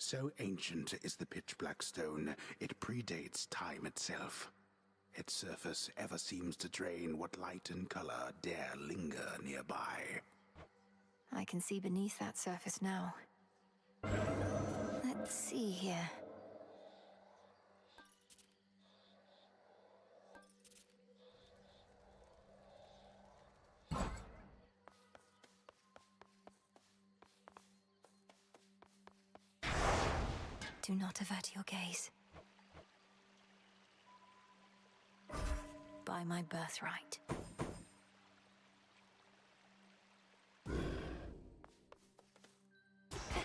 So ancient is the pitch-black stone, it predates time itself. Its surface ever seems to drain what light and color dare linger nearby. I can see beneath that surface now. Let's see here. Do not avert your gaze. By my birthright.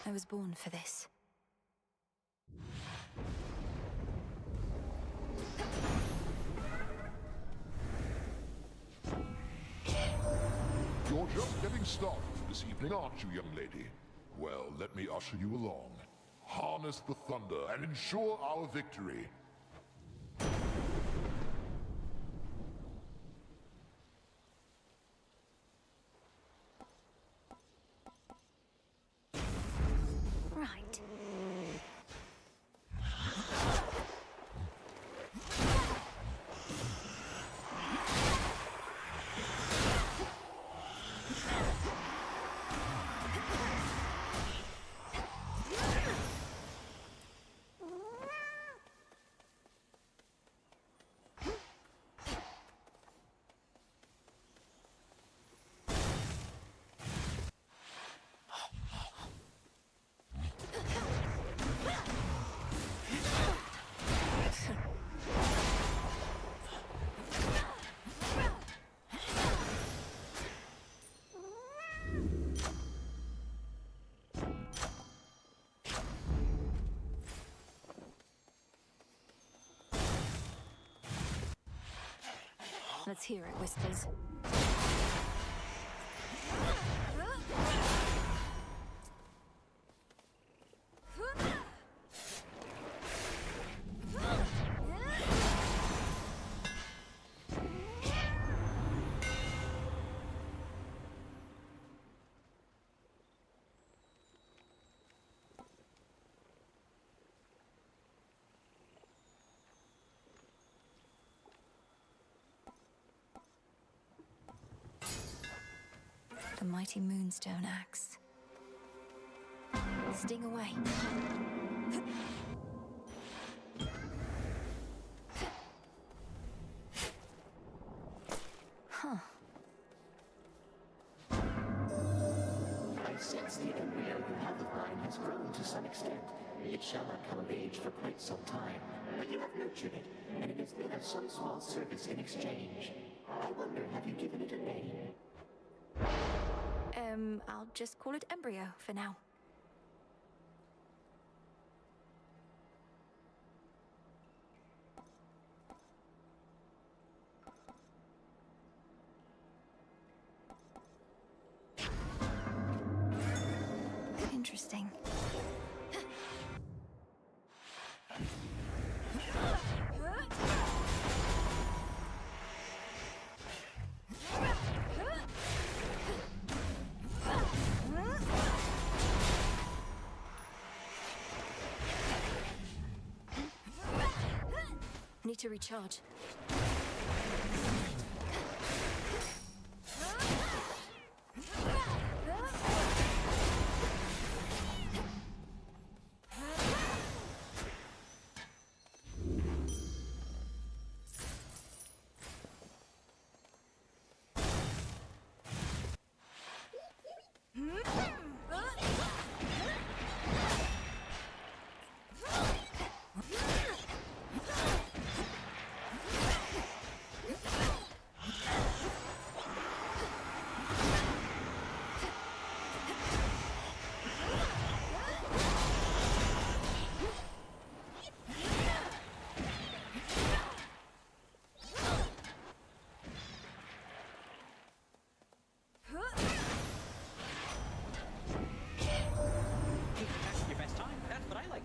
I was born for this. You're just getting started this evening, aren't you, young lady? Well, let me usher you along. Harness the thunder and ensure our victory. Right. Let's hear it, Whispers. The mighty Moonstone Axe. Sting away. Huh. I sense the embryo you have of mine has grown to some extent. It shall not come of age for quite some time, but you have nurtured it, and it has been of some small service in exchange. I wonder, have you given it a name? I'll just call it Embryo for now. Interesting. Need to recharge.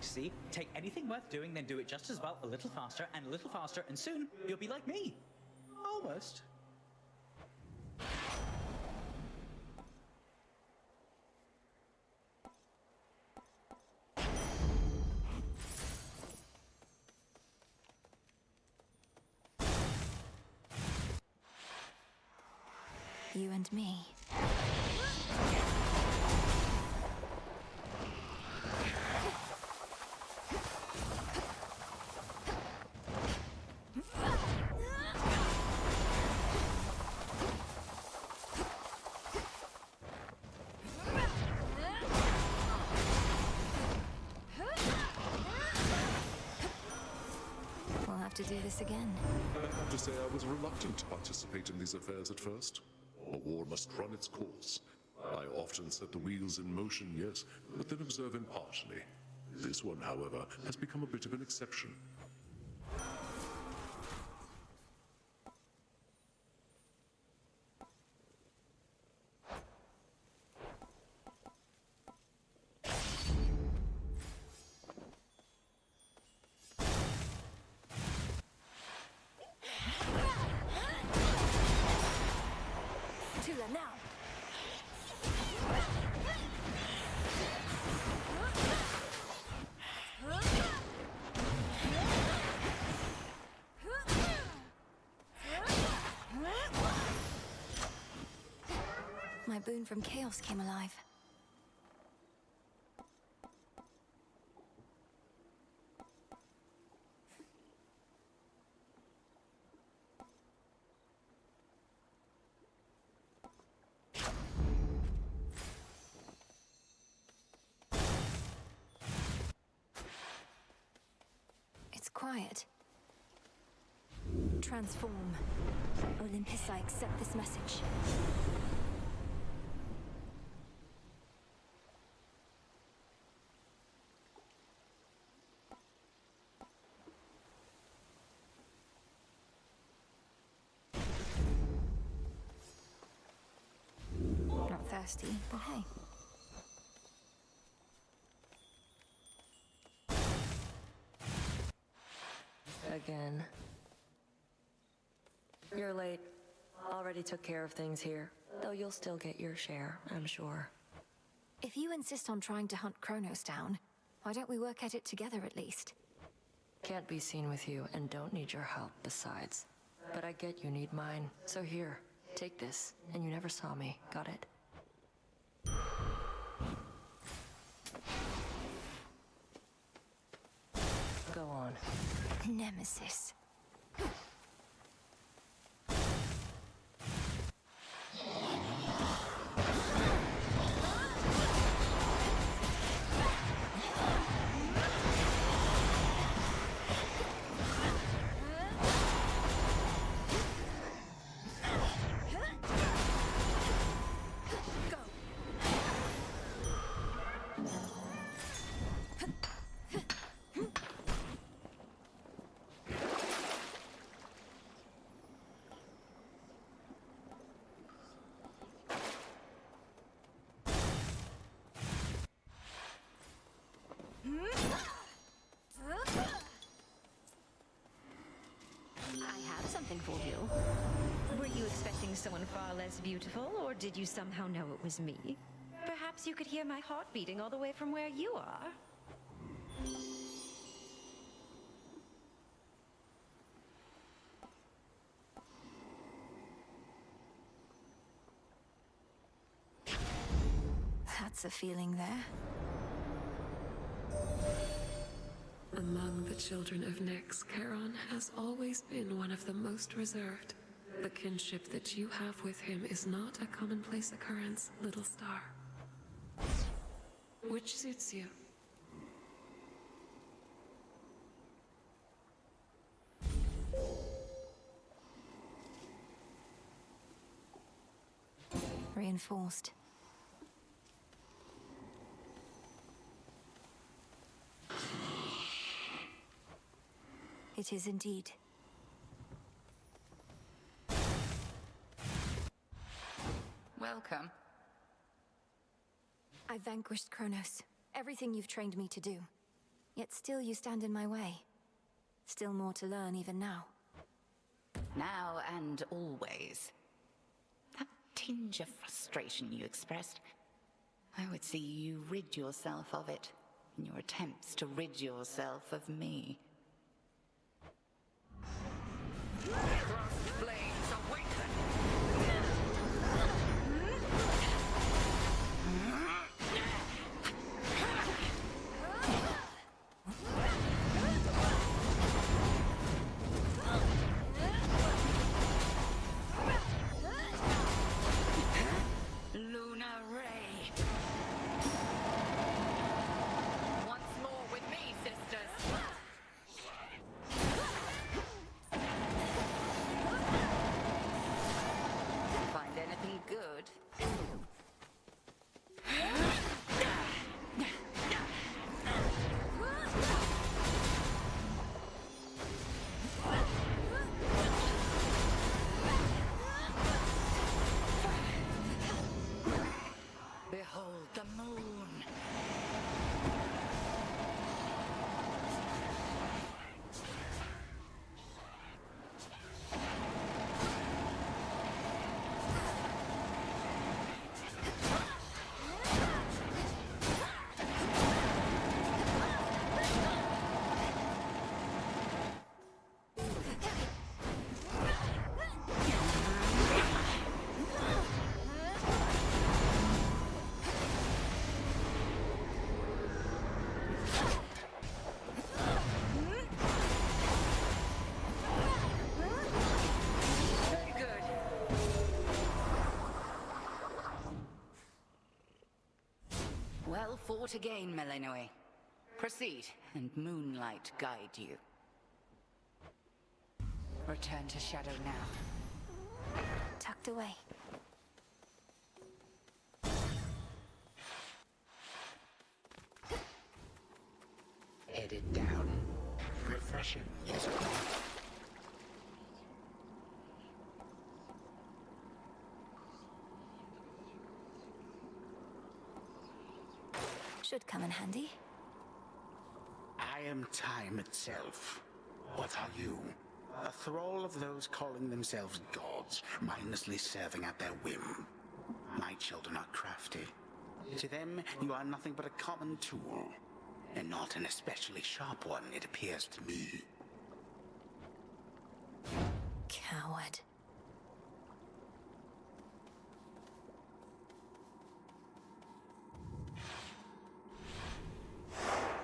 See, take anything worth doing, then do it just as well, a little faster, and soon you'll be like me. Almost. You and me. We'll have to do this again. I have to say I was reluctant to participate in these affairs at first. A war must run its course. I often set the wheels in motion, yes, but then observe impartially. This one, however, has become a bit of an exception. Tula, now! My boon from chaos came alive. It's quiet. Transform. Olympus, I accept this message. Not thirsty, but hey. Again. You're late. Already took care of things here. Though you'll still get your share, I'm sure. If you insist on trying to hunt Kronos down, why don't we work at it together at least? Can't be seen with you, and don't need your help besides. But I get you need mine. So here, take this, and you never saw me. Got it? Go on. Nemesis. I have something for you. Were you expecting someone far less beautiful, or did you somehow know it was me? Perhaps you could hear my heart beating all the way from where you are. That's a feeling there. Among the children of Nyx, Charon has always been one of the most reserved. The kinship that you have with him is not a commonplace occurrence, little star. Which suits you? Reinforced. It is indeed. Welcome. I vanquished Kronos. Everything you've trained me to do. Yet still you stand in my way. Still more to learn even now. Now and always. That tinge of frustration you expressed, I would see you rid yourself of it in your attempts to rid yourself of me. Frost flames awaken! more to gain, Melinoë. Proceed, and moonlight guide you. Return to Shadow now. Tucked away. Headed down. Refreshing, isn't it? Should come in handy. I am time itself. What are you? A thrall of those calling themselves gods, mindlessly serving at their whim. My children are crafty. To them, you are nothing but a common tool. And not an especially sharp one, it appears to me. Coward.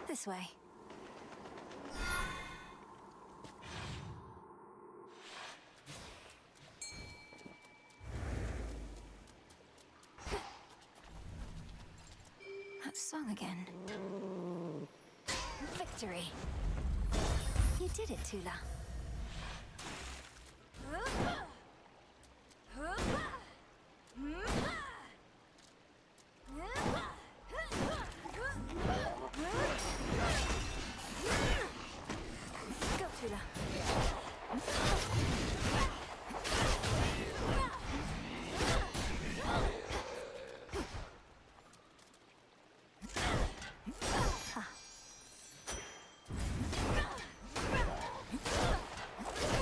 This way. That song again. Victory. You did it, Tula. Go, Tula.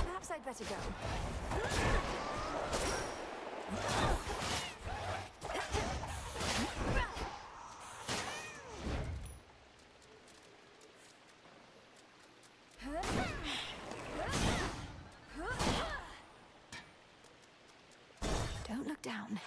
Perhaps I'd better go. Don't look down.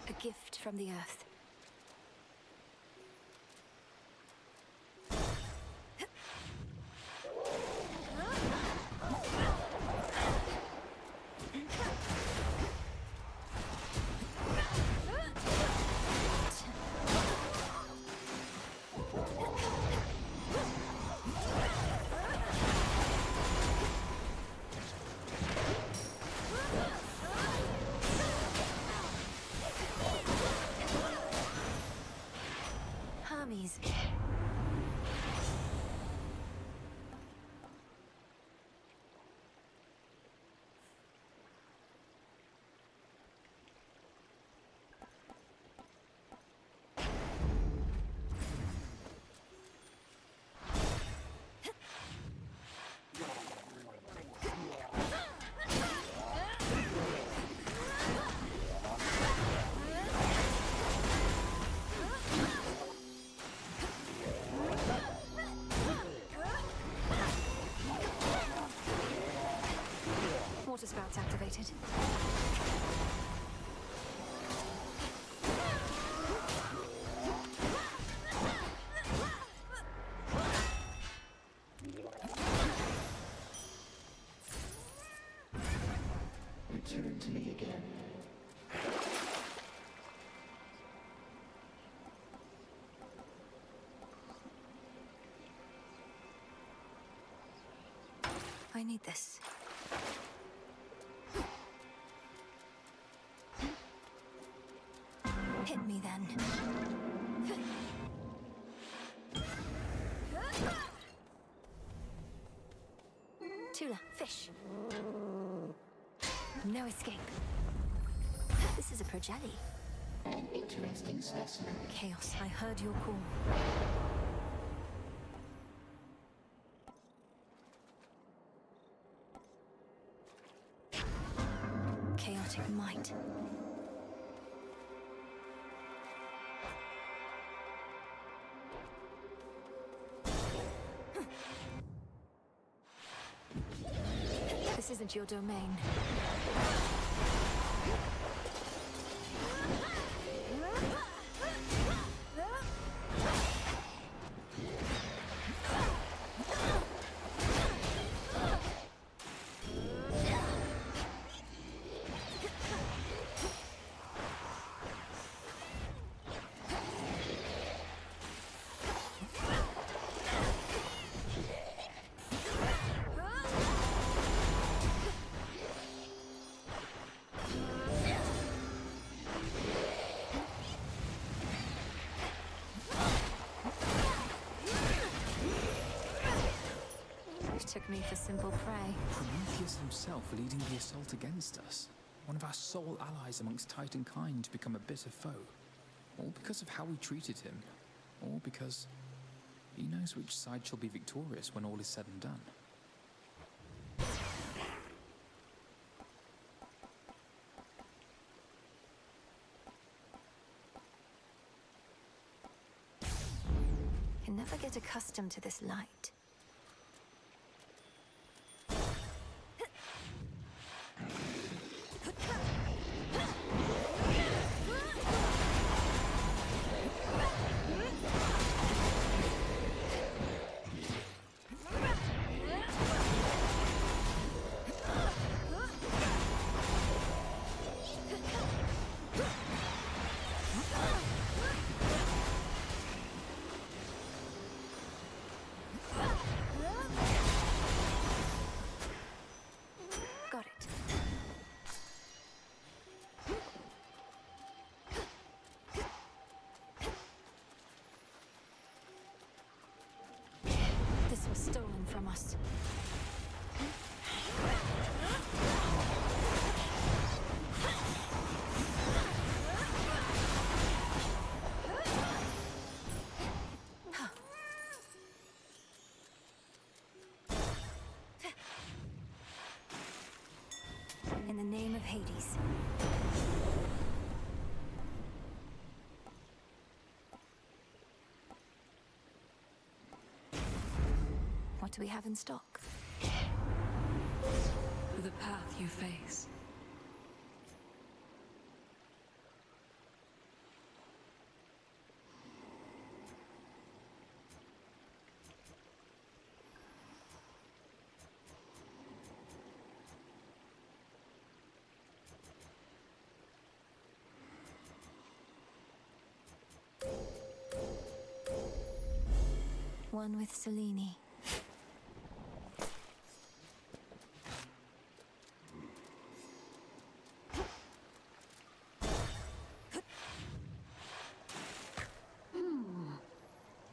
A gift from the earth. Hermes. Water spouts activated. Return to me again. I need this. Hit me then. Tula, fish. No escape. This is a projelly. An interesting specimen. Chaos, I heard your call. Chaotic might. This isn't your domain. took me for simple prey. Prometheus himself leading the assault against us. One of our sole allies amongst Titankind to become a bitter foe. All because of how we treated him. All because he knows which side shall be victorious when all is said and done. Can never get accustomed to this light. Got it. This was stolen from us. In the name of Hades. What do we have in stock? The path you face. One with Selene.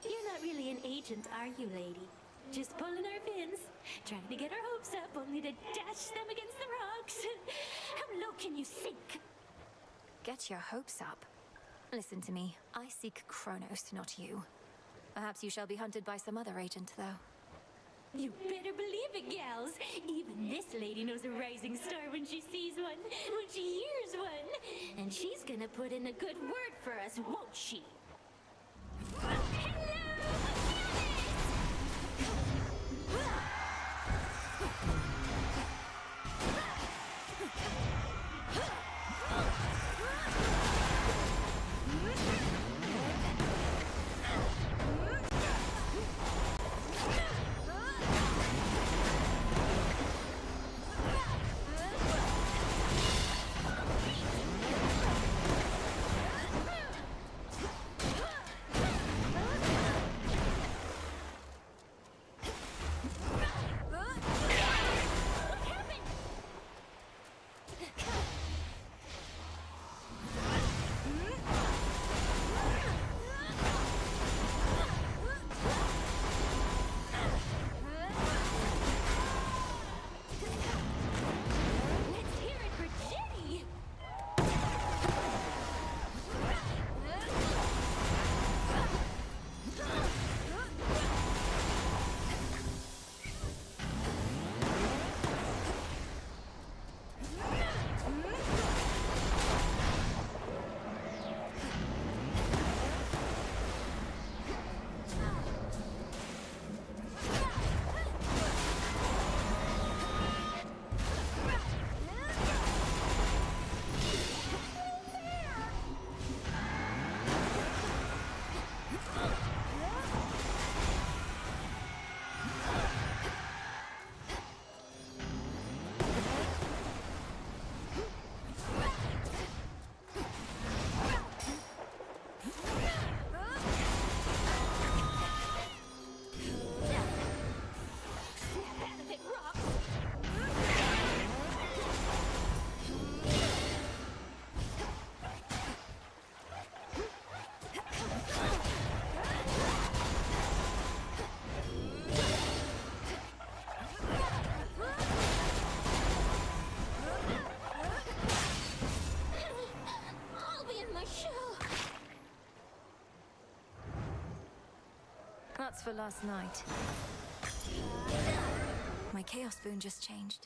You're not really an agent, are you, lady? Just pulling our fins, trying to get our hopes up, only to dash them against the rocks. How low can you sink? Get your hopes up. Listen to me. I seek Kronos, not you. Perhaps you shall be hunted by some other agent, though. You better believe it, gals. Even this lady knows a rising star when she sees one, when she hears one. And she's gonna put in a good word for us, won't she? for last night. My Chaos Boon just changed.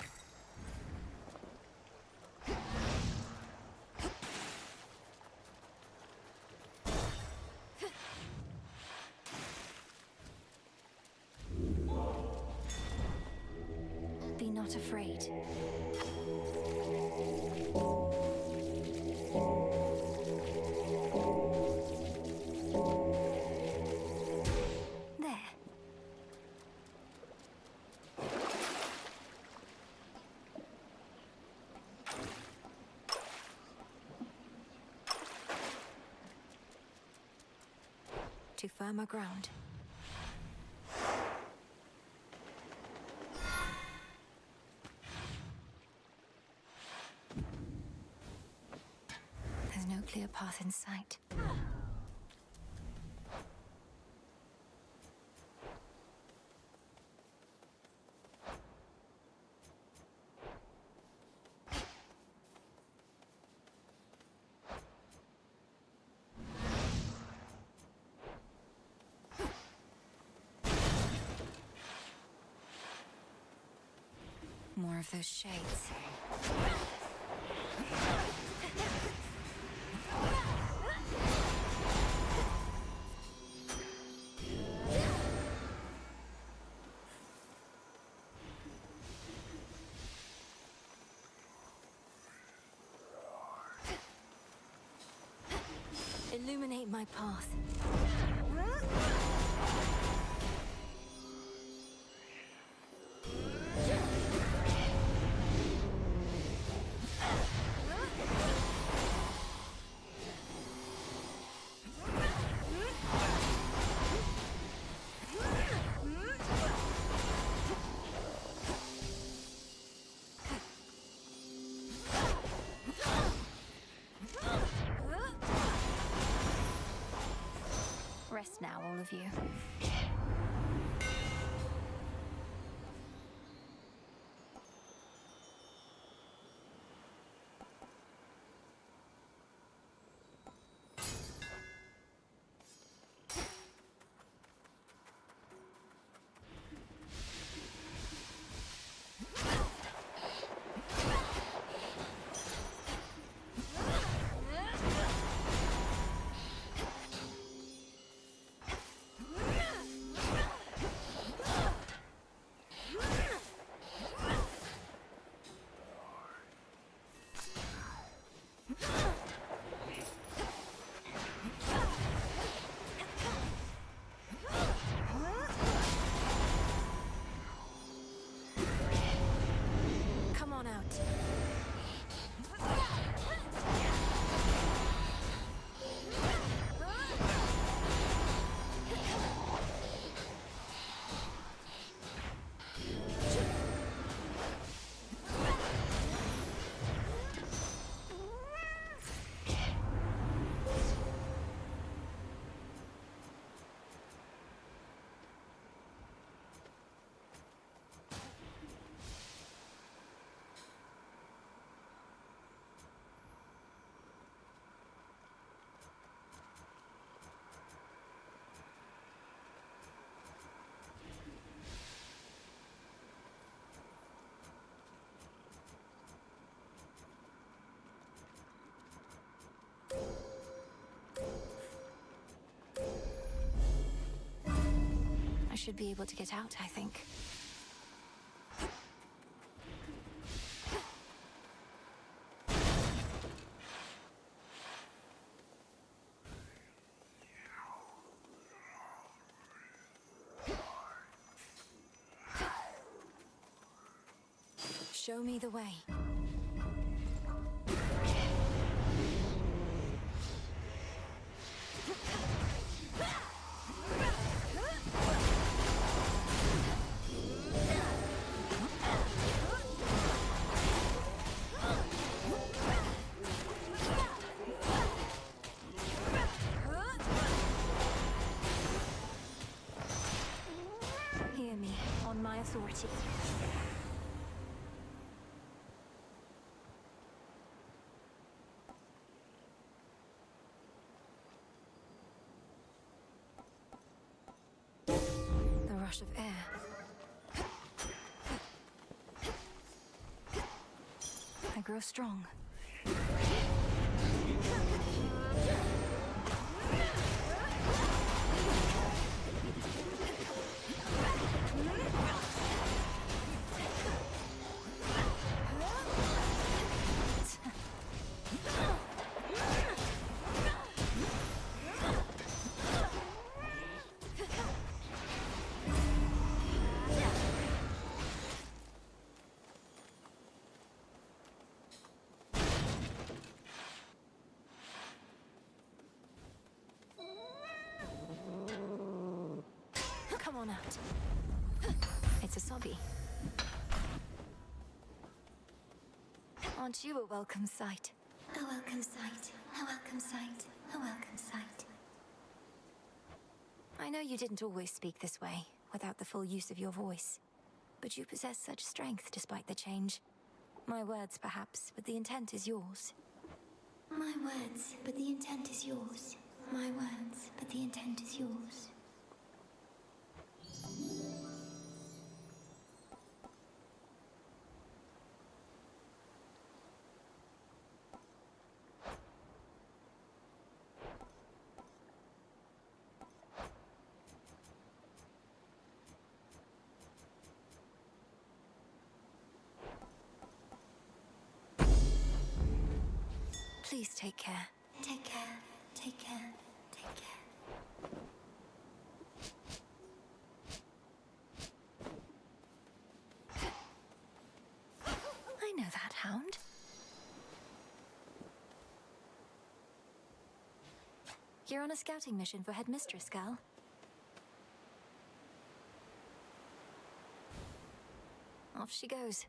Be not afraid. There. To firmer ground. There's no clear path in sight. More of those shades. Illuminate my path. Rest now, all of you. Come on out. I should be able to get out, I think. Show me the way. Hear me, on my authority. rush of air. I grow strong. Come on out. It's a sobby. Aren't you a welcome sight? A welcome sight. A welcome sight. A welcome sight. I know you didn't always speak this way, without the full use of your voice. But you possess such strength despite the change. My words, perhaps, but the intent is yours. My words, but the intent is yours. My words, but the intent is yours. Please take care. Take care. Take care. Take care. I know that hound. You're on a scouting mission for Headmistress, gal. Off she goes.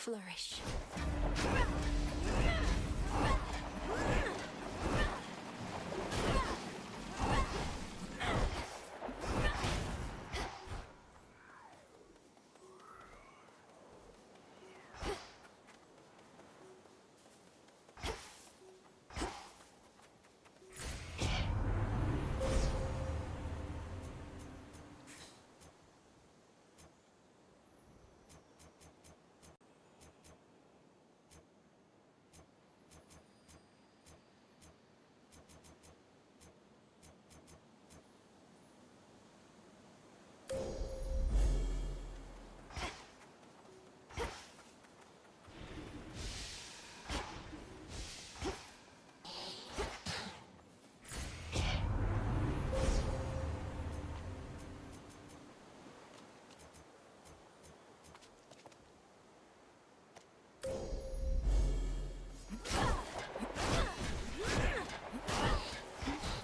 Flourish.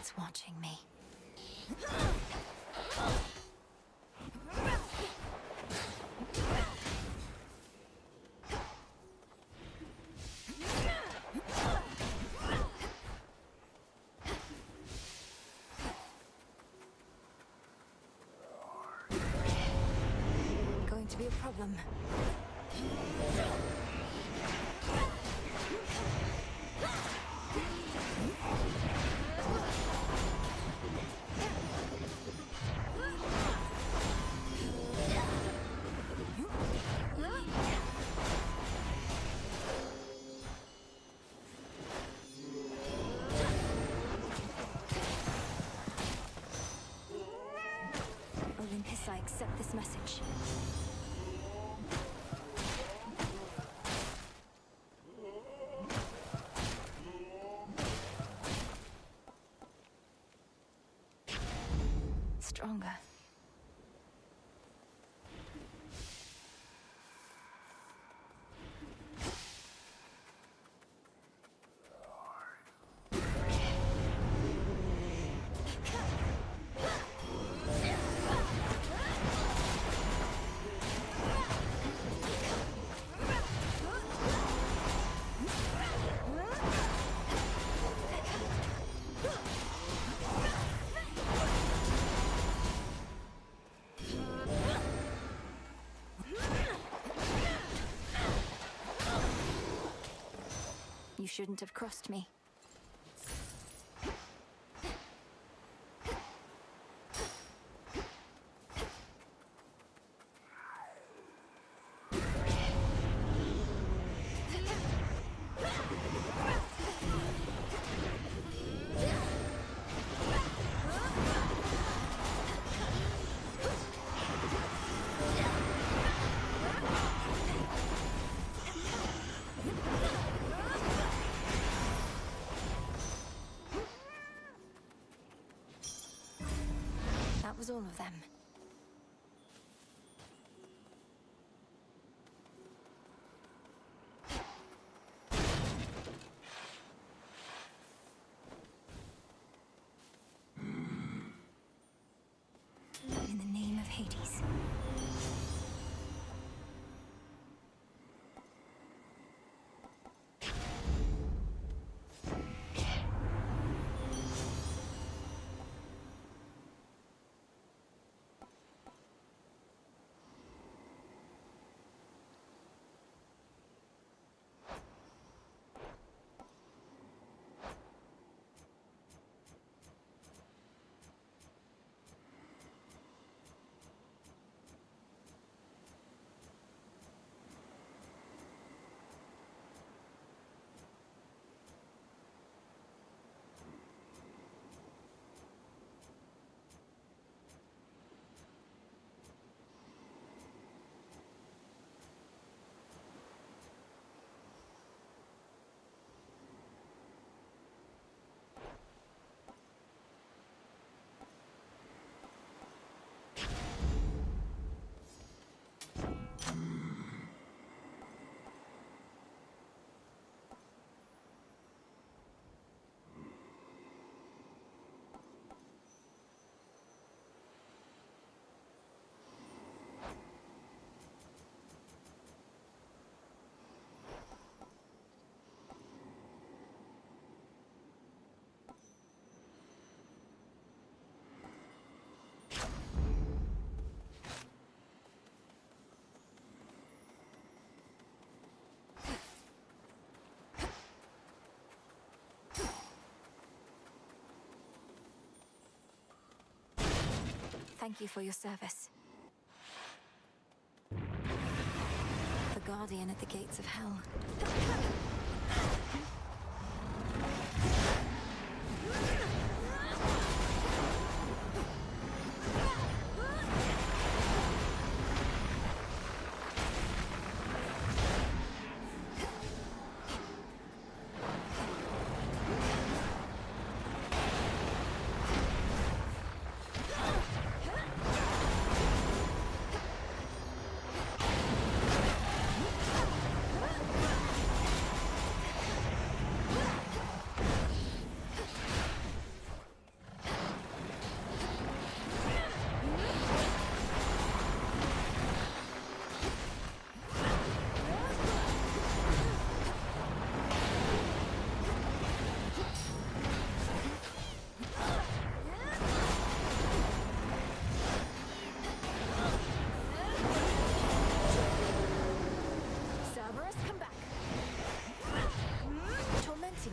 It's watching me. Going to be a problem. Olympus, I accept this message. Stronger. shouldn't have crossed me. That was all of them. In the name of Hades. Thank you for your service. The Guardian at the gates of hell.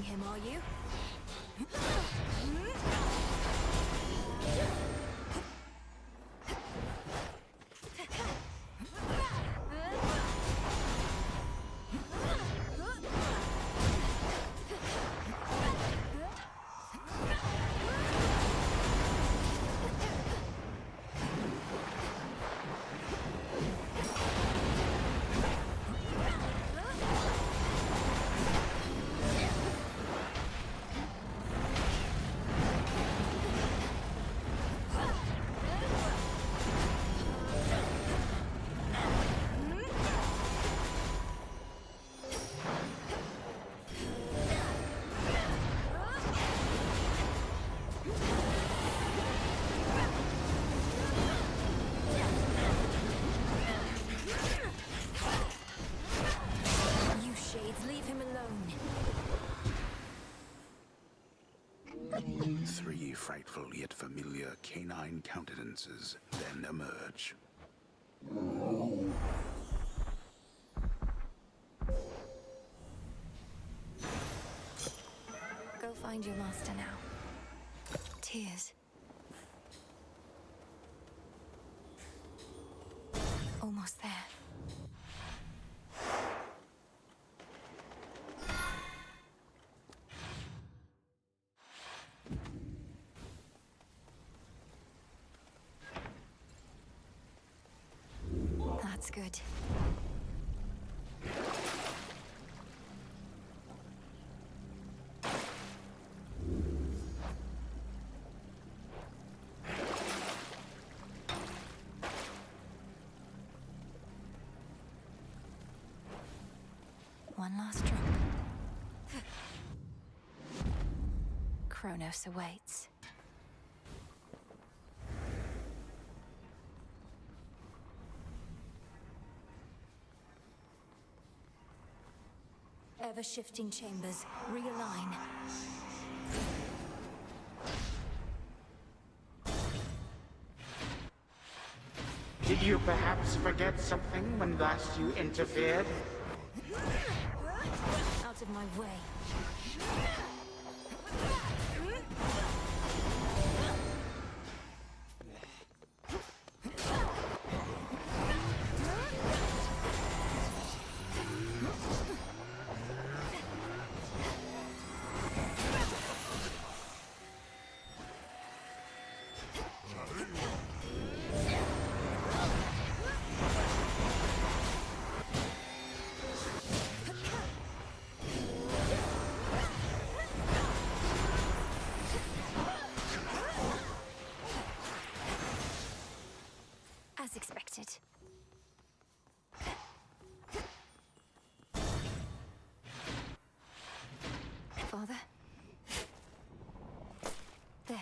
Him, are you? Three frightful yet familiar canine countenances then emerge. find your master now. Tears. Almost there. That's good. One last drop. Kronos awaits. Ever-shifting chambers, realign. Did you perhaps forget something when last you interfered? Out of my way. As expected. Father? There.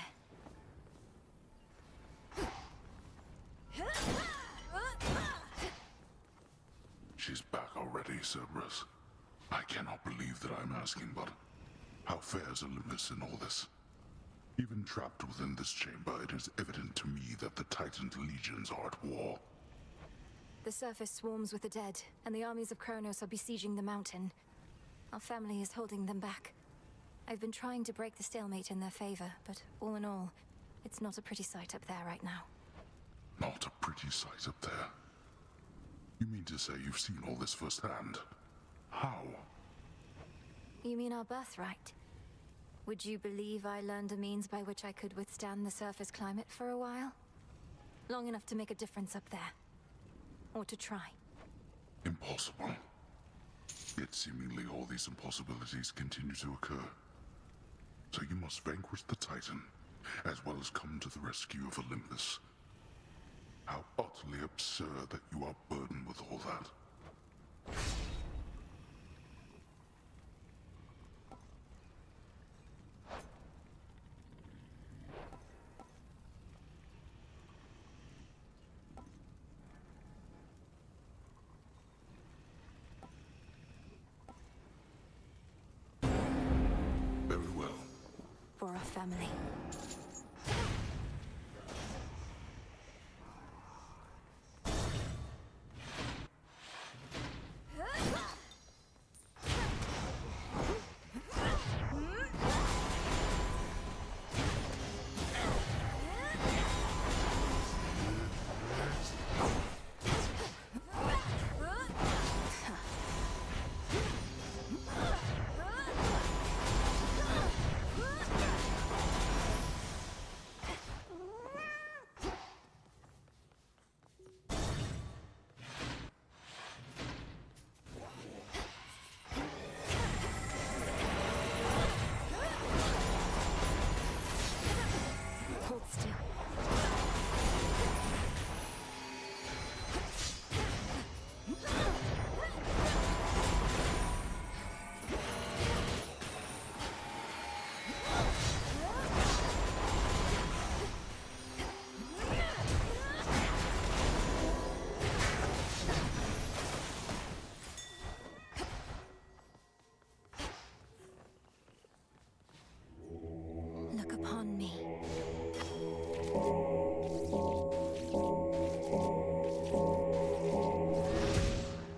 She's back already, Zagreus. I cannot believe that I'm asking, but how fares Olympus in all this? Even trapped within this chamber, it is evident to me that the Titan's legions are at war. The surface swarms with the dead, and the armies of Kronos are besieging the mountain. Our family is holding them back. I've been trying to break the stalemate in their favor, but all in all, it's not a pretty sight up there right now. Not a pretty sight up there. You mean to say you've seen all this firsthand? How? You mean our birthright? Would you believe I learned a means by which I could withstand the surface climate for a while? Long enough to make a difference up there. Or to try. Impossible. Yet seemingly all these impossibilities continue to occur. So you must vanquish the Titan, as well as come to the rescue of Olympus. How utterly absurd that you are burdened with all that. Very well. For our family. Look upon me.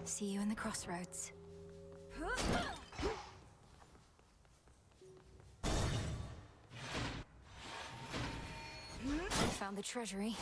See you in the crossroads. around the treasury.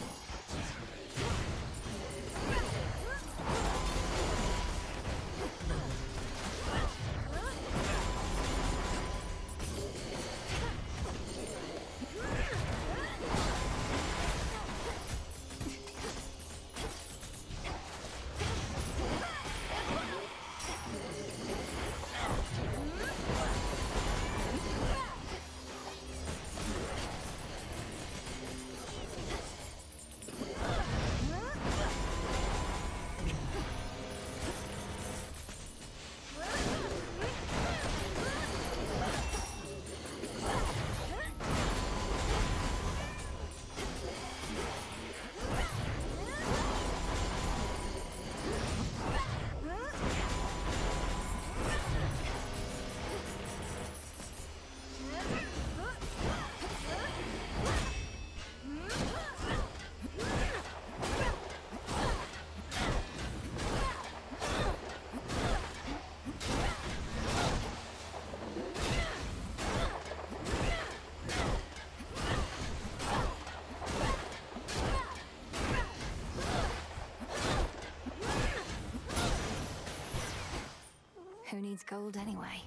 Who needs gold anyway?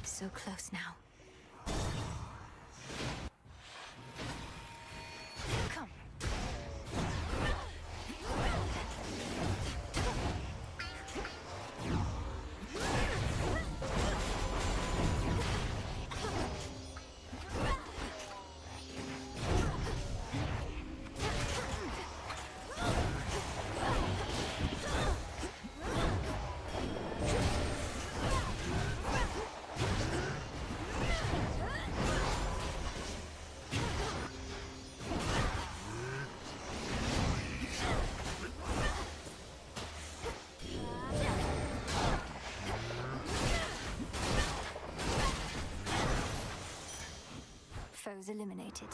So close now. Come. Foes eliminated.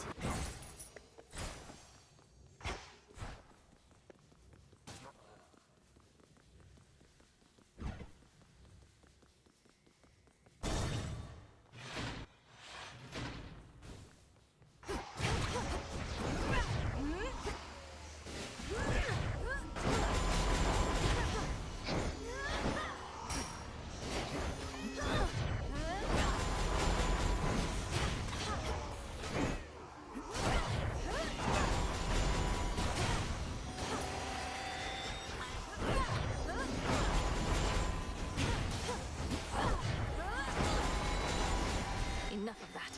Enough of that.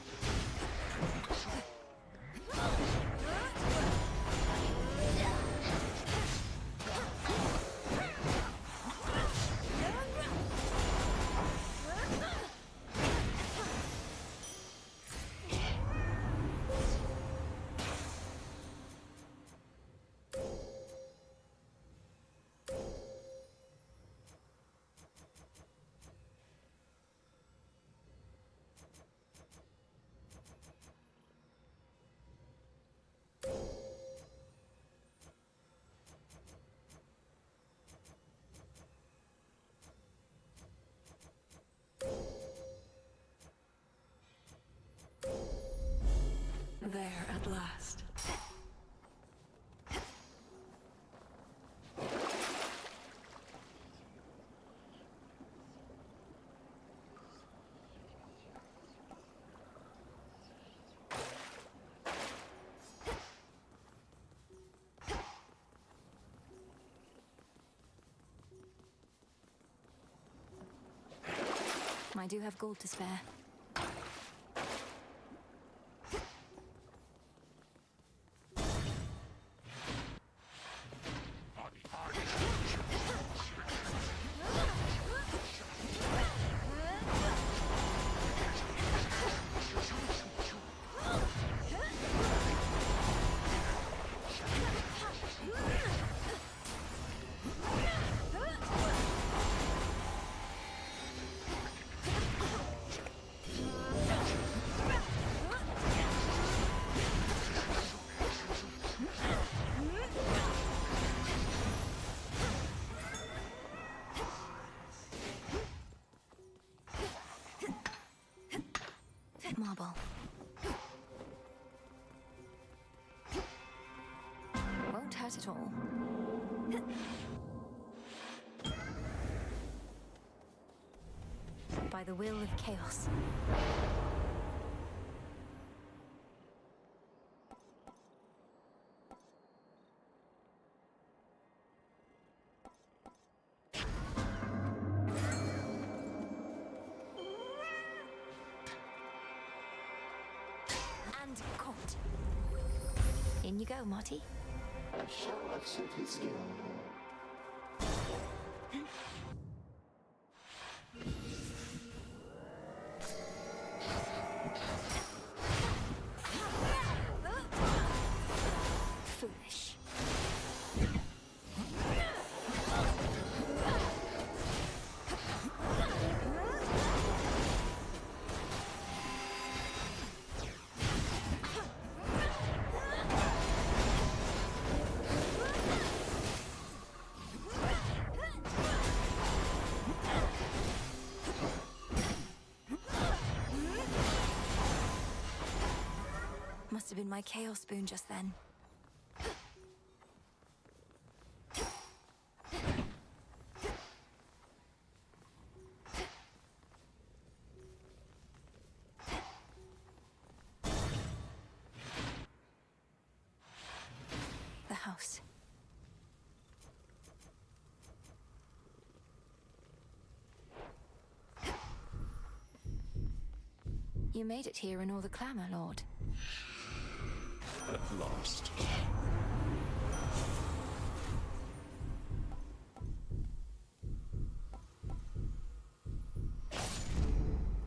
There at last. I do have gold to spare. all. Won't hurt at all. By the will of chaos. And caught. In you go, Marty. A show of certain skill. Foolish. Must have been my chaos spoon just then. The house. You made it here in all the clamor, Lord. At last.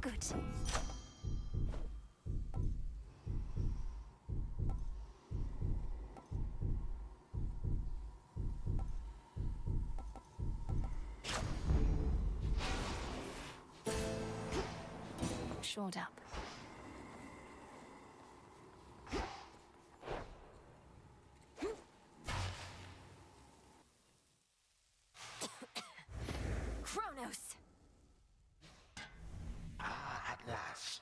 Good. Shored up. Kronos! Ah, at last.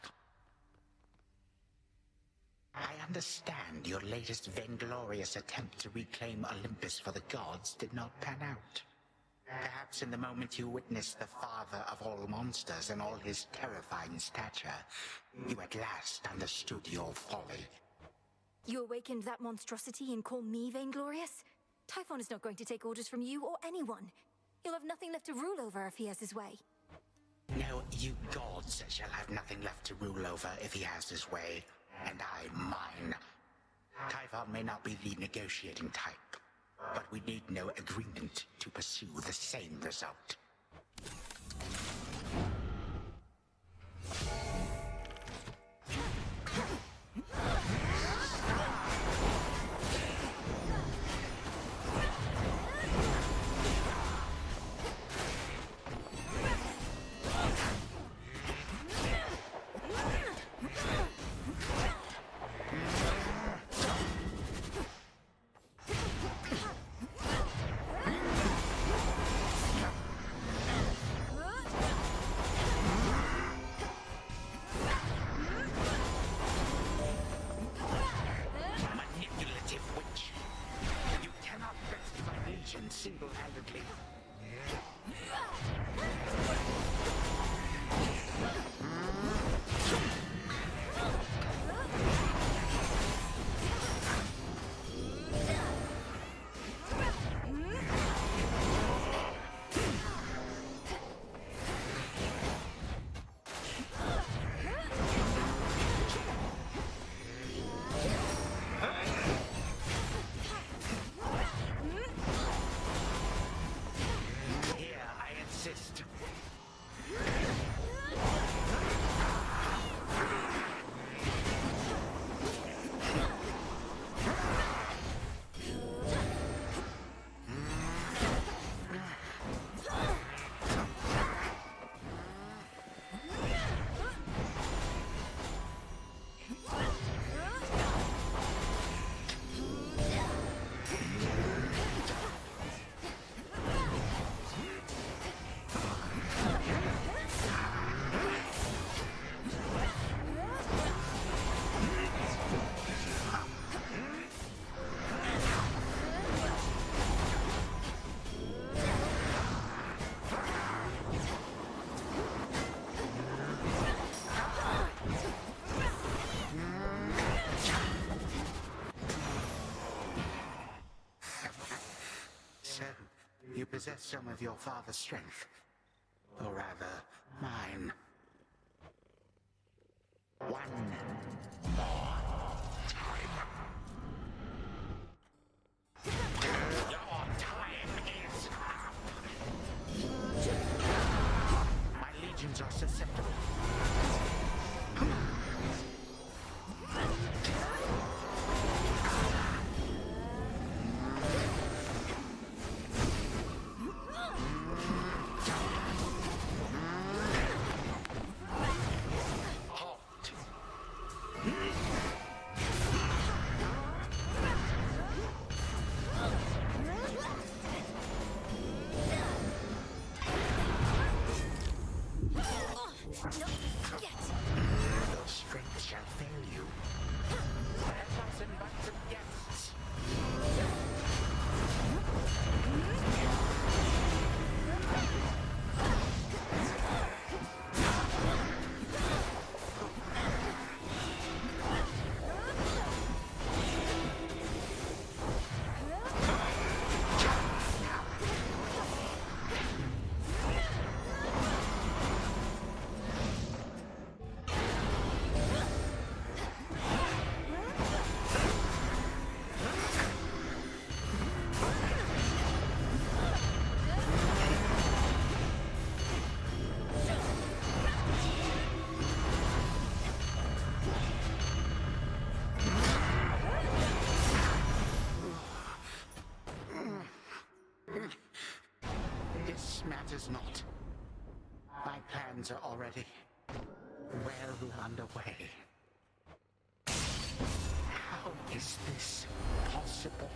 I understand your latest vainglorious attempt to reclaim Olympus for the gods did not pan out. Perhaps in the moment you witnessed the father of all monsters and all his terrifying stature, you at last understood your folly. You awakened that monstrosity and call me vainglorious? Typhon is not going to take orders from you or anyone. He'll have nothing left to rule over if he has his way. No, you gods shall have nothing left to rule over if he has his way, and I mine. Typhon may not be the negotiating type, but we need no agreement to pursue the same result. possess some of your father's strength. Or rather, mine. One more time. Your time is up. My legions are susceptible. Your strength shall fail you. Let us invite some guests. This matters not. My plans are already well underway. How is this possible?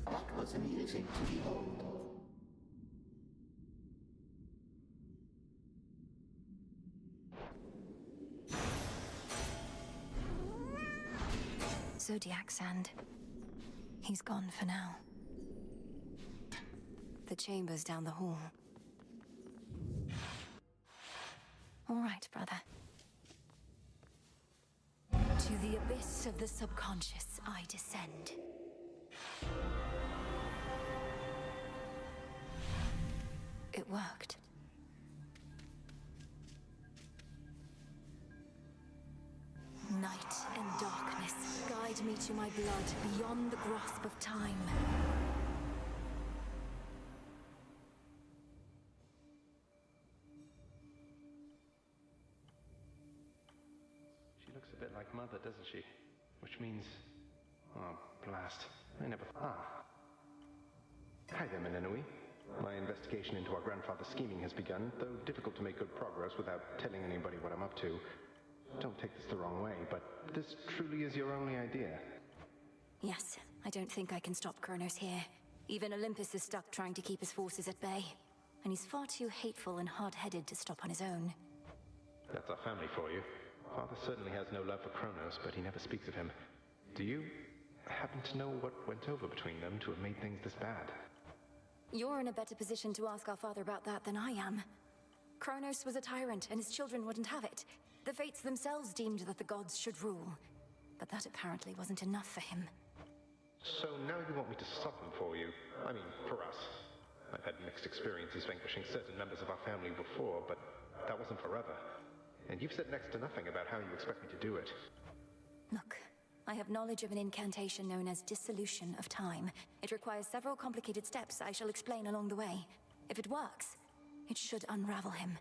That was amusing to behold. Zodiac sand. He's gone for now. The chamber's down the hall. All right, brother. To the abyss of the subconscious I descend. It worked. Night and darkness, guide me to my blood beyond the grasp of time. She looks a bit like Mother, doesn't she? Which means... oh, blast. I never... Ah. Hi there, Melinoë. My investigation into our grandfather's scheming has begun, though difficult to make good progress without telling anybody what I'm up to. Don't take this the wrong way, but this truly is your only idea. Yes, I don't think I can stop Kronos here. Even Olympus is stuck trying to keep his forces at bay. And he's far too hateful and hard-headed to stop on his own. That's our family for you. Father certainly has no love for Kronos, but he never speaks of him. Do you happen to know what went over between them to have made things this bad? You're in a better position to ask our father about that than I am. Kronos was a tyrant, and his children wouldn't have it. The Fates themselves deemed that the gods should rule. But that apparently wasn't enough for him. So now you want me to stop them for you? I mean, for us. I've had mixed experiences vanquishing certain members of our family before, but that wasn't forever. And you've said next to nothing about how you expect me to do it. Look, I have knowledge of an incantation known as Dissolution of Time. It requires several complicated steps I shall explain along the way. If it works, it should unravel him.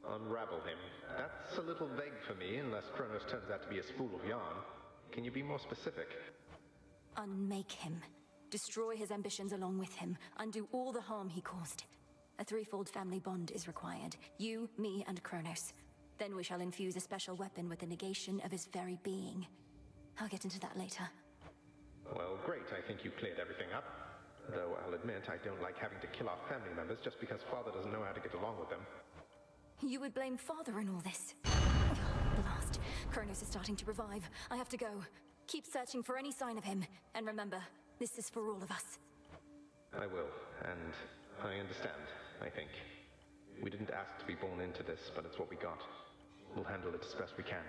Unravel him? That's a little vague for me, unless Kronos turns out to be a spool of yarn. Can you be more specific? Unmake him. Destroy his ambitions along with him. Undo all the harm he caused. A threefold family bond is required. You, me, and Kronos. Then we shall infuse a special weapon with the negation of his very being. I'll get into that later. Well, great. I think you cleared everything up. Though I'll admit I don't like having to kill our family members just because Father doesn't know how to get along with them. You would blame Father in all this? Blast. Kronos is starting to revive. I have to go. Keep searching for any sign of him. And remember, this is for all of us. I will, and I understand, I think. We didn't ask to be born into this, but it's what we got. We'll handle it as best we can.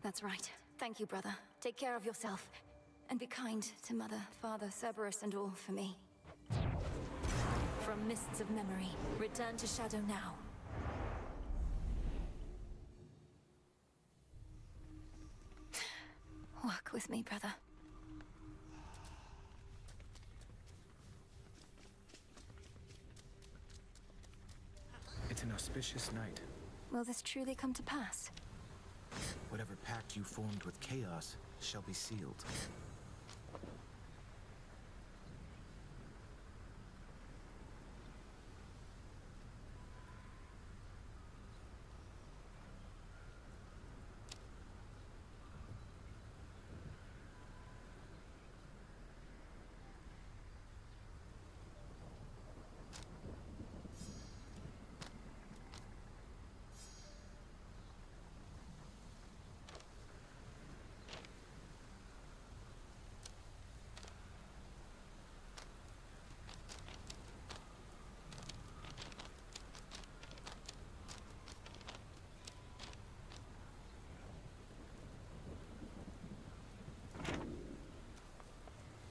That's right. Thank you, brother. Take care of yourself. And be kind to Mother, Father, Cerberus, and all for me. From mists of memory, return to Shadow now. Walk with me, brother. It's an auspicious night. Will this truly come to pass? Whatever pact you formed with Chaos shall be sealed.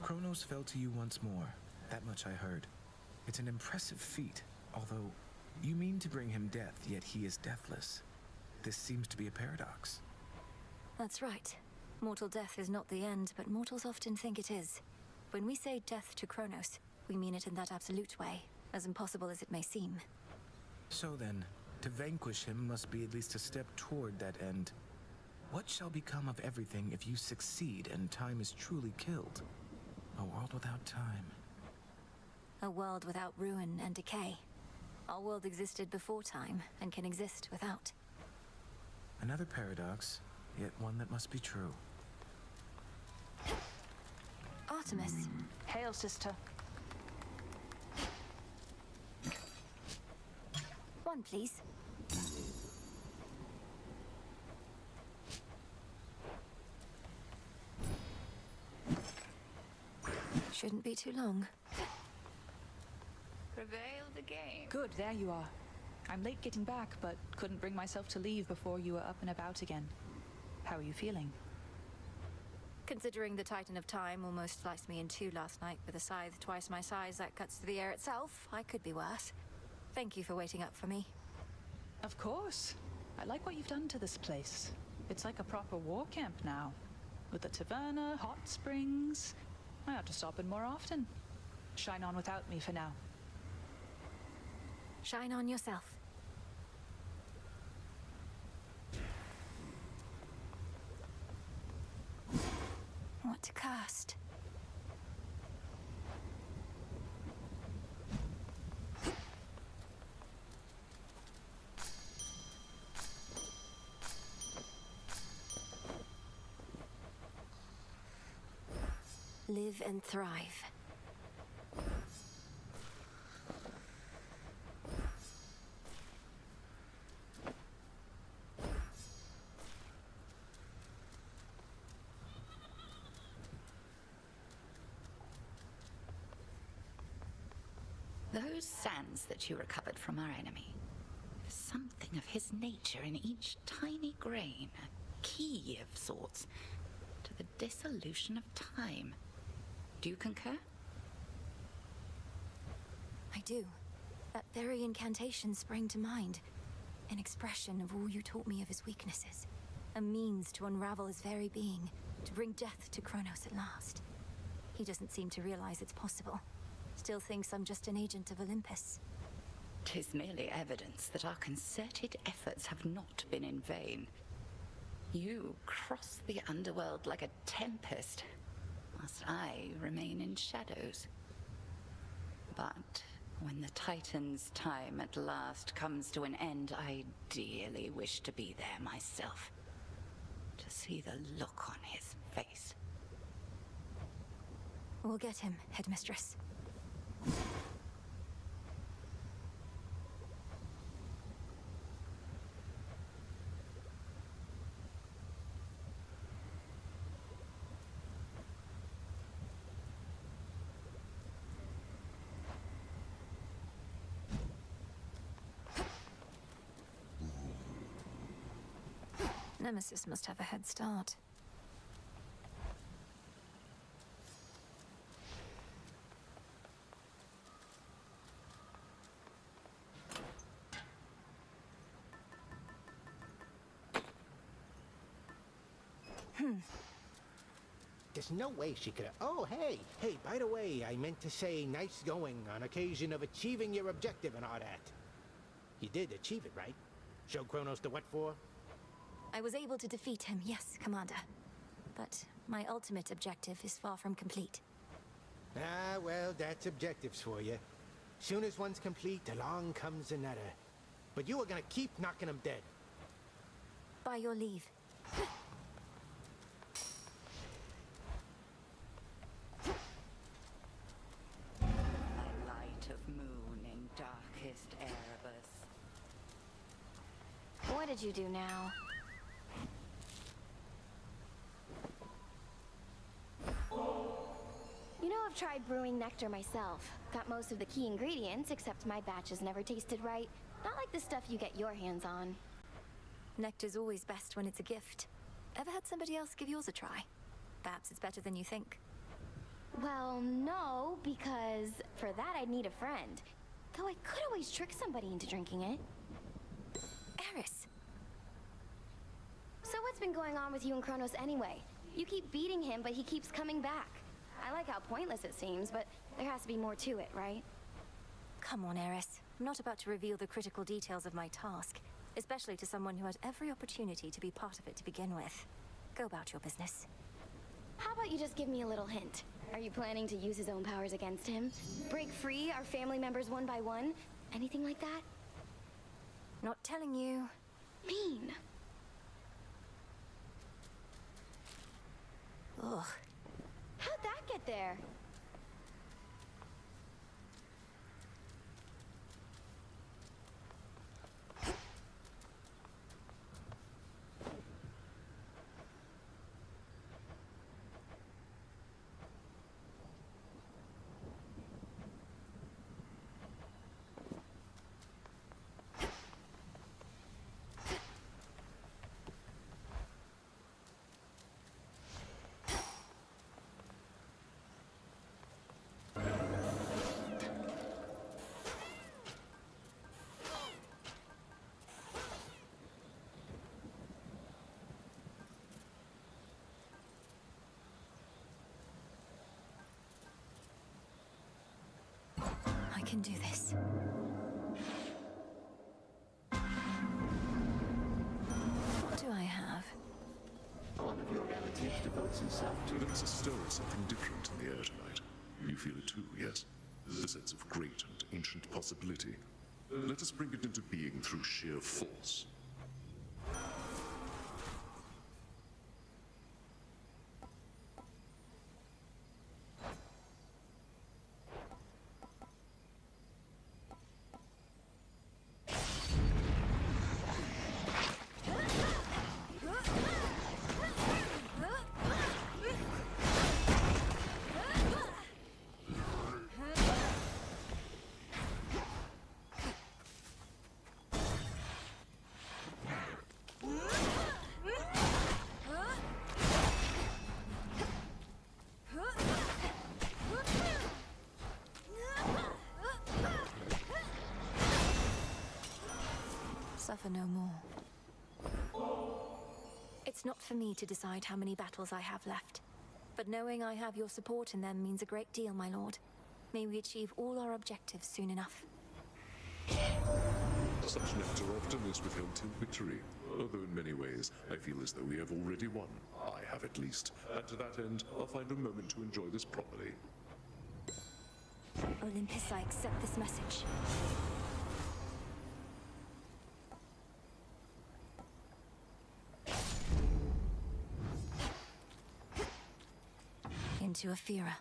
Kronos fell to you once more. That much I heard. It's an impressive feat, although you mean to bring him death, yet he is deathless. This seems to be a paradox. That's right. Mortal death is not the end, but mortals often think it is. When we say death to Kronos, we mean it in that absolute way, as impossible as it may seem. So then, to vanquish him must be at least a step toward that end. What shall become of everything if you succeed and time is truly killed? A world without time. A world without ruin and decay. Our world existed before time, and can exist without. Another paradox, yet one that must be true. Artemis. Hail, sister. One, please. Shouldn't be too long. Prevailed again. Good, there you are. I'm late getting back, but couldn't bring myself to leave before you were up and about again. How are you feeling? Considering the Titan of Time almost sliced me in two last night with a scythe twice my size that cuts through the air itself, I could be worse. Thank you for waiting up for me. Of course. I like what you've done to this place. It's like a proper war camp now. With the taverna, hot springs. I ought to stop in more often. Shine on without me for now. Shine on yourself. What to cast? Live and thrive. Those sands that you recovered from our enemy. There's something of his nature in each tiny grain, a key of sorts, to the dissolution of time. Do you concur? I do. That very incantation sprang to mind. An expression of all you taught me of his weaknesses. A means to unravel his very being, to bring death to Kronos at last. He doesn't seem to realize it's possible. Still thinks I'm just an agent of Olympus. 'Tis merely evidence that our concerted efforts have not been in vain. You cross the Underworld like a tempest, whilst I remain in shadows. But when the Titan's time at last comes to an end, I dearly wish to be there myself. To see the look on his face. We'll get him, Headmistress. Nemesis must have a head start. There's no way she could have... Oh, hey, by the way, I meant to say nice going on occasion of achieving your objective and all that. You did achieve it, right? Show Kronos the what for? I was able to defeat him, yes, Commander. But my ultimate objective is far from complete. Ah, well, that's objectives for you. Soon as one's complete, along comes another. But you are gonna keep knocking them dead. By your leave. Light of moon in darkest Erebus. What did you do now? You know, I've tried brewing nectar myself. Got most of the key ingredients, except my batches never tasted right. Not like the stuff you get your hands on. Nectar's always best when it's a gift. Ever had somebody else give yours a try? Perhaps it's better than you think. Well, no, because for that I'd need a friend. Though I could always trick somebody into drinking it. Eris! So what's been going on with you and Kronos anyway? You keep beating him, but he keeps coming back. I like how pointless it seems, but there has to be more to it, right? Come on, Eris. I'm not about to reveal the critical details of my task, especially to someone who had every opportunity to be part of it to begin with. Go about your business. How about you just give me a little hint? Are you planning to use his own powers against him? Break free our family members one by one? Anything like that? Not telling you. Mean. Ugh. How'd that get there? I can do this. What do I have? One of your relatives devotes himself to... There is a stir of something different in the air tonight. You feel it too, yes? The sense of great and ancient possibility. Let us bring it into being through sheer force. Suffer no more. It's not for me to decide how many battles I have left, but knowing I have your support in them means a great deal, my lord. May we achieve all our objectives soon enough. Such nectar often is withheld till victory, although in many ways I feel as though we have already won. I have at least, and to that end, I'll find a moment to enjoy this properly. Olympus, I accept this message. Into Aphira.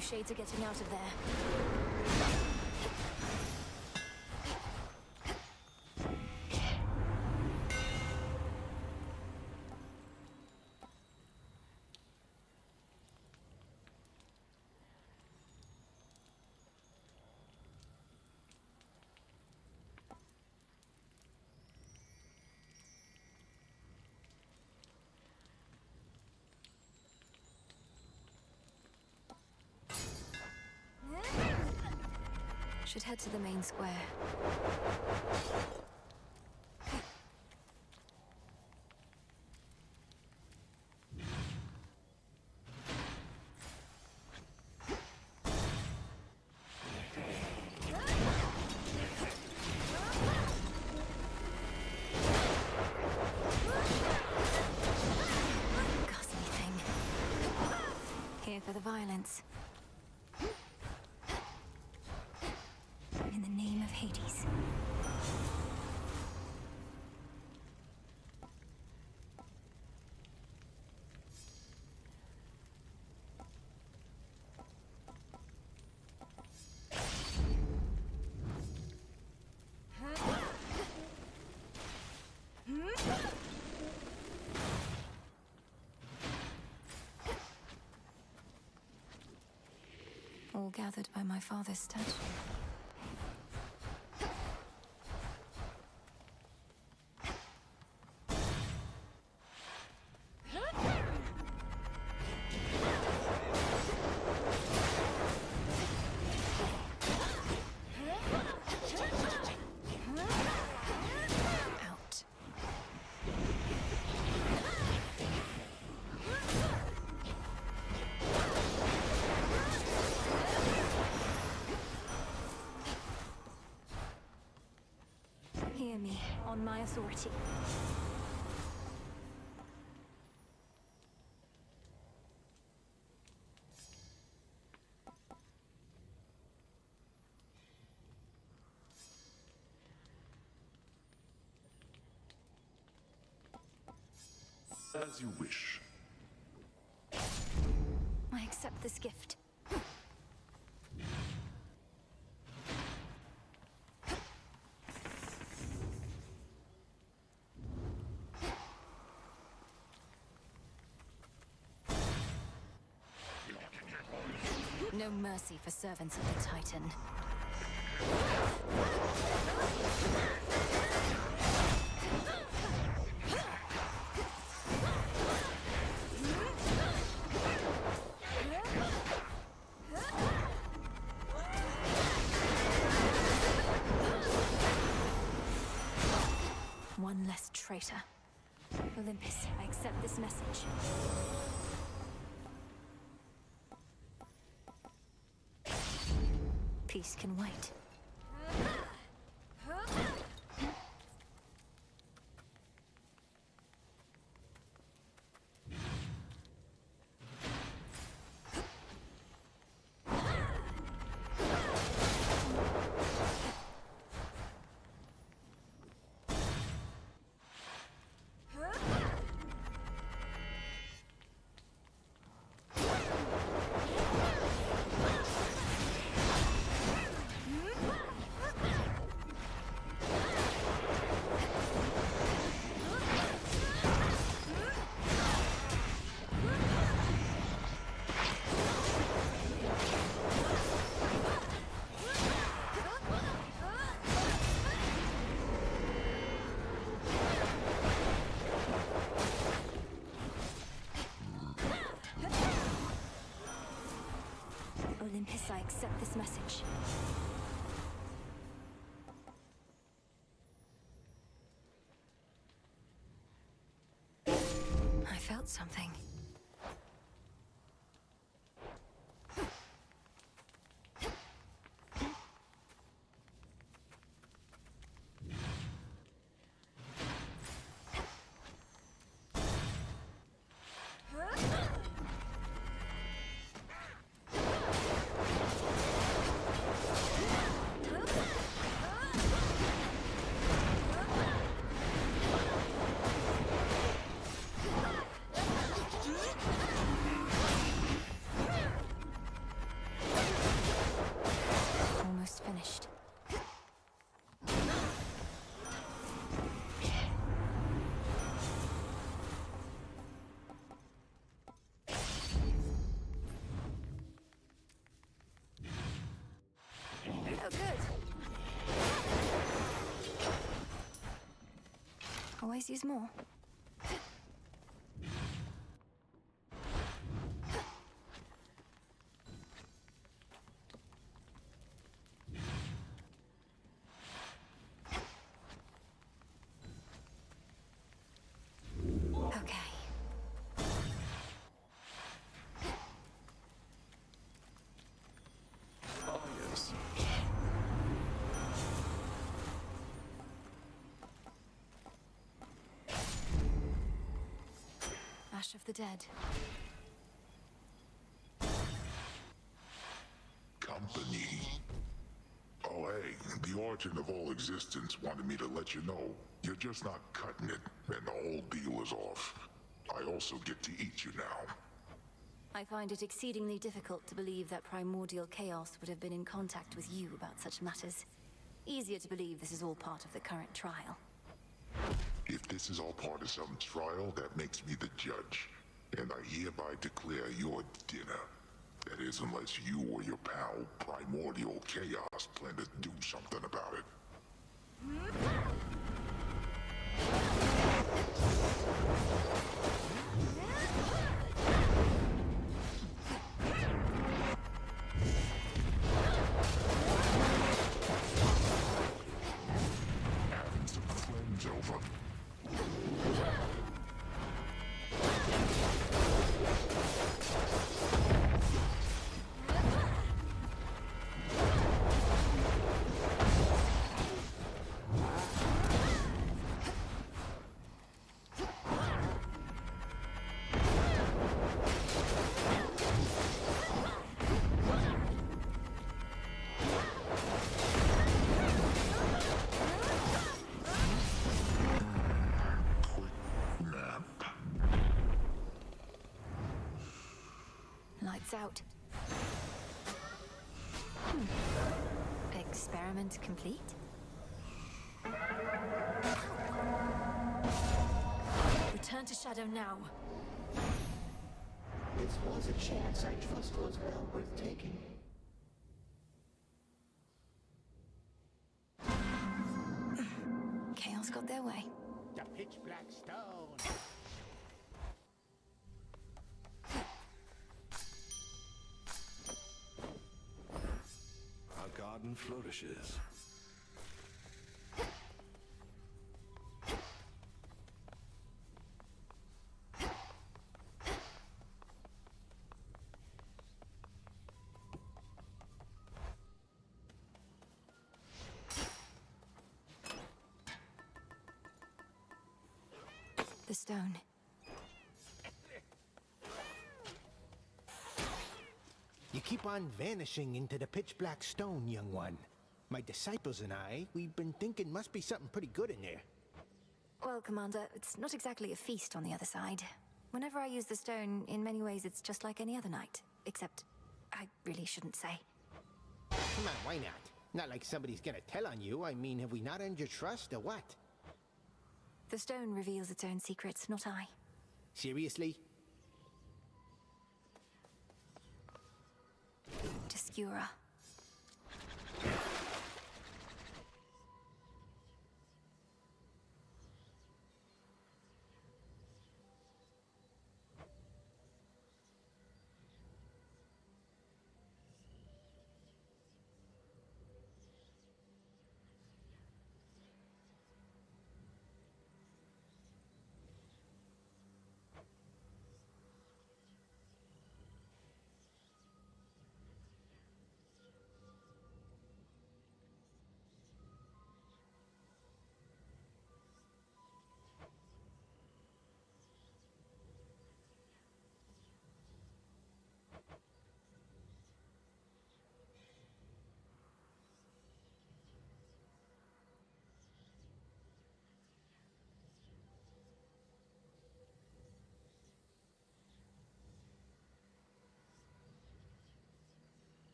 Shades are getting out of there. Should head to the main square. For the violence. In the name of Hades. All gathered by my father's statue. Hear me, on my authority. As you wish. I accept this gift. No mercy for servants of the Titan. One less traitor. Olympus, I accept this message. Peace can wait. Olympus, I accept this message. I felt something. Almost finished. Oh, good. Always use more. rush of the dead. Company. Oh, hey, the origin of all existence wanted me to let you know. You're just not cutting it, and the whole deal is off. I also get to eat you now. I find it exceedingly difficult to believe that primordial chaos would have been in contact with you about such matters. Easier to believe this is all part of the current trial. If this is all part of some trial, that makes me the judge. And I hereby declare your dinner. That is, unless you or your pal, Primordial Chaos, plan to do something about it. Having some friends over. Lights out. Experiment complete? Return to Shadow now. This was a chance I trust was well worth taking. Chaos got their way. The pitch black stone. Our garden flourishes. The stone. You keep on vanishing into the pitch black stone, young one. My disciples and I, we've been thinking must be something pretty good in there. Well, Commander, it's not exactly a feast on the other side. Whenever I use the stone, in many ways it's just like any other night. Except, I really shouldn't say. Come on, why not? Not like somebody's gonna tell on you. I mean, have we not earned your trust, or what? The stone reveals its own secrets, not I. Seriously? Descura.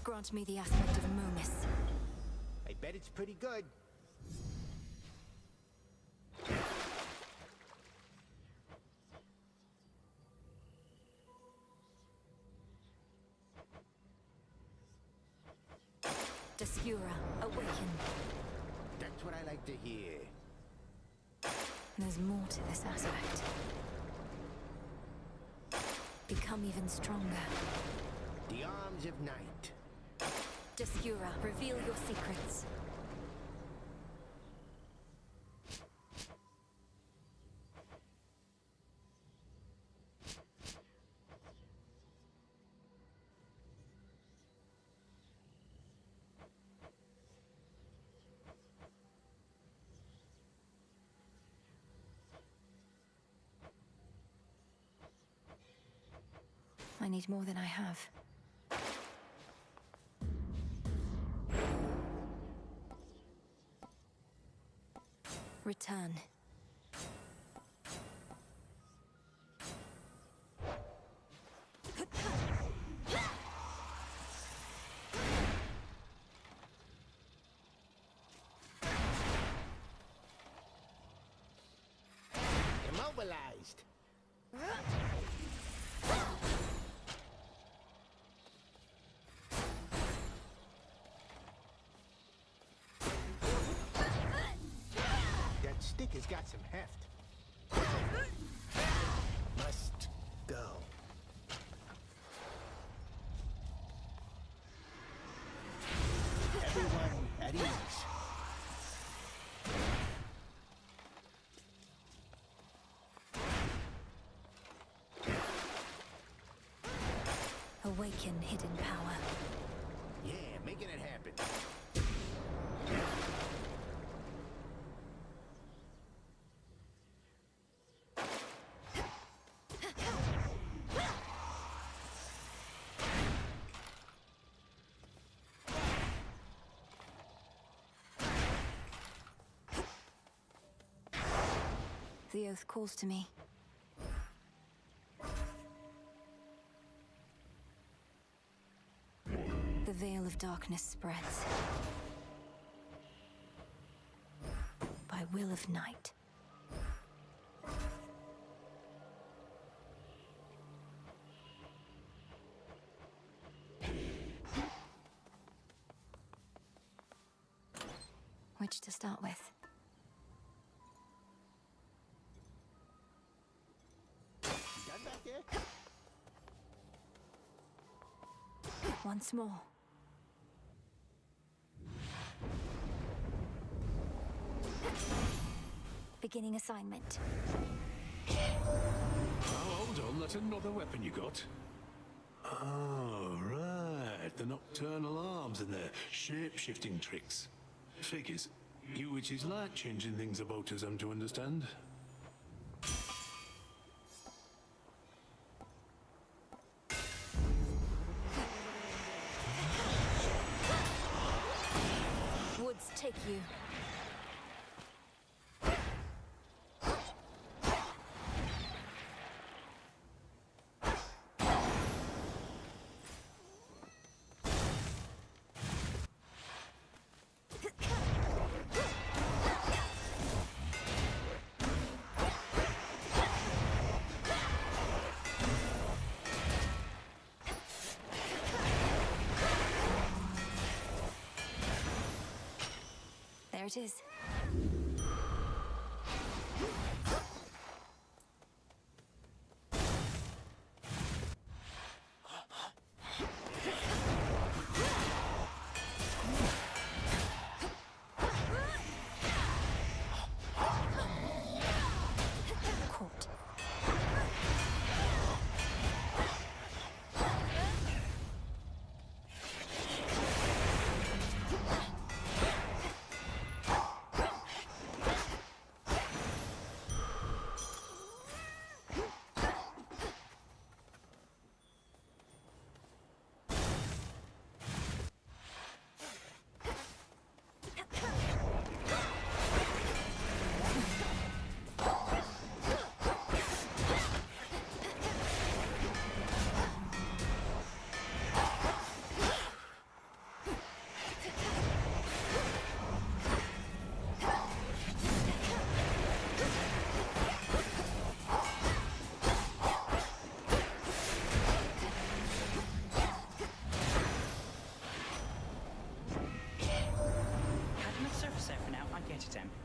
Grant me the aspect of Momus. I bet it's pretty good. Descura, awaken. That's what I like to hear. There's more to this aspect. Become even stronger. The arms of night. Descura, reveal your secrets. I need more than I have. Return. Immobilized. That stick has got some heft. Must go. Everyone at ease. Awaken hidden power. Yeah, making it happen. The oath calls to me. The veil of darkness spreads. By will of night. Which to start with? Done back there? Once more. Beginning assignment. Oh, hold on, that's another weapon you got. Oh, right, the nocturnal arms and their shape-shifting tricks. Figures. You witches like changing things about us, I'm to understand. Woods take you. There it is. Caught.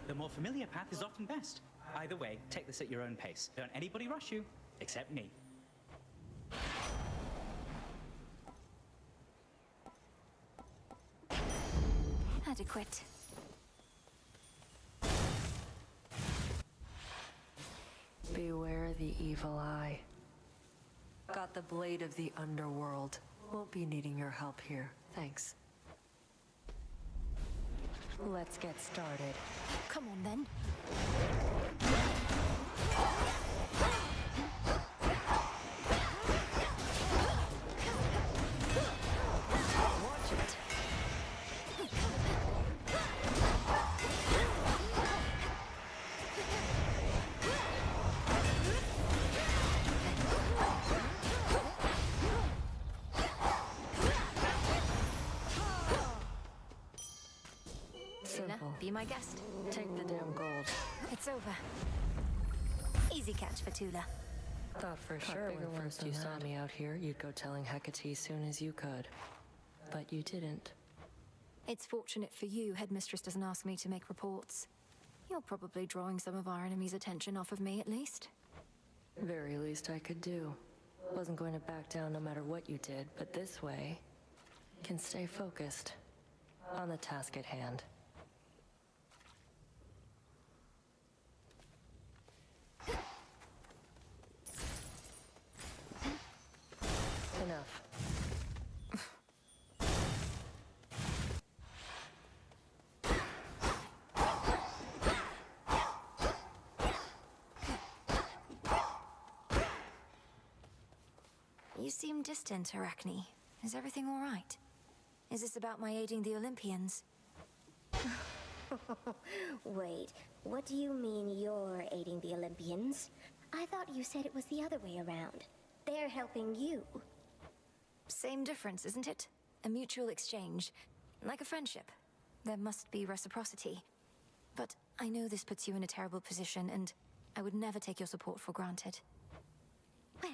The more familiar path is often best. Either way, take this at your own pace. Don't anybody rush you, except me. Adequate. Beware the evil eye. Got the blade of the Underworld. Won't be needing your help here, thanks. Let's get started. Come on then. Be my guest. Take the damn gold. It's over. Easy catch for Tula. Thought for sure when first you saw me out here, you'd go telling Hecate soon as you could. But you didn't. It's fortunate for you Headmistress doesn't ask me to make reports. You're probably drawing some of our enemy's attention off of me, at least. Very least I could do. Wasn't going to back down no matter what you did, but this way, can stay focused on the task at hand. Enough. You seem distant, Arachne. Is everything all right? Is this about my aiding the Olympians? Wait, what do you mean you're aiding the Olympians? I thought you said it was the other way around. They're helping you. Same difference, isn't it? A mutual exchange. Like a friendship. There must be reciprocity. But I know this puts you in a terrible position, and I would never take your support for granted. Well,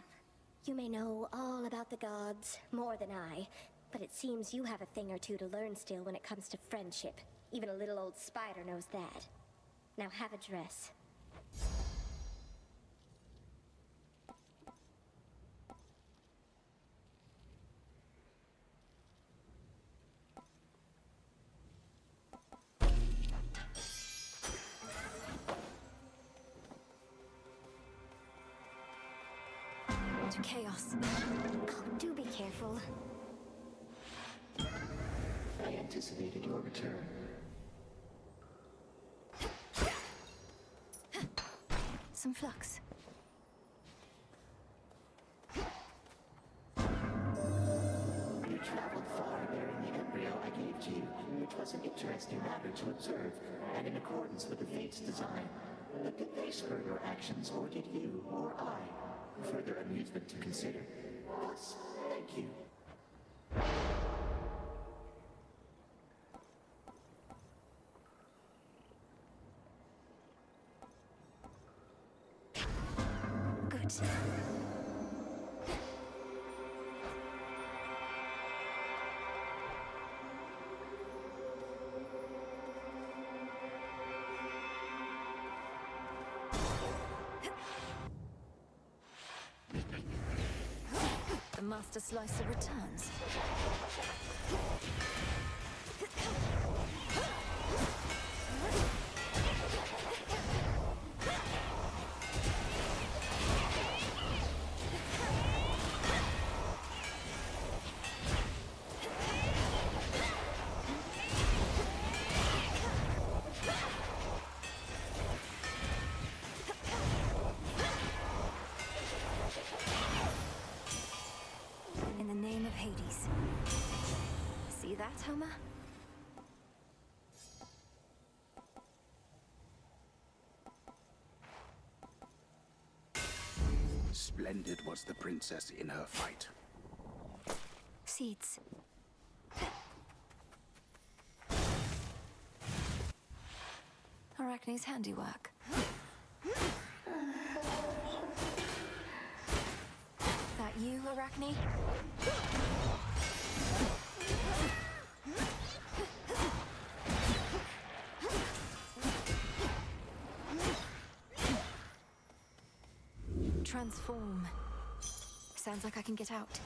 you may know all about the gods, more than I, but it seems you have a thing or two to learn still when it comes to friendship. Even a little old spider knows that. Now have a dress. To chaos. Oh, do be careful. I anticipated your return. Some flux. You traveled far bearing the embryo I gave to you, which was an interesting matter to observe, and in accordance with the Fate's design. But did they spur your actions, or did you, or I? Further amusement to consider. Plus, thank you. Good. The Master Slicer returns. In the name of Hades. See that, Homer? Splendid was the princess in her fight. Seeds. Arachne's handiwork. That you, Arachne? Transform. Sounds like I can get out.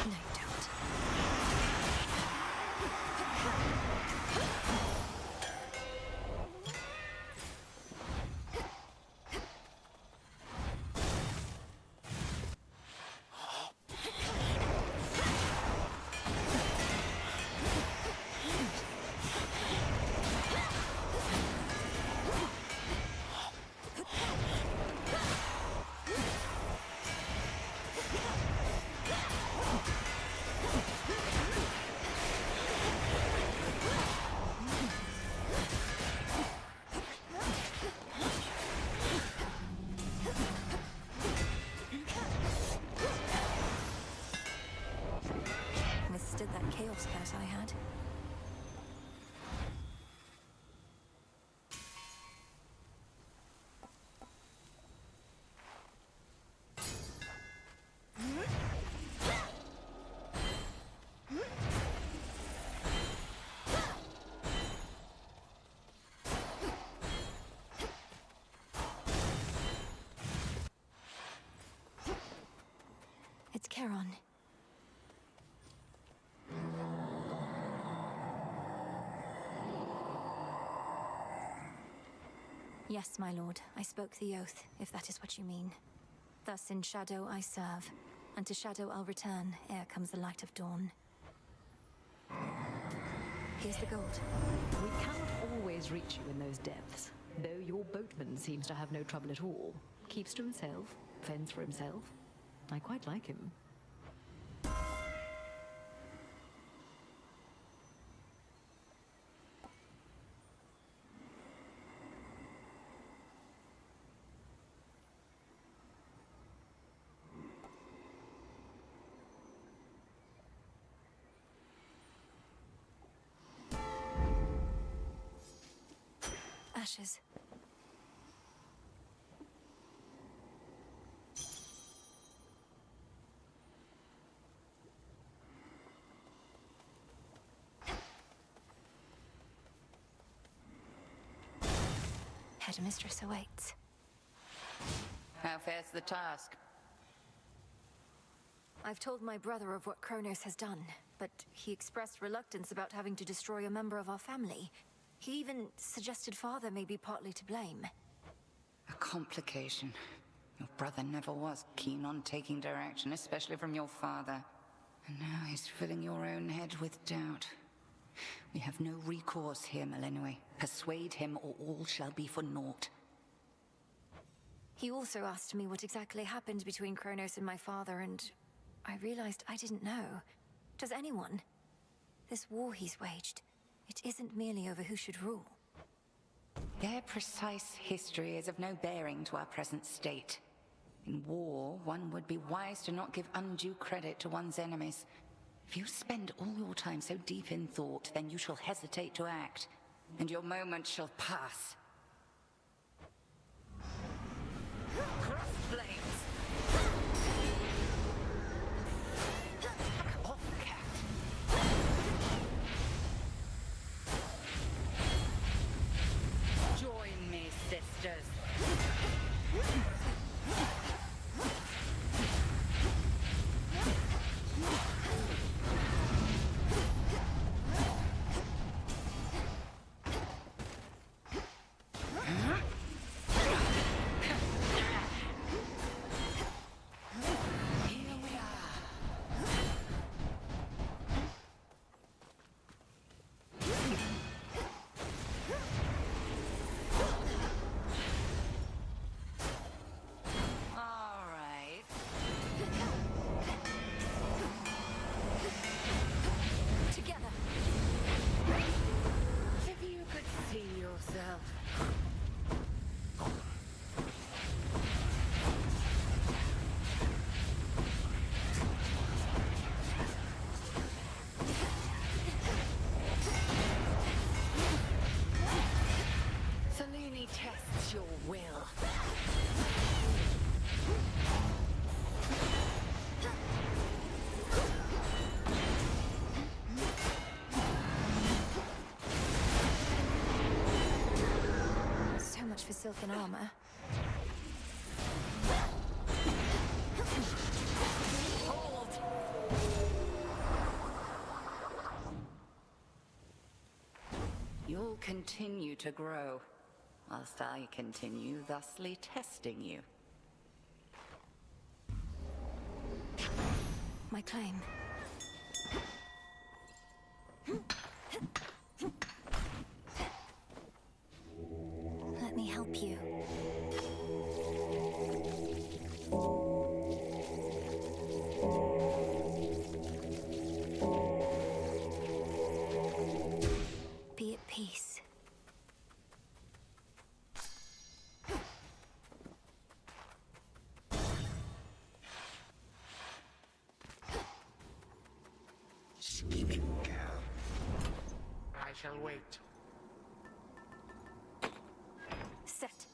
No, you don't. that chaos curse I had. It's Charon. Yes, my lord, I spoke the oath, if that is what you mean. Thus in shadow I serve, and to shadow I'll return ere comes the light of dawn. Here's the gold. We cannot always reach you in those depths, though your boatman seems to have no trouble at all. Keeps to himself, fends for himself. I quite like him. Ashes. Headmistress awaits. How fares the task? I've told my brother of what Kronos has done, but he expressed reluctance about having to destroy a member of our family. He even suggested father may be partly to blame. A complication. Your brother never was keen on taking direction, especially from your father. And now he's filling your own head with doubt. We have no recourse here, Melinoë. Persuade him or all shall be for naught. He also asked me what exactly happened between Kronos and my father, and I realized I didn't know. Does anyone? This war he's waged, it isn't merely over who should rule. Their precise history is of no bearing to our present state. In war, one would be wise to not give undue credit to one's enemies. If you spend all your time so deep in thought, then you shall hesitate to act, and your moment shall pass. Cross flames! Back off, cat! Join me, sisters. Tests your will. So much for silken armor. Hold! You'll continue to grow, whilst I continue thusly testing you. My claim. Let me help you. Be at peace. shall wait. Set.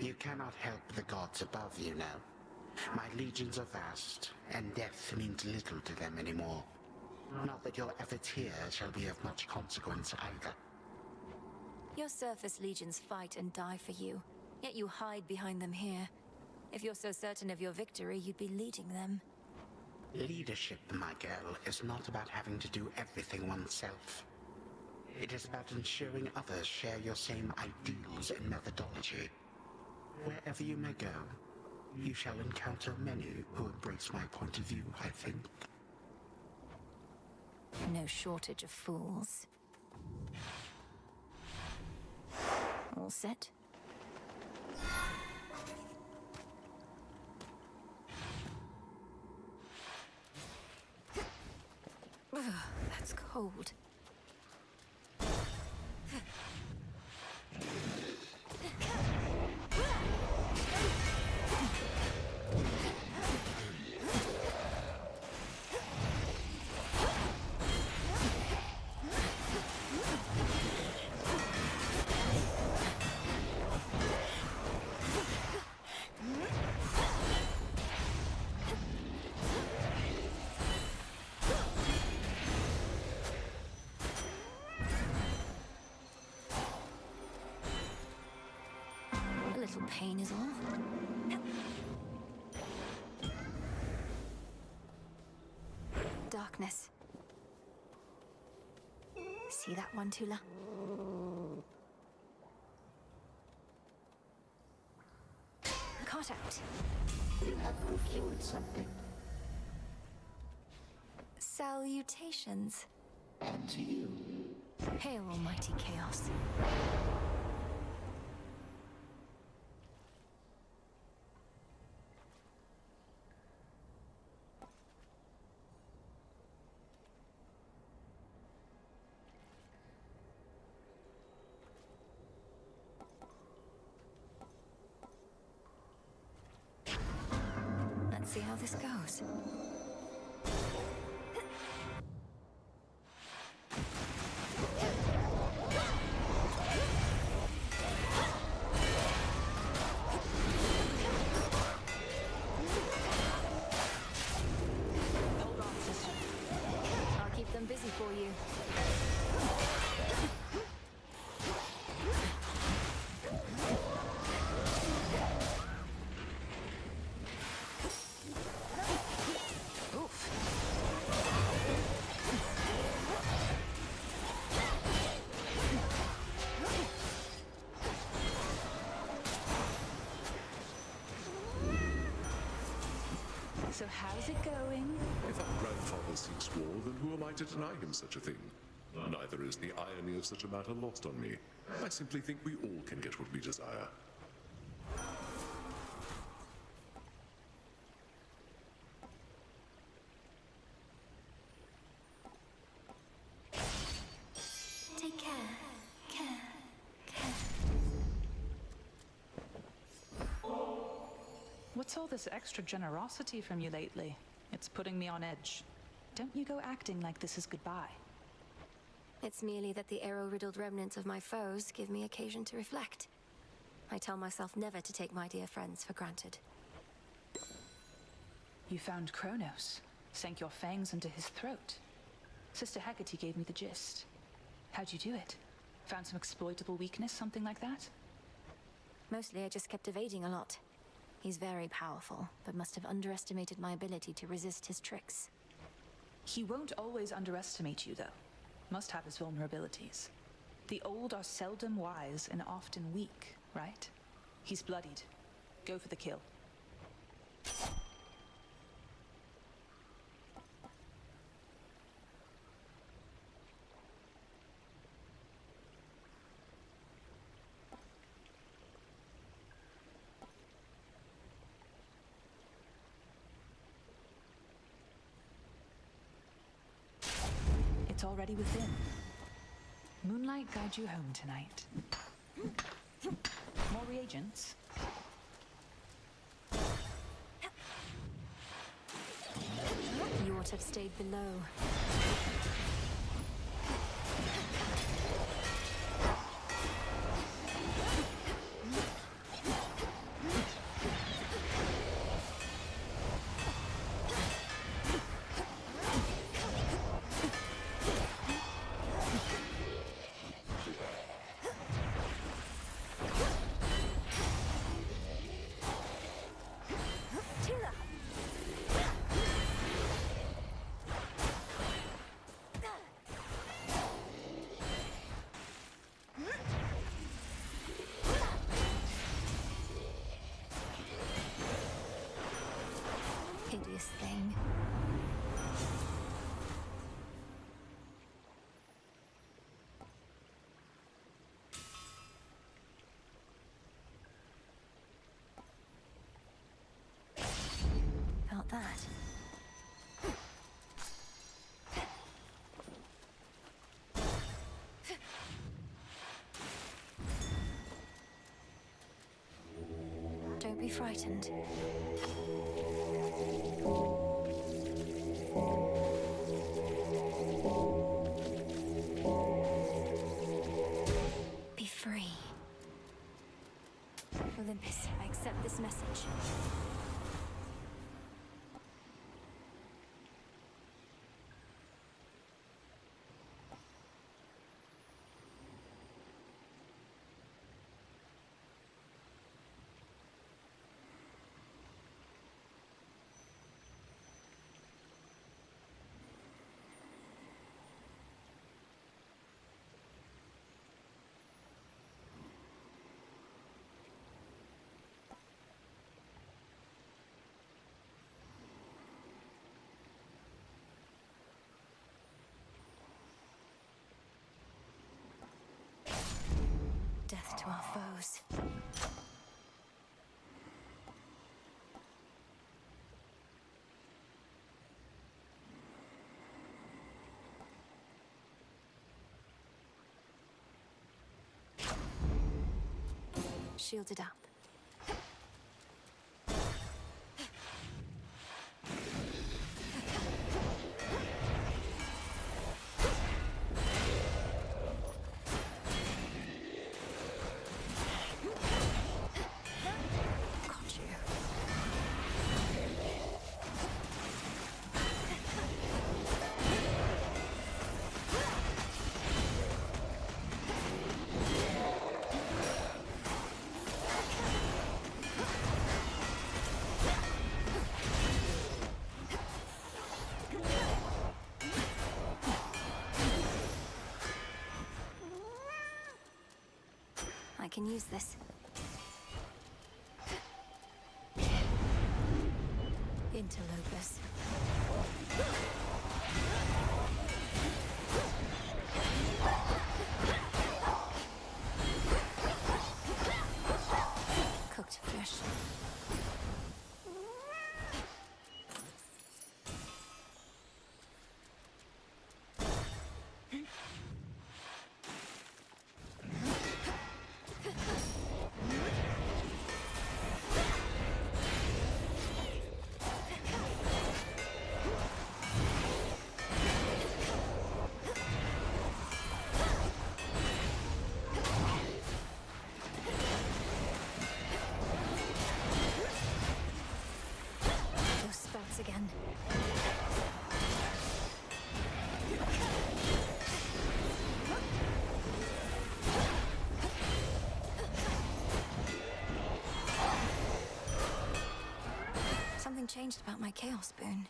You cannot help the gods above you now. My legions are vast, and death means little to them anymore. Not that your efforts here shall be of much consequence either. Your surface legions fight and die for you, yet you hide behind them here. If you're so certain of your victory, you'd be leading them. Leadership, my girl, is not about having to do everything oneself. It is about ensuring others share your same ideals and methodology. Wherever you may go, you shall encounter many who embrace my point of view, I think. No shortage of fools. All set? Ugh, that's cold. Little pain is all. Darkness. See that one, Tula? Caught out. You have procured something. Salutations. And to you. Hail, almighty chaos. Let's see how this goes. Hold on, sister. I'll keep them busy for you. So how's it going? If our grandfather seeks war, then who am I to deny him such a thing? Neither is the irony of such a matter lost on me. I simply think we all can get what we desire. Take care. What's all this extra generosity from you lately? It's putting me on edge. Don't you go acting like this is goodbye. It's merely that the arrow-riddled remnants of my foes give me occasion to reflect. I tell myself never to take my dear friends for granted. You found Kronos, sank your fangs into his throat. Sister Hecate gave me the gist. How'd you do it? Found some exploitable weakness, something like that? Mostly I just kept evading a lot. He's very powerful, but must have underestimated my ability to resist his tricks. He won't always underestimate you, though. Must have his vulnerabilities. The old are seldom wise and often weak, right? He's bloodied. Go for the kill. It's already within. Moonlight guide you home tonight. More reagents? You ought to have stayed below. Hideous thing. Felt that. Don't be frightened. Be free. Olympus, I accept this message. Death to our foes. Shielded up. I can use this. Interlopers. Cooked flesh. Again. Something changed about my chaos boon.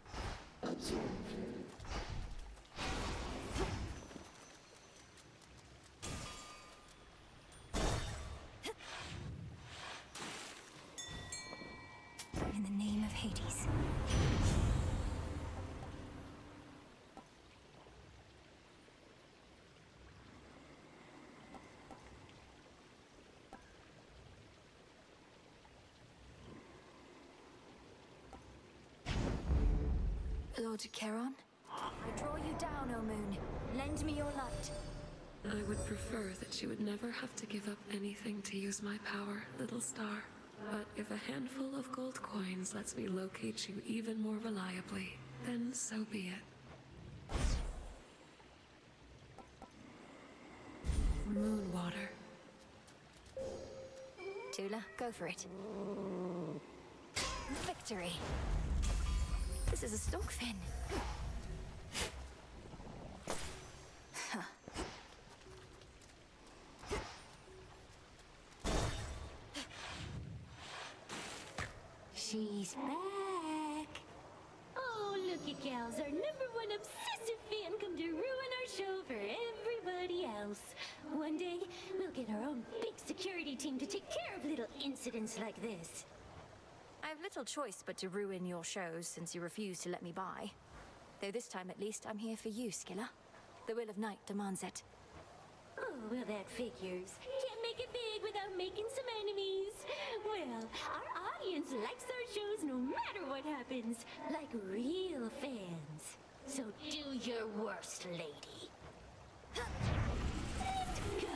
In the name of Hades. Lord Charon, I draw you down, O Moon. Lend me your light. I would prefer that you would never have to give up anything to use my power, little star. But if a handful of gold coins lets me locate you even more reliably, then so be it. Moonwater. Tula, go for it. Victory! This is a stockfin. Huh. She's back. Oh, looky gals, our #1 obsessive fan come to ruin our show for everybody else. One day, we'll get our own big security team to take care of little incidents like this. I have little choice but to ruin your shows since you refuse to let me by. Though this time at least I'm here for you, Skilla. The will of Night demands it. Oh, well, that figures. Can't make it big without making some enemies. Well, our audience likes our shows no matter what happens, like real fans. So do your worst, lady. Let's go.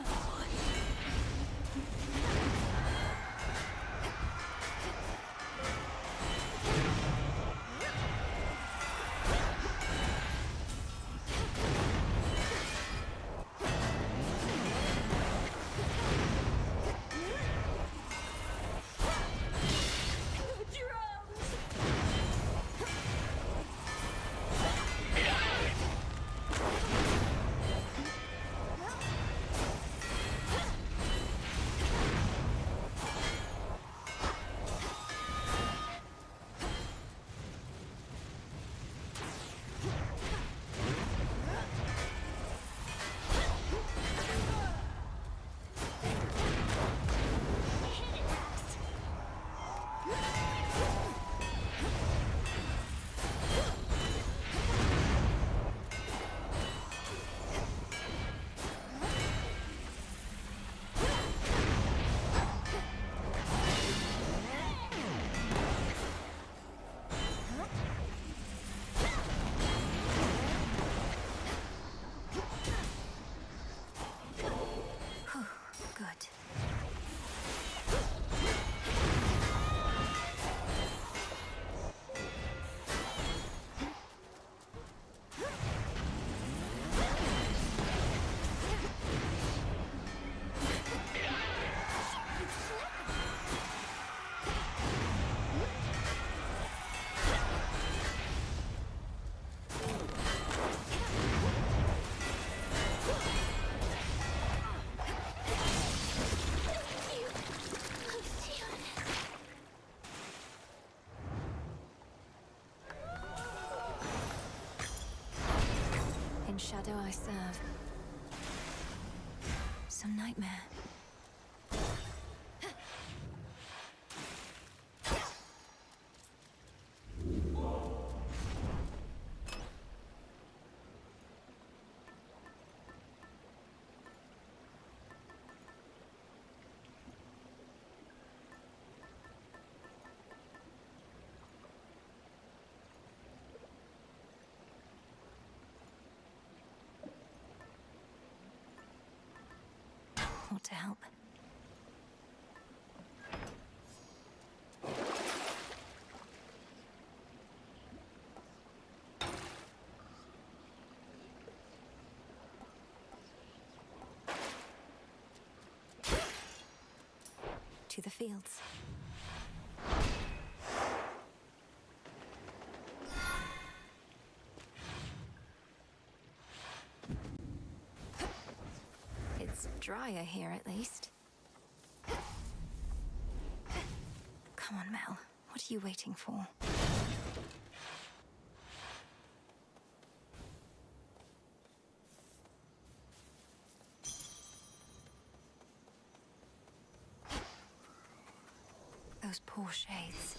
Shadow I serve. Some nightmare. Want to help? To the fields. It's drier here, at least. Come on, Mel. What are you waiting for? Those poor shades.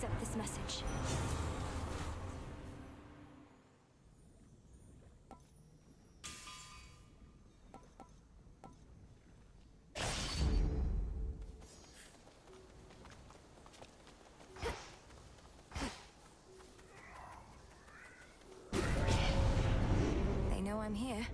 accept this message. They know I'm here.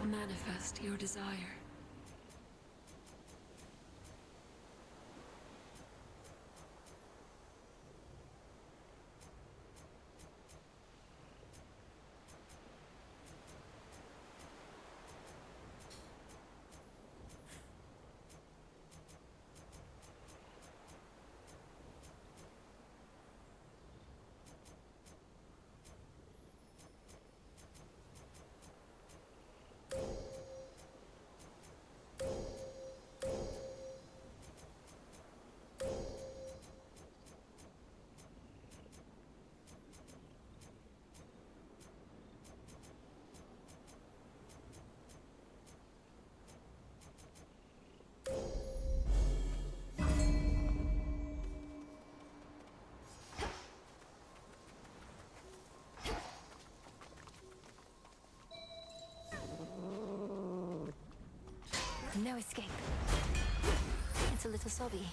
Manifest your desire. No escape. It's a little sobby.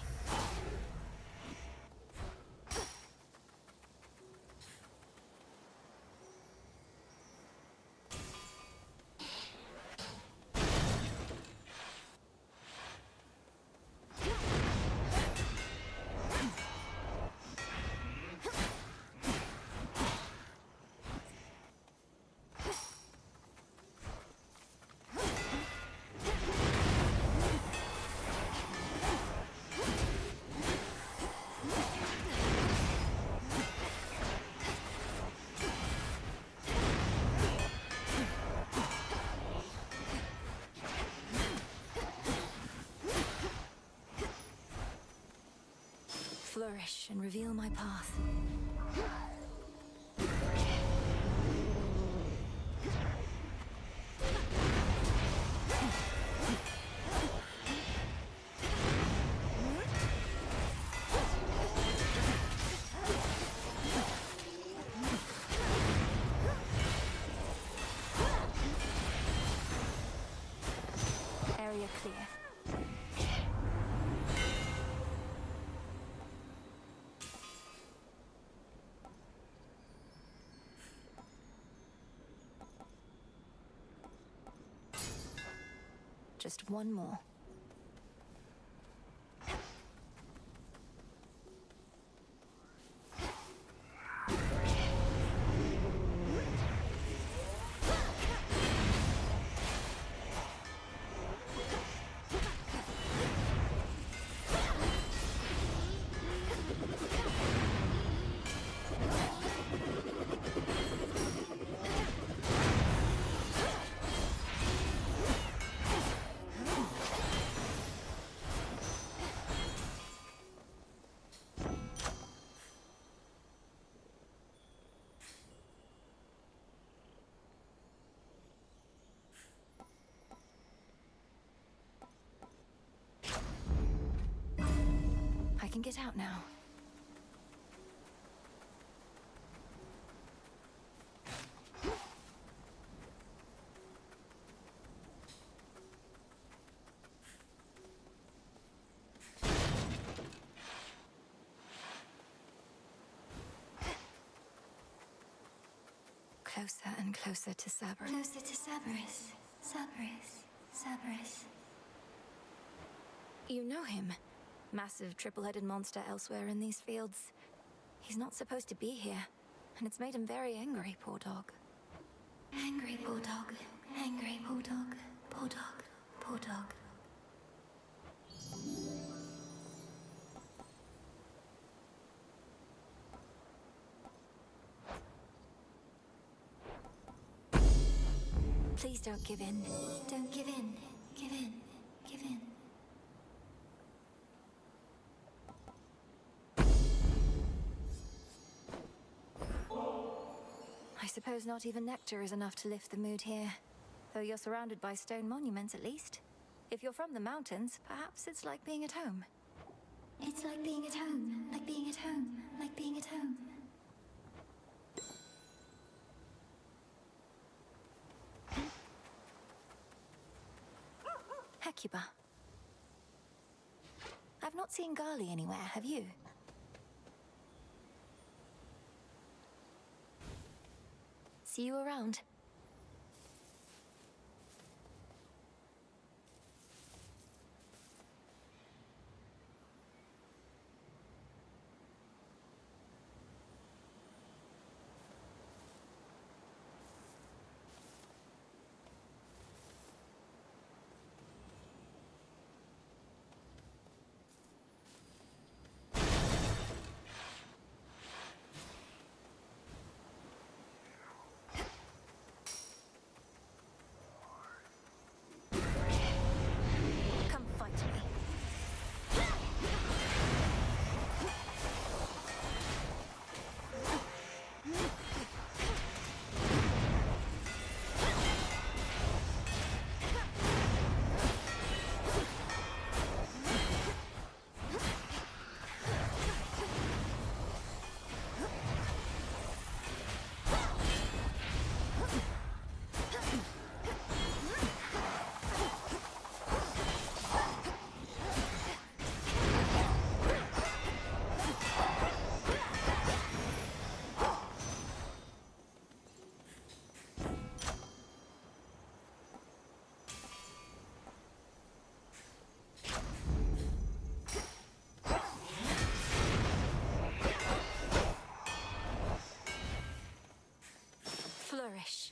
Flourish and reveal my path. Area clear. Just one more. I can get out now. Closer and closer to Zagreus. Closer to Zagreus. Zagreus. You know him. Massive triple-headed monster elsewhere in these fields. He's not supposed to be here, and it's made him very angry, poor dog. Angry poor dog. Angry poor dog. Poor dog. Poor dog. Please don't give in. Don't give in. Give in. Give in. suppose not even nectar is enough to lift the mood here. Though you're surrounded by stone monuments, at least. If you're from the mountains, perhaps it's like being at home. It's like being at home, like being at home, like being at home. Hecuba. I've not seen Gali anywhere, have you? See you around. Flourish.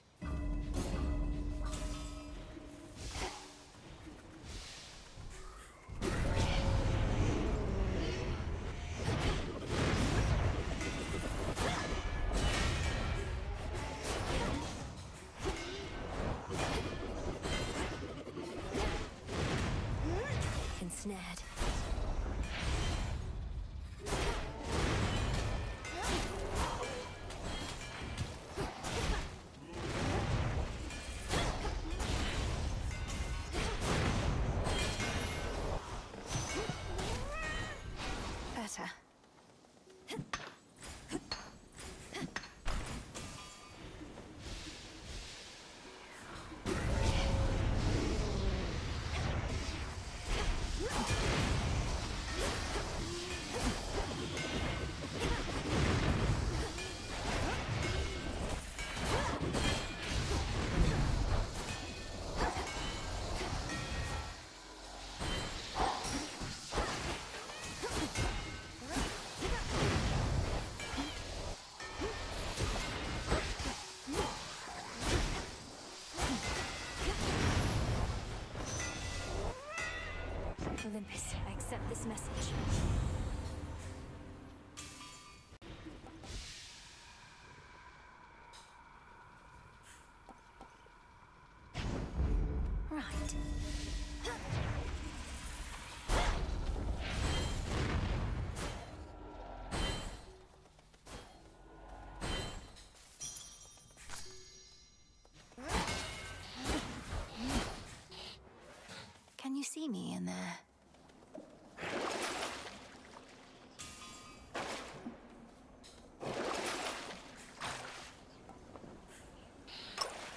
Ensnared. Better. Olympus, I accept this message. Right. Can you see me in there?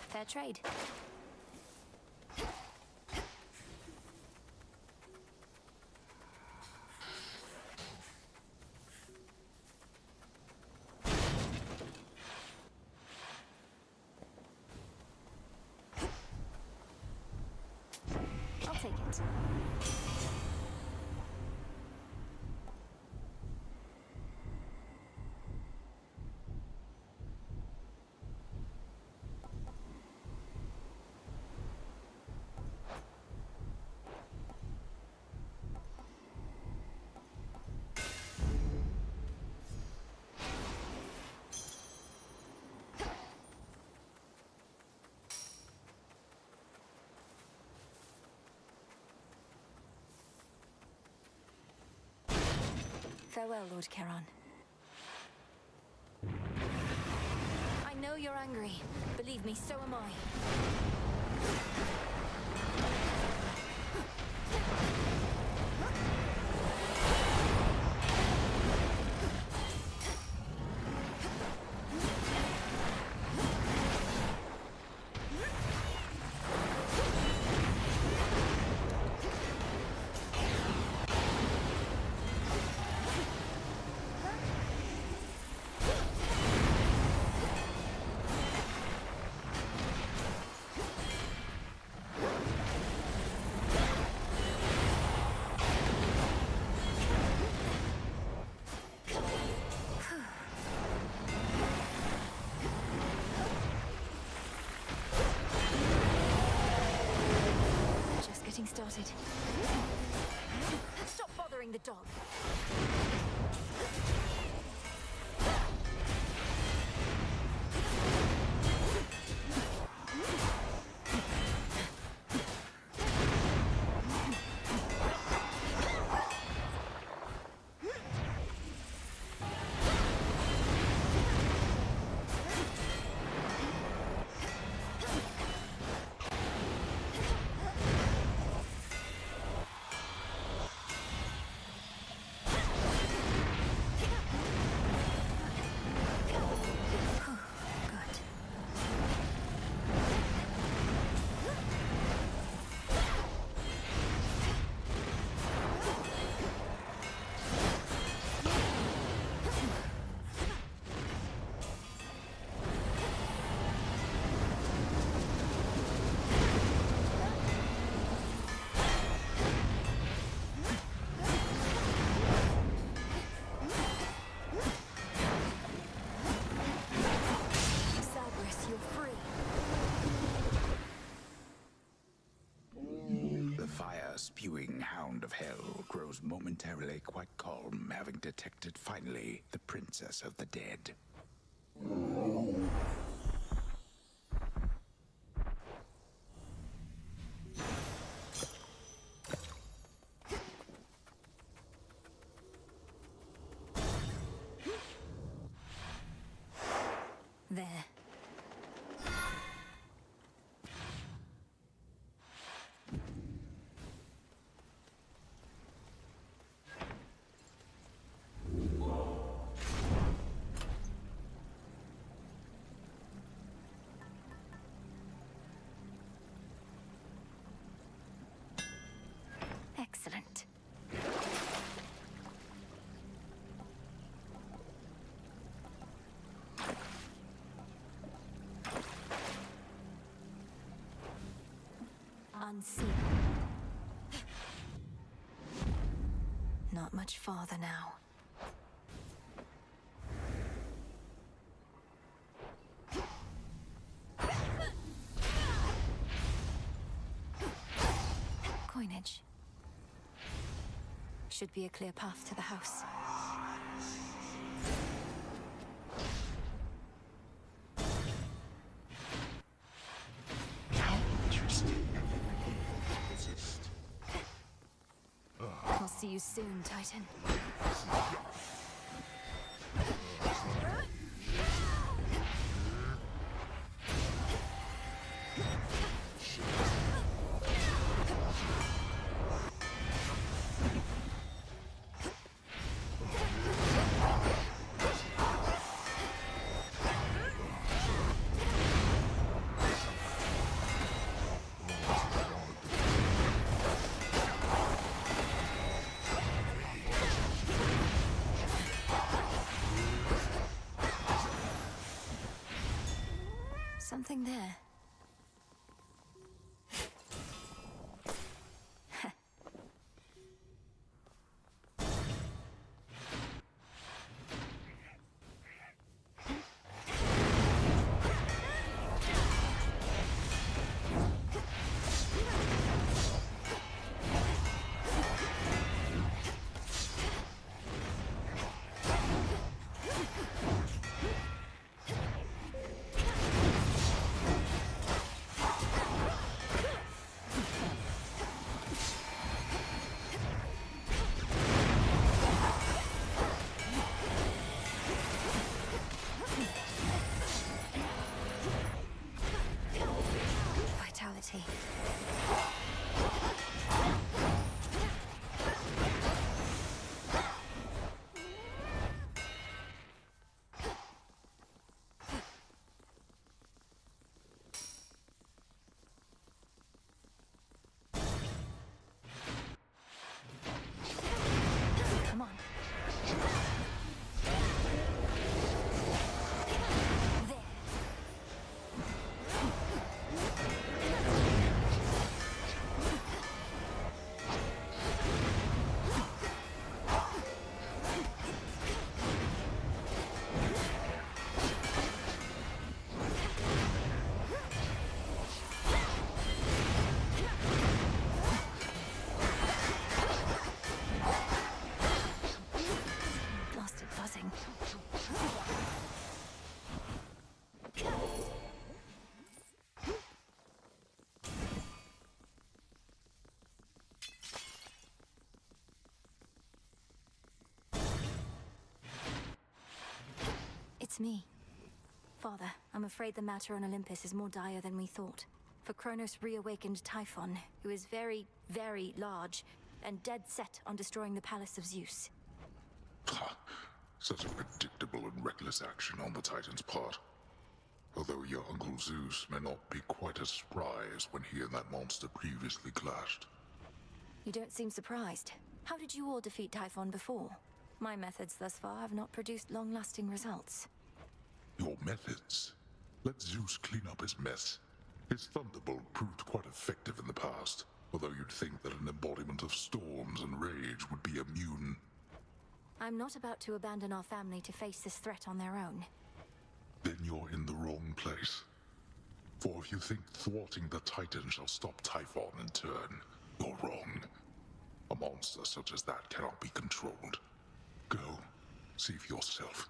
Fair trade. I'll take it. Farewell, Lord Charon. I know you're angry. Believe me, so am I. Started. Stop bothering the dog. Spewing hound of hell grows momentarily quite calm, having detected finally the princess of the dead. There. Excellent. Unseen. Not much farther now. Coinage. Should be a clear path to the house. Interesting. I'll see you soon, Titan. Something there. It's me. Father, I'm afraid the matter on Olympus is more dire than we thought. For Kronos reawakened Typhon, who is very, very large, and dead set on destroying the palace of Zeus. Such a predictable and reckless action on the Titan's part. Although your Uncle Zeus may not be quite as spry as when he and that monster previously clashed. You don't seem surprised. How did you all defeat Typhon before? My methods thus far have not produced long-lasting results. Your methods? Let Zeus clean up his mess. His thunderbolt proved quite effective in the past, although you'd think that an embodiment of storms and rage would be immune. I'm not about to abandon our family to face this threat on their own. Then you're in the wrong place. For if you think thwarting the Titan shall stop Typhon in turn, you're wrong. A monster such as that cannot be controlled. Go, see for yourself.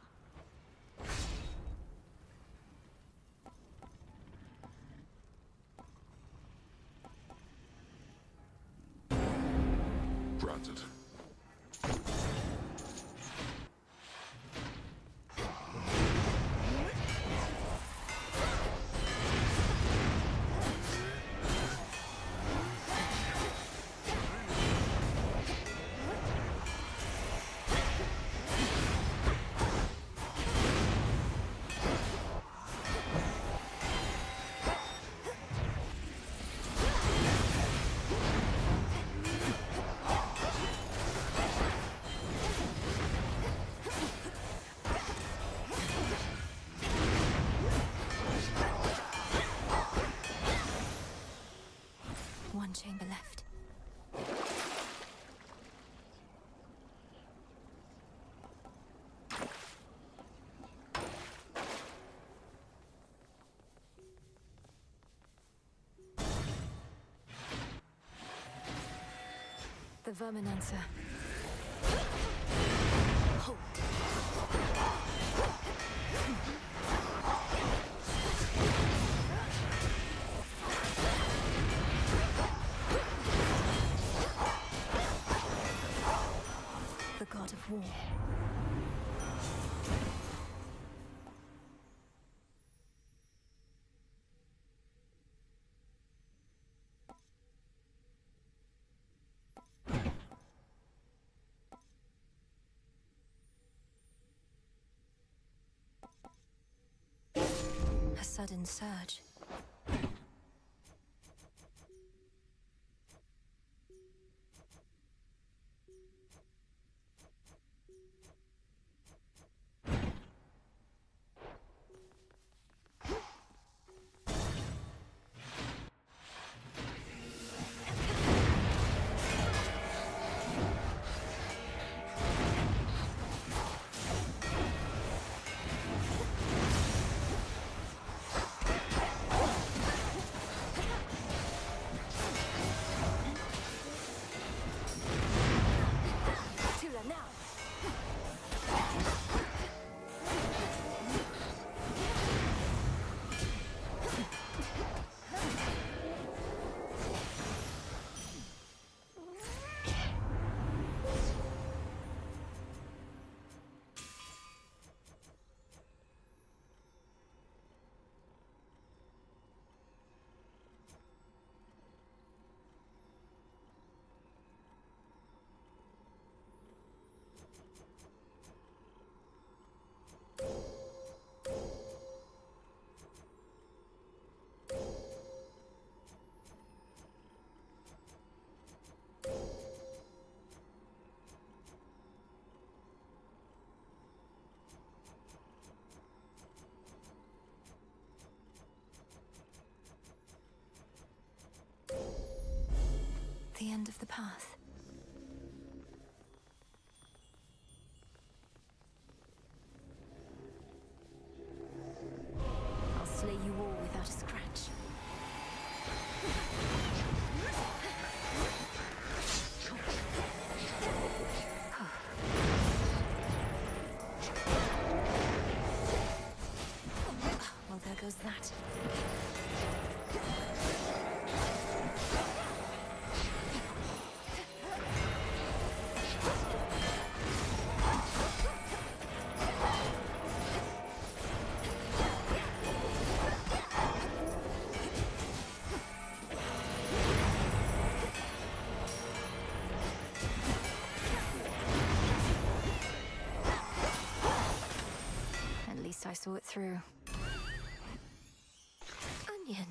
Granted. One chamber left. The Verminancer. Hold. The god of war. A sudden surge. The end of the path. I'll slay you all without a scratch. Well, there goes that. saw it through. Onion.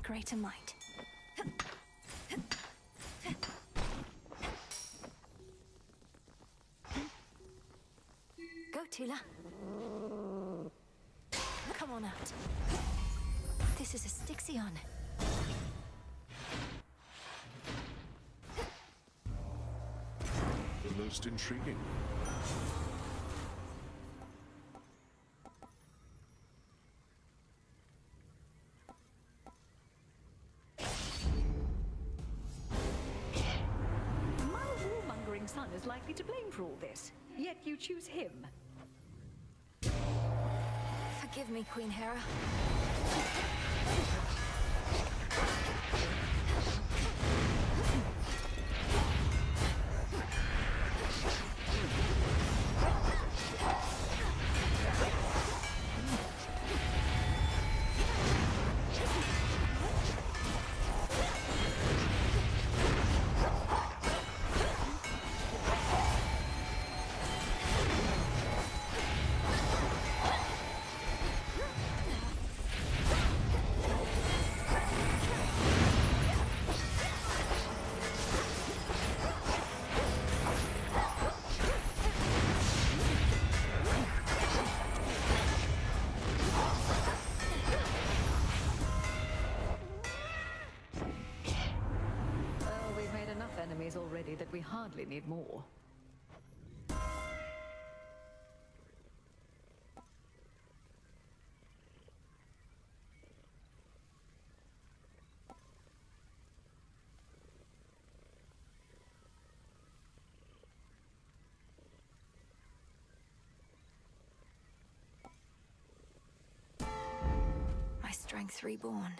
Greater might. Go, Tula. Come on out. This is a Styxion. Most intriguing. My warmongering son is likely to blame for all this, yet you choose him. Forgive me, Queen Hera. Enemies already that we hardly need more. My strength reborn.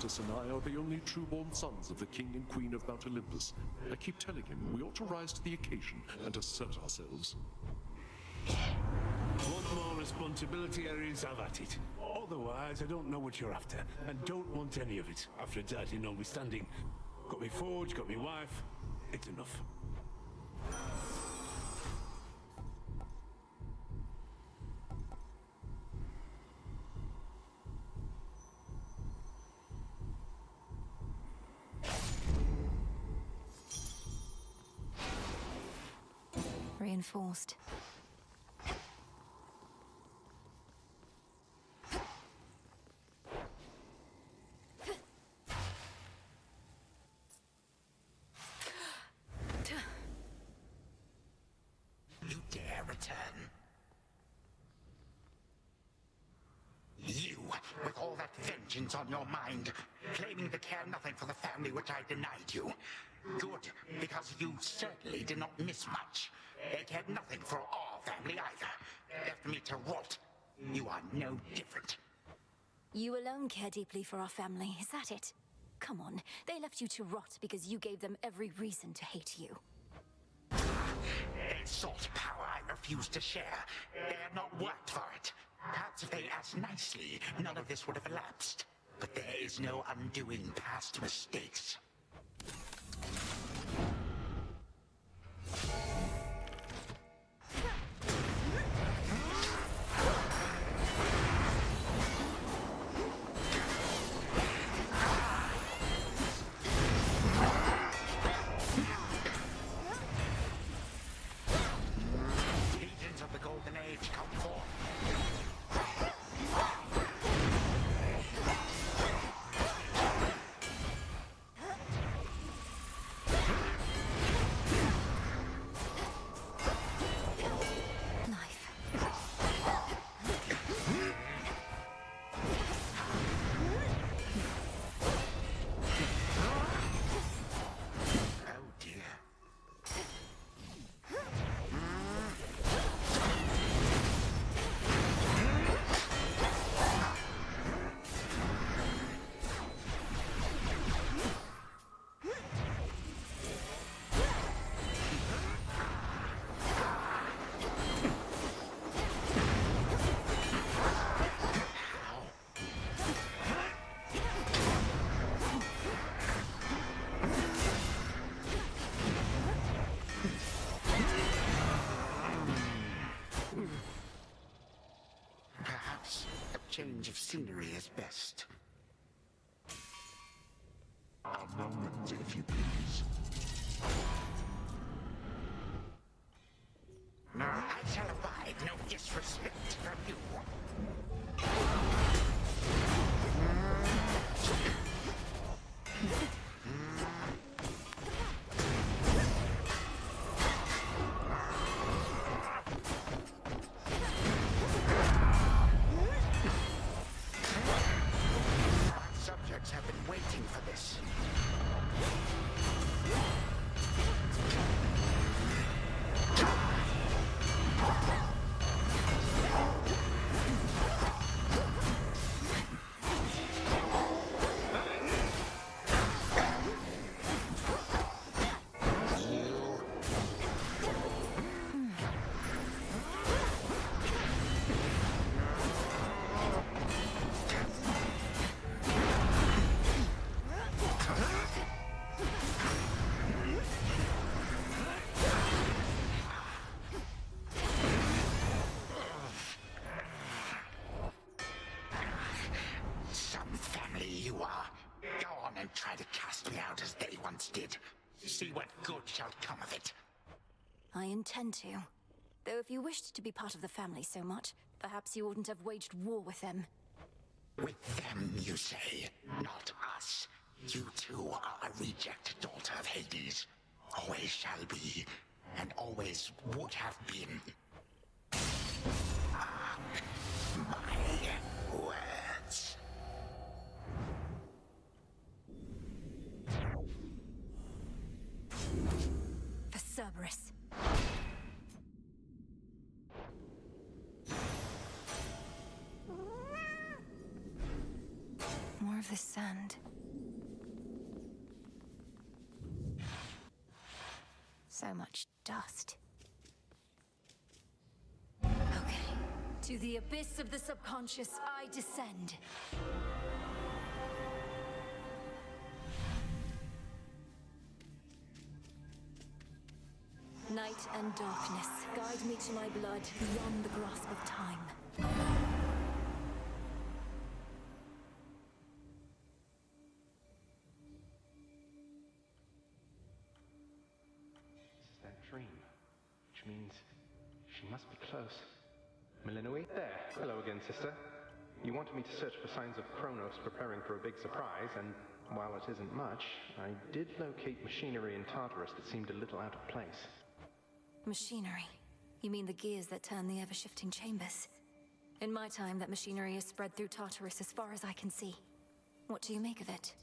Justice and I are the only true-born sons of the King and Queen of Mount Olympus. I keep telling him we ought to rise to the occasion and assert ourselves. Want more responsibility, Ares? Have at it. Otherwise, I don't know what you're after, and don't want any of it. After that, notwithstanding, got me forge, got me wife. It's enough. Reinforced. You dare return? You, with all that vengeance on your mind, claiming to care nothing for the family which I denied you. Good, because you certainly did not miss much. They cared nothing for our family either. Left me to rot. You are no different. You alone care deeply for our family, is that it? Come on, they left you to rot because you gave them every reason to hate you. They sought power I refused to share. They had not worked for it. Perhaps if they asked nicely, none of this would have elapsed. But there is no undoing past mistakes. Legions of the Golden Age come forth. Change of scenery is best. A moment, if you please. I shall abide no disrespect from you. Have been waiting for this. Try to cast me out as they once did. See what good shall come of it. I intend to. Though if you wished to be part of the family so much, perhaps you wouldn't have waged war with them. With them, you say? Not us. You too are a reject daughter of Hades. Always shall be, and always would have been. My words. For Cerberus. More of this sand. So much dust. Okay. To the abyss of the subconscious, I descend. Night and darkness, guide me to my blood beyond the grasp of time. This is that dream, which means she must be close. Melinoë? There. Hello again, sister. You wanted me to search for signs of Kronos preparing for a big surprise, and while it isn't much, I did locate machinery in Tartarus that seemed a little out of place. Machinery? You mean the gears that turn the ever-shifting chambers? In my time, that machinery is spread through Tartarus as far as I can see. What do you make of it?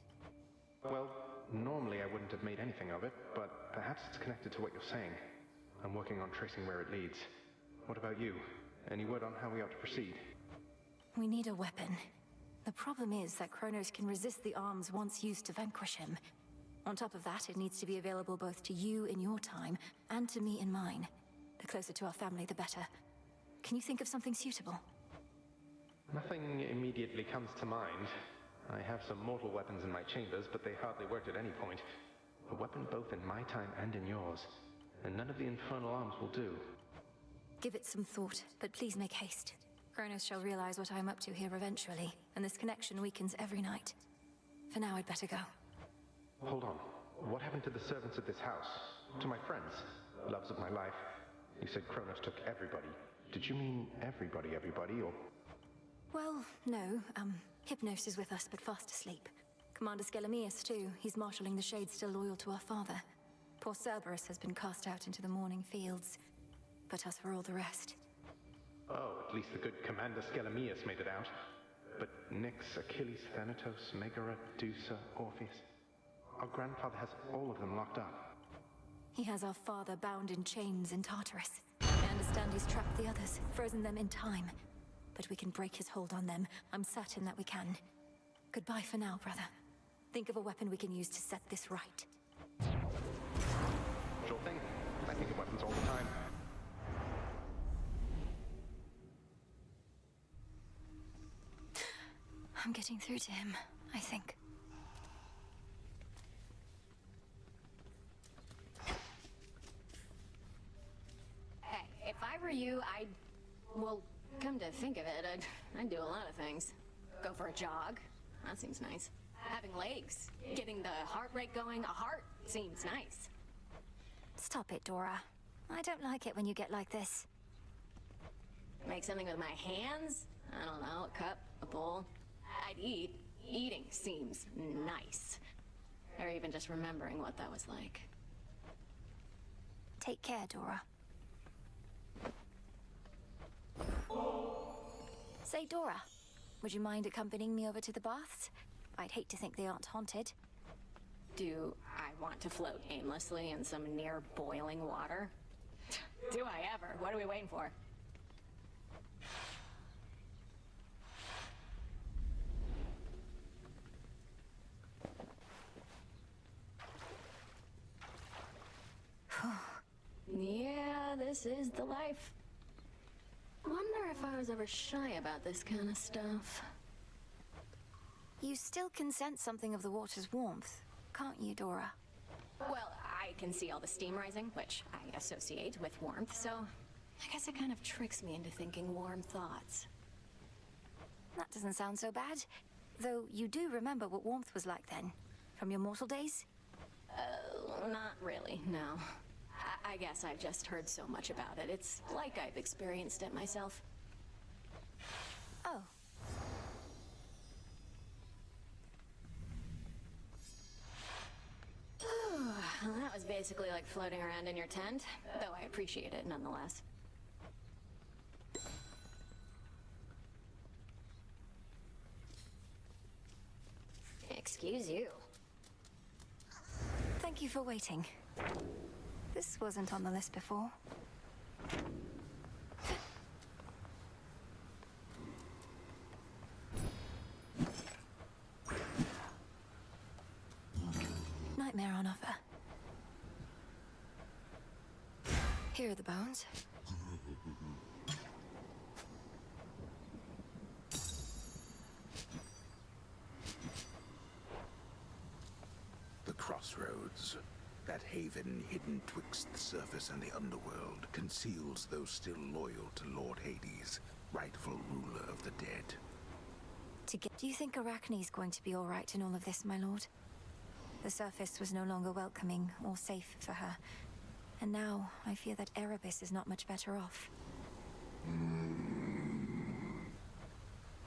Well, normally I wouldn't have made anything of it, but perhaps it's connected to what you're saying. I'm working on tracing where it leads. What about you? Any word on how we ought to proceed? We need a weapon. The problem is that Kronos can resist the arms once used to vanquish him. On top of that, it needs to be available both to you in your time, and to me in mine. The closer to our family, the better. Can you think of something suitable? Nothing immediately comes to mind. I have some mortal weapons in my chambers, but they hardly worked at any point. A weapon both in my time and in yours. And none of the infernal arms will do. Give it some thought, but please make haste. Kronos shall realize what I'm up to here eventually, and this connection weakens every night. For now, I'd better go. Hold on. What happened to the servants of this house? To my friends? Loves of my life? You said Kronos took everybody. Did you mean everybody, or... Well, no. Hypnos is with us, but fast asleep. Commander Schelemius, too. He's marshalling the Shades still loyal to our father. Poor Cerberus has been cast out into the morning fields. But as for all the rest... Oh, at least the good Commander Schelemius made it out. But Nyx, Achilles, Thanatos, Megara, Dusa, Orpheus... Our grandfather has all of them locked up. He has our father bound in chains in Tartarus. I understand he's trapped the others, frozen them in time. But we can break his hold on them. I'm certain that we can. Goodbye for now, brother. Think of a weapon we can use to set this right. Sure thing. I think of weapons all the time. I'm getting through to him, I think. Hey, if I were you, well, come to think of it, I'd do a lot of things. Go for a jog. That seems nice. Having legs. Getting the heart rate going. A heart seems nice. Stop it, Dora. I don't like it when you get like this. Make something with my hands? I don't know, a cup, a bowl. I'd eat. Eating seems nice. Or even just remembering what that was like. Take care, Dora. Say, Dora, would you mind accompanying me over to the baths? I'd hate to think they aren't haunted. Do I want to float aimlessly in some near boiling water? Do I ever? What are we waiting for? Yeah, this is the life. Wonder if I was ever shy about this kind of stuff. You still can sense something of the water's warmth, can't you, Dora? Well, I can see all the steam rising, which I associate with warmth, so I guess it kind of tricks me into thinking warm thoughts. That doesn't sound so bad. Though you do remember what warmth was like then, from your mortal days? Not really, no. I guess I've just heard so much about it. It's like I've experienced it myself. Oh. Well, that was basically like floating around in your tent, though I appreciate it nonetheless. Excuse you. Thank you for waiting. This wasn't on the list before. Here are the bones. The crossroads. That haven hidden twixt the surface and the underworld conceals those still loyal to Lord Hades, rightful ruler of the dead. Do you think Arachne's going to be all right in all of this, my lord? The surface was no longer welcoming or safe for her. And now, I fear that Erebus is not much better off.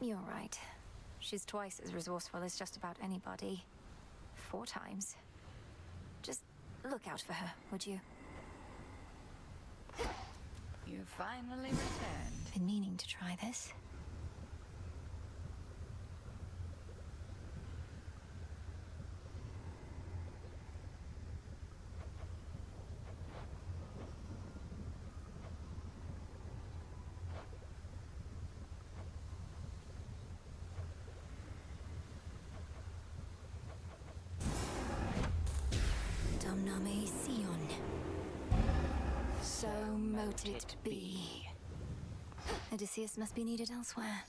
You're right. She's twice as resourceful as just about anybody. 4 times. Just look out for her, would you? You finally returned. Been meaning to try this. Domname Sion. So mote it be. Odysseus must be needed elsewhere.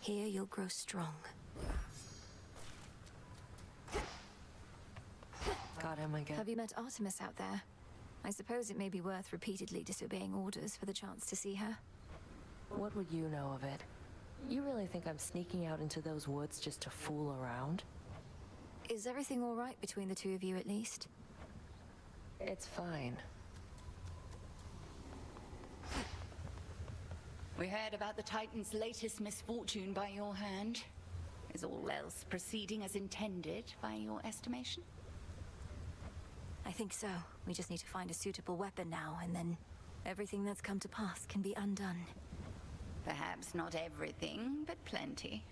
Here you'll grow strong. Got him again. Have you met Artemis out there? I suppose it may be worth repeatedly disobeying orders for the chance to see her. What would you know of it? You really think I'm sneaking out into those woods just to fool around? Is everything all right between the two of you, at least? It's fine. We heard about the Titan's latest misfortune by your hand. Is all else proceeding as intended by your estimation? I think so. We just need to find a suitable weapon now, and then everything that's come to pass can be undone. Perhaps not everything, but plenty.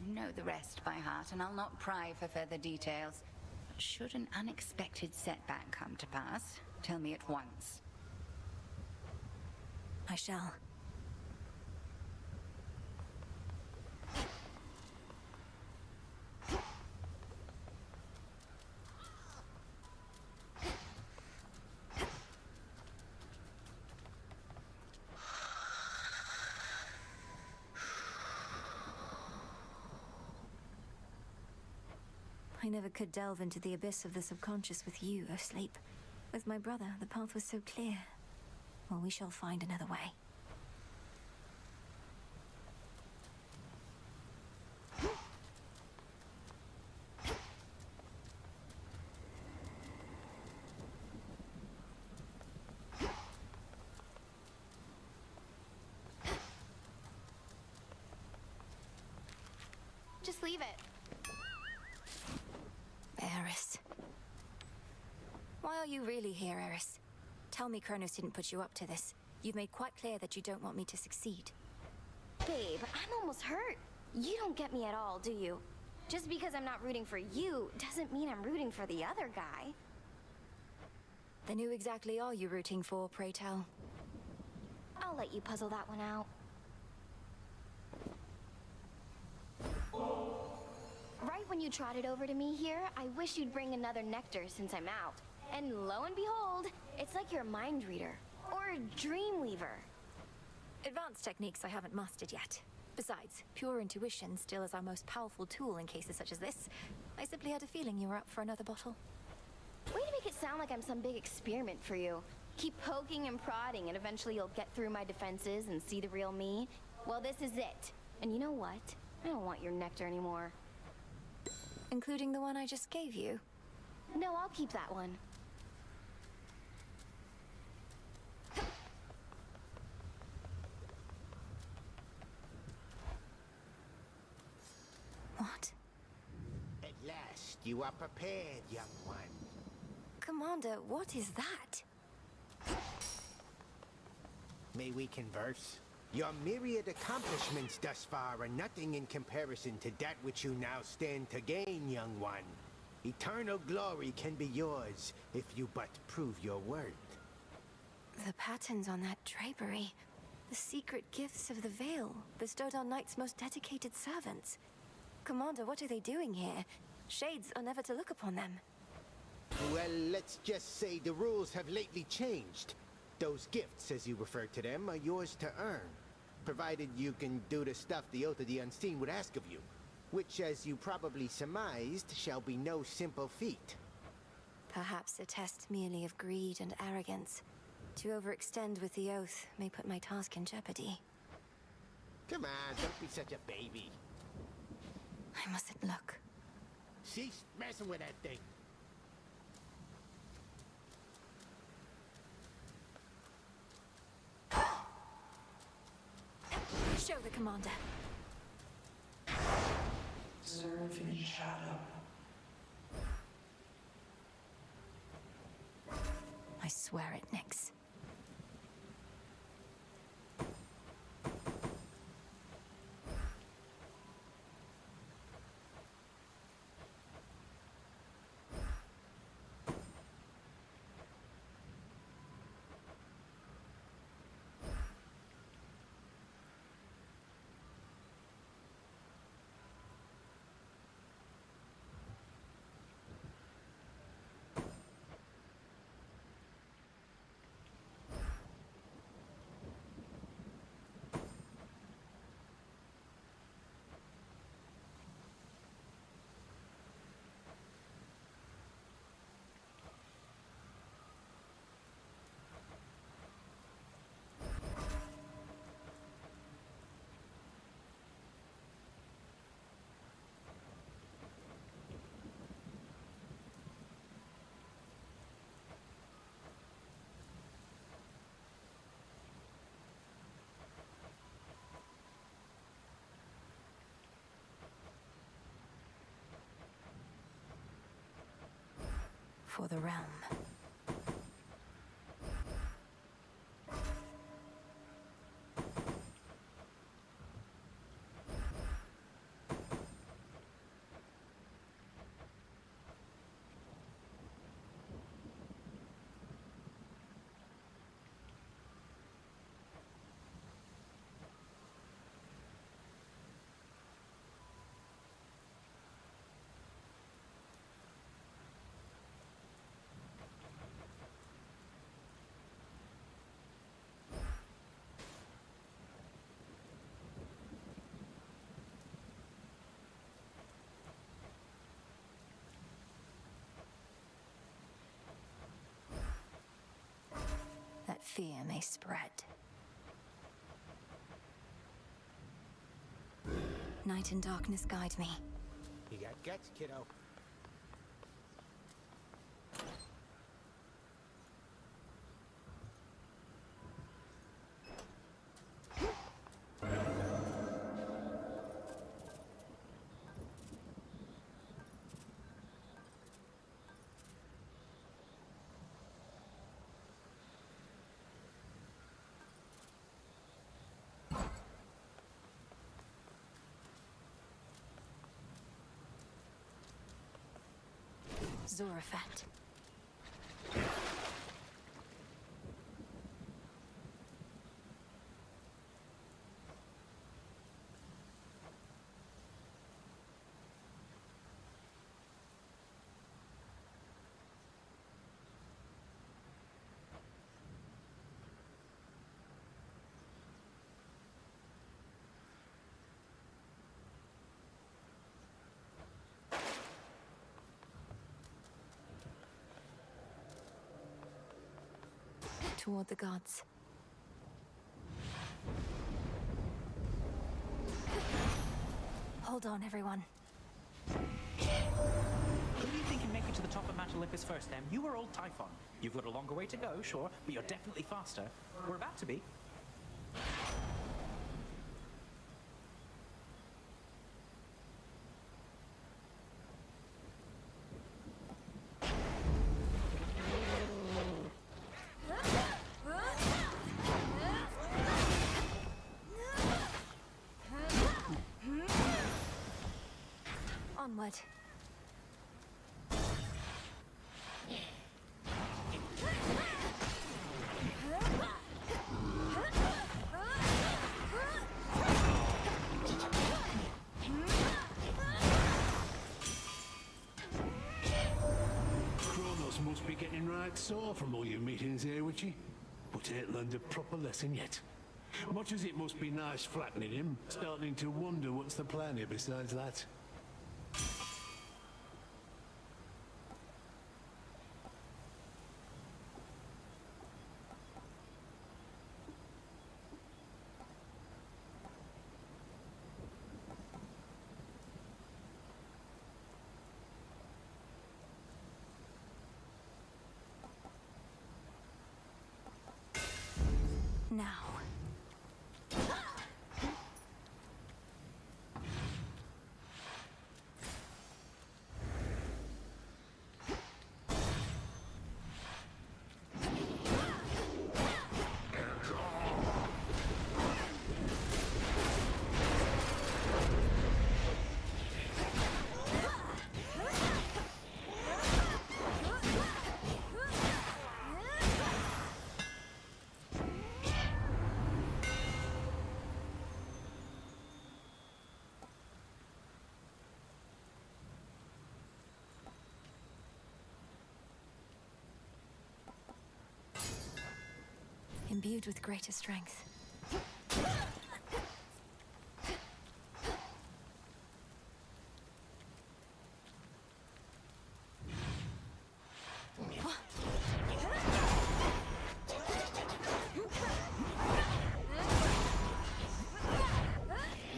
You know the rest by heart, and I'll not pry for further details. But should an unexpected setback come to pass, tell me at once. I shall. I never could delve into the abyss of the subconscious with you, O Sleep. With my brother, the path was so clear. Well, we shall find another way. Just leave it. Eris. Why are you really here, Eris? Tell me Kronos didn't put you up to this. You've made quite clear that you don't want me to succeed. Babe, I'm almost hurt. You don't get me at all, do you? Just because I'm not rooting for you doesn't mean I'm rooting for the other guy. Then who exactly are you rooting for, pray tell? I'll let you puzzle that one out. Right when you trotted over to me here, I wish you'd bring another nectar since I'm out. And lo and behold, it's like you're a mind reader. Or a dream weaver. Advanced techniques I haven't mastered yet. Besides, pure intuition still is our most powerful tool in cases such as this. I simply had a feeling you were up for another bottle. Way to make it sound like I'm some big experiment for you. Keep poking and prodding and eventually you'll get through my defenses and see the real me. Well, this is it. And you know what? I don't want your nectar anymore. Including the one I just gave you? No, I'll keep that one. What? At last, you are prepared, young one. Commander, what is that? May we converse? Your myriad accomplishments thus far are nothing in comparison to that which you now stand to gain, young one. Eternal glory can be yours if you but prove your worth. The patterns on that drapery. The secret gifts of the Veil, bestowed on Knight's most dedicated servants. Commander, what are they doing here? Shades are never to look upon them. Well, let's just say the rules have lately changed. Those gifts, as you refer to them, are yours to earn, provided you can do the stuff the Oath of the Unseen would ask of you, which, as you probably surmised, shall be no simple feat. Perhaps a test merely of greed and arrogance. To overextend with the Oath may put my task in jeopardy. Come on, don't be such a baby. I mustn't look. Cease messing with that thing. Show the commander. Serve in shadow. I swear it, Nyx. For the realm. That fear may spread. Night and darkness guide me. You got guts, kiddo. Zorafat. Toward the gods. Hold on, everyone. Who do you think can make it to the top of Mount Olympus first, then? You or old Typhon? You've got a longer way to go, sure, but you're definitely faster. We're about to be. Onward. bit sore from all your meetings here, Witchy, but ain't learned a proper lesson yet. Much as it must be nice flattening him, starting to wonder what's the plan here besides that. Now. Imbued with greater strength.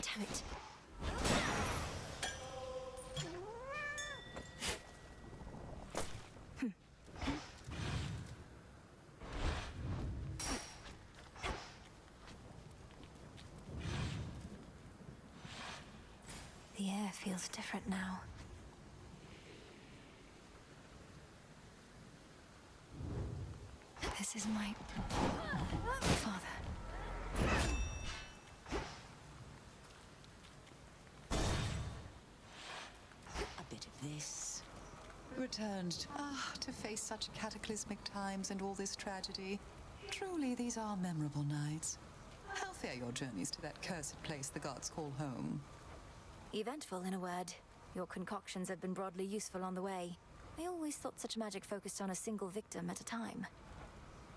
Damn it. The air feels different now. This is my father. A bit of this. Returned. To face such cataclysmic times and all this tragedy. Truly, these are memorable nights. How fare your journeys to that cursed place the gods call home? Eventful, in a word. Your concoctions have been broadly useful on the way. I always thought such magic focused on a single victim at a time.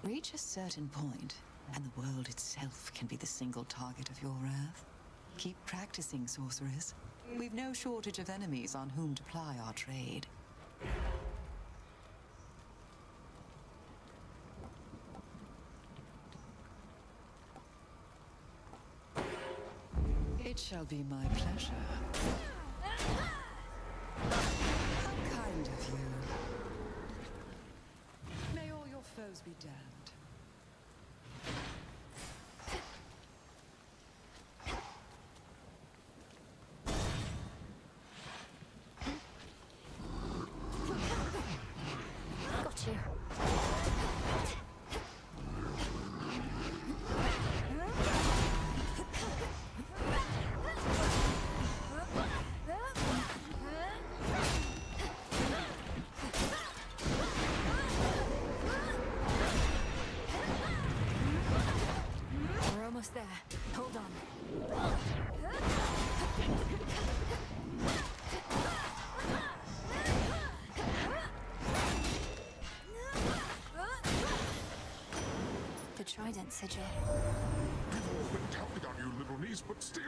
Reach a certain point, and the world itself can be the single target of your wrath. Keep practicing, sorcerers. We've no shortage of enemies on whom to ply our trade. It shall be my pleasure. How kind of you. May all your foes be damned. Got you. We're almost there. Hold on. The trident sigil. We've all been counting on you, little niece, but still,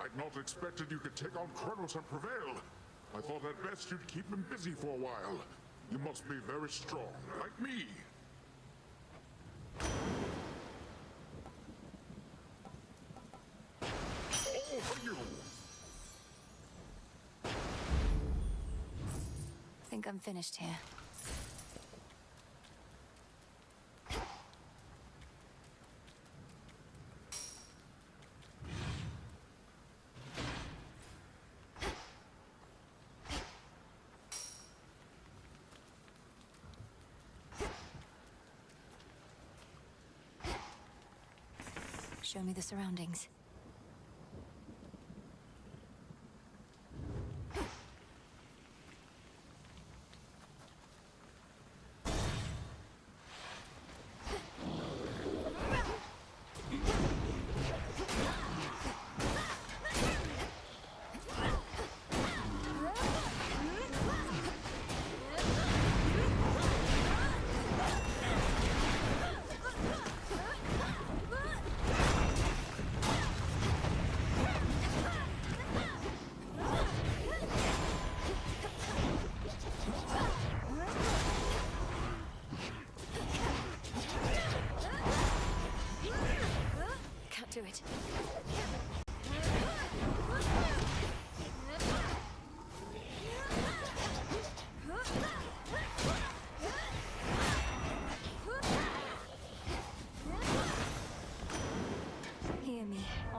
I'd not expected you could take on Kronos and prevail. I thought at best you'd keep him busy for a while. You must be very strong, like me. All for you! Think I'm finished here. Show me the surroundings.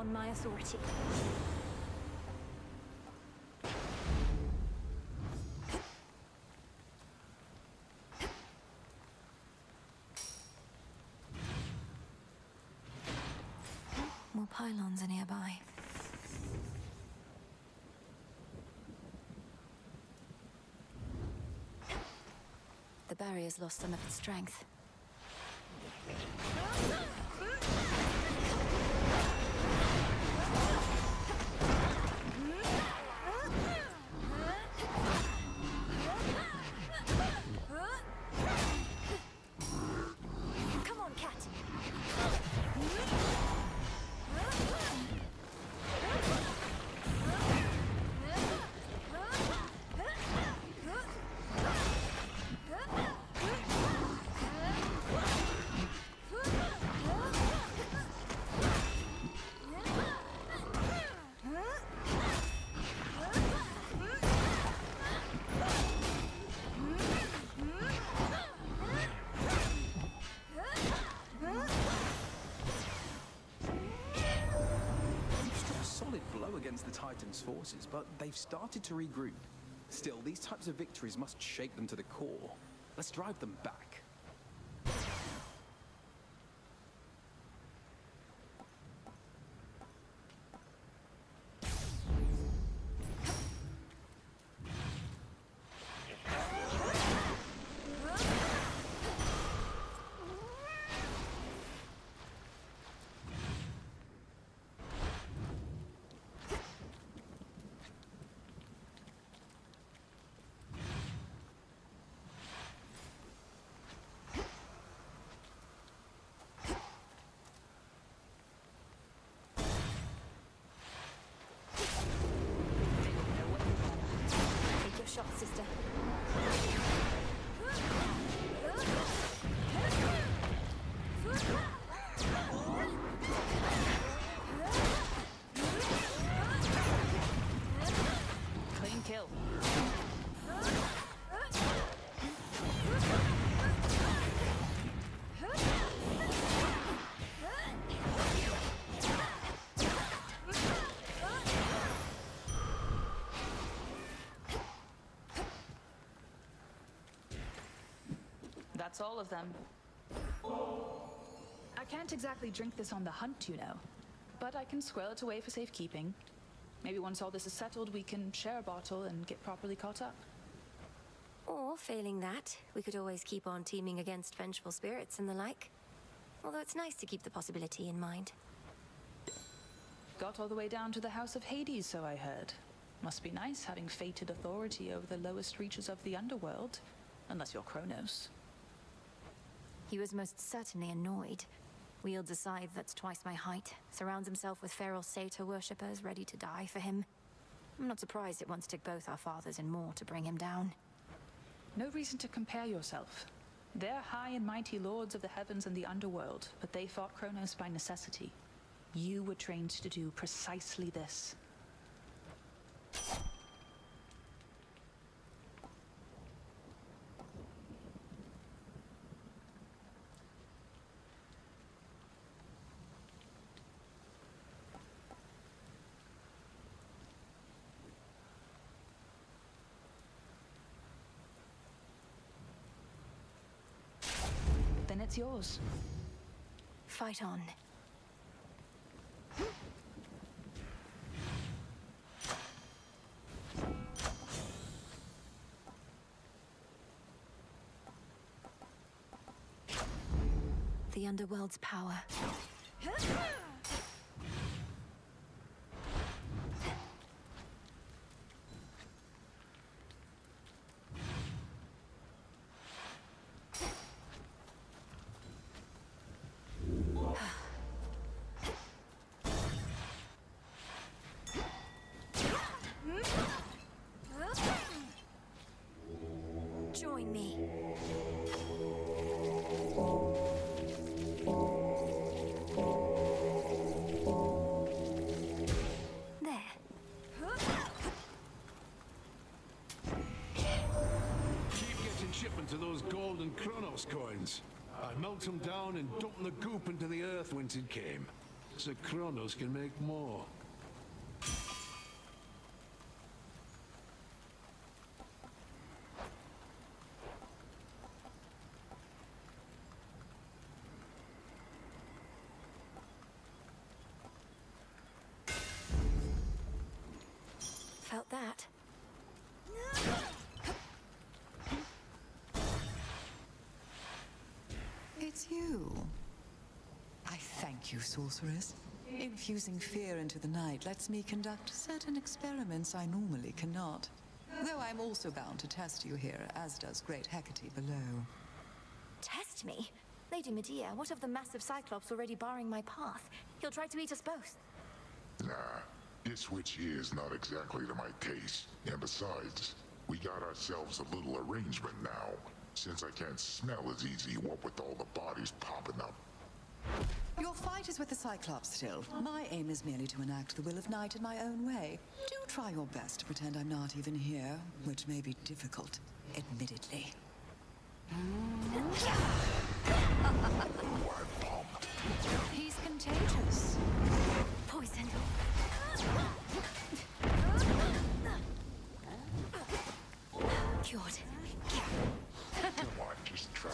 on my authority. More pylons are nearby. The barrier's lost some of its strength. Come on, cat. Against the Titans' forces, but they've started to regroup. Still, these types of victories must shake them to the core. Let's drive them back. Shot, sister. Clean kill. That's all of them. I can't exactly drink this on the hunt, you know. But I can squirrel it away for safekeeping. Maybe once all this is settled, we can share a bottle and get properly caught up. Or, failing that, we could always keep on teaming against vengeful spirits and the like. Although it's nice to keep the possibility in mind. Got all the way down to the House of Hades, so I heard. Must be nice having fated authority over the lowest reaches of the Underworld. Unless you're Kronos. He was most certainly annoyed. Wields a scythe that's twice my height, surrounds himself with feral satyr worshippers ready to die for him. I'm not surprised it once took both our fathers and more to bring him down. No reason to compare yourself. They're high and mighty lords of the heavens and the underworld, but they fought Kronos by necessity. You were trained to do precisely this. Then it's yours. Fight on. The Underworld's power. Join me. There. Keep getting shipment of those golden Kronos coins. I melt them down and dump the goop into the earth whence it came. so Kronos can make more. Felt that. It's you. I thank you, sorceress. Infusing fear into the night lets me conduct certain experiments I normally cannot. Though I'm also bound to test you here, as does Great Hecate below. Test me? Lady Medea, what of the massive Cyclops already barring my path? He'll try to eat us both. Nah, this witch here is not exactly to my taste. And besides, we got ourselves a little arrangement now. Since I can't smell as easy, what with all the bodies popping up. Your fight is with the Cyclops still. My aim is merely to enact the will of night in my own way. Do try your best to pretend I'm not even here, which may be difficult, admittedly. He's contagious. Poison. Cured. Come on, just try.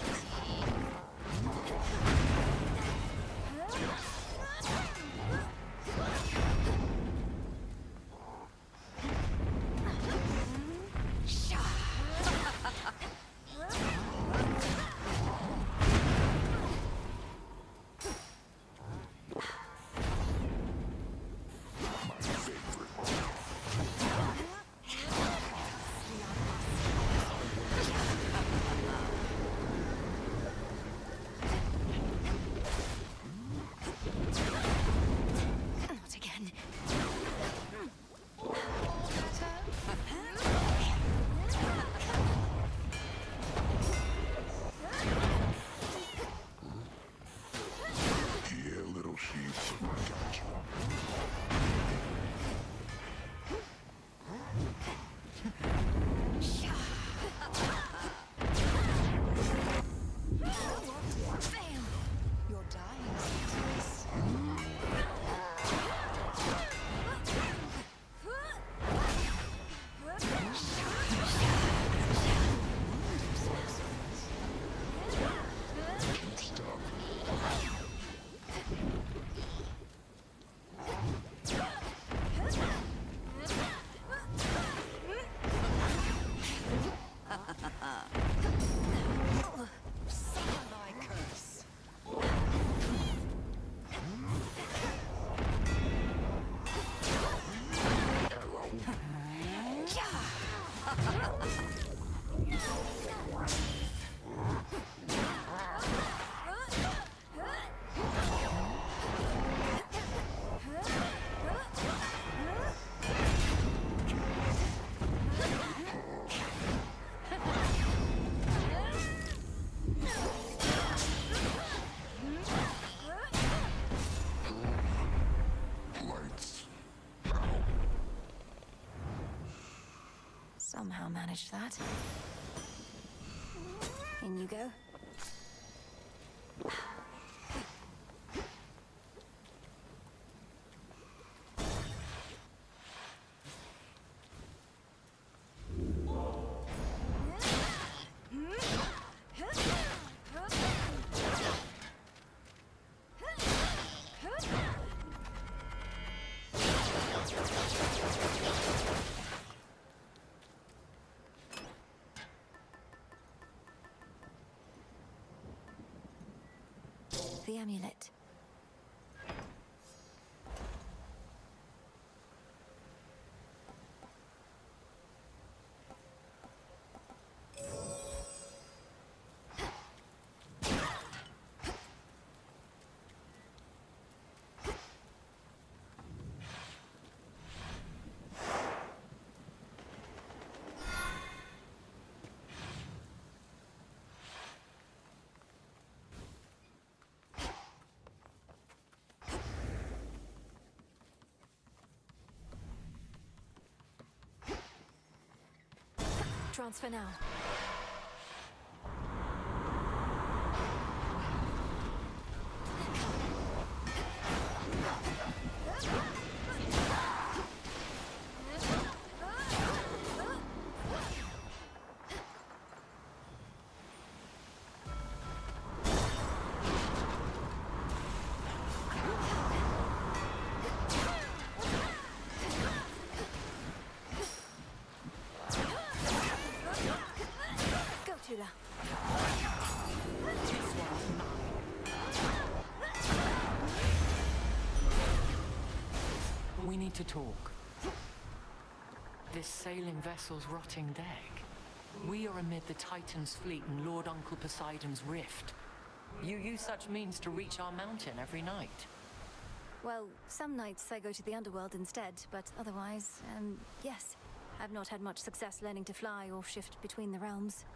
Somehow managed that. In you go. The amulet. Transfer now. need to talk. This sailing vessel's rotting deck. We are amid the Titan's fleet and Lord Uncle Poseidon's rift. You use such means to reach our mountain every night. Well, some nights I go to the Underworld instead, but otherwise, yes. I've not had much success learning to fly or shift between the realms.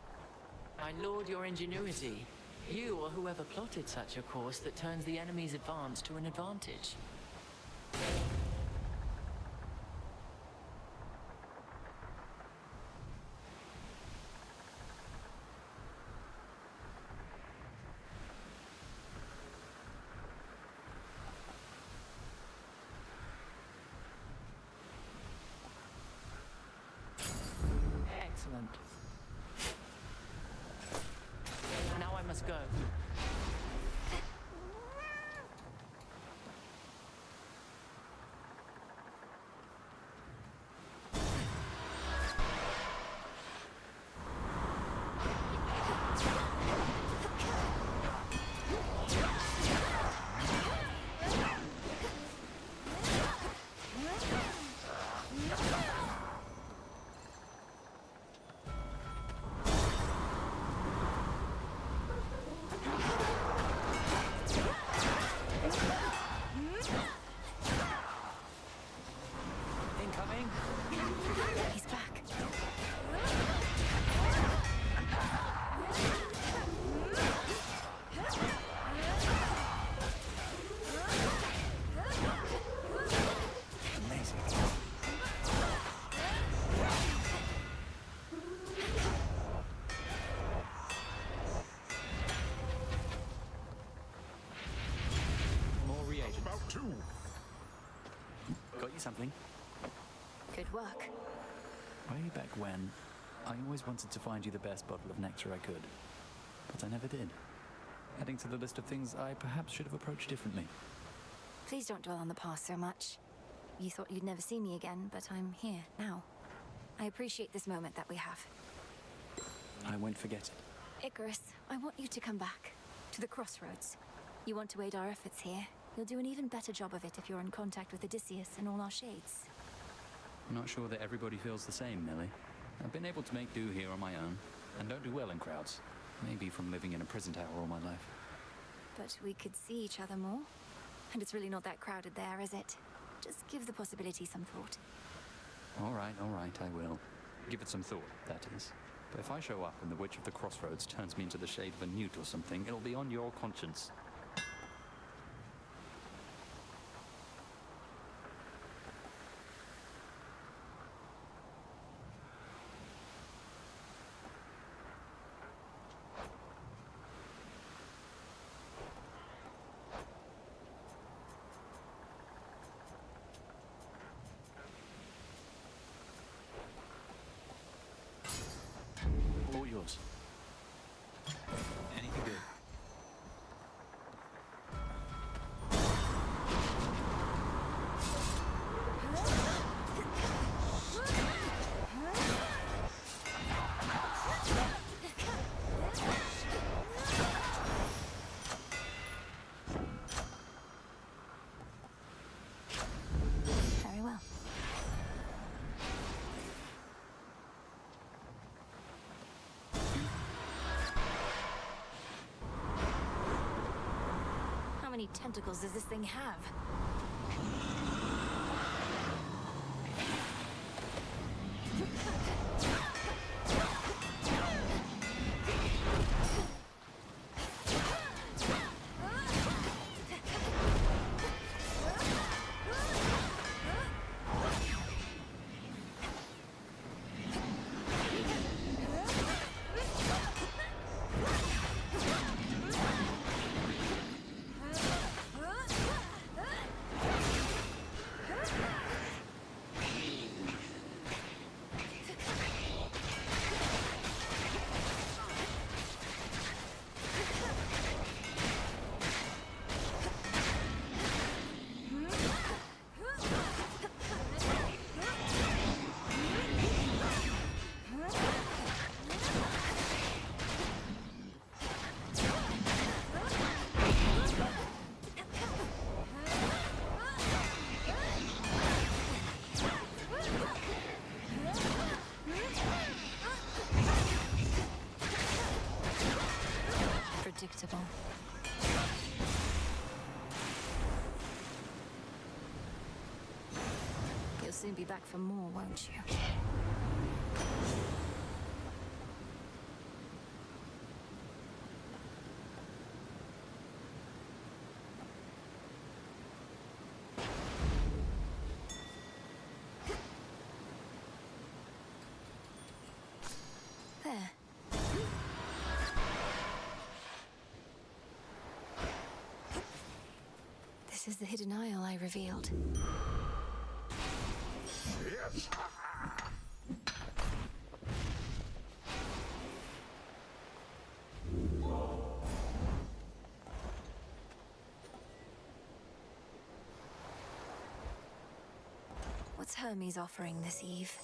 I laud your ingenuity. You or whoever plotted such a course that turns the enemy's advance to an advantage. Excellent. Now I must go. He's back. Amazing. More reagents. About 2. Got you something? Good work. Way back when, I always wanted to find you the best bottle of nectar I could. But I never did. Adding to the list of things I perhaps should have approached differently. Please don't dwell on the past so much. You thought you'd never see me again, but I'm here now. I appreciate this moment that we have. I won't forget it. Icarus, I want you to come back. To the crossroads. You want to aid our efforts here. You'll do an even better job of it if you're in contact with Odysseus and all our shades. I'm not sure that everybody feels the same, Millie. I've been able to make do here on my own, and don't do well in crowds. Maybe from living in a prison tower all my life. But we could see each other more. And it's really not that crowded there, is it? Just give the possibility some thought. All right, I will. Give it some thought, that is. But if I show up and the Witch of the Crossroads turns me into the shade of a newt or something, it'll be on your conscience. All yours. Anything good? Very well. How many tentacles does this thing have? soon be back for more, won't you? There. This is the hidden isle I revealed. Yes! What's Hermes offering this eve?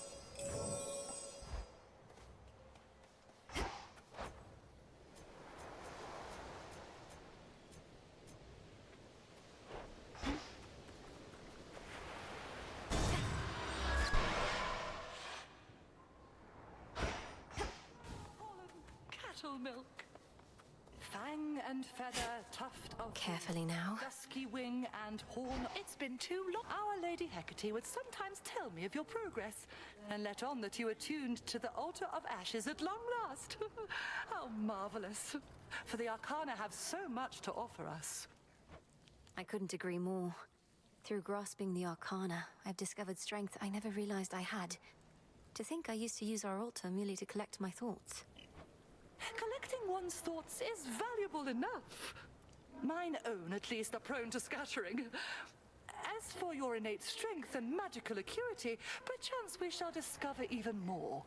Cattle milk. Fang and feather, tuft of... Carefully now. Dusky wing and horn. It's been too long. Our Lady Hecate would sometimes tell me of your progress, and let on that you attuned to the altar of ashes at long last. How marvelous. For the Arcana have so much to offer us. I couldn't agree more. Through grasping the Arcana, I've discovered strength I never realized I had. To think I used to use our altar merely to collect my thoughts. Collecting one's thoughts is valuable enough. Mine own, at least, are prone to scattering. As for your innate strength and magical acuity, perchance we shall discover even more.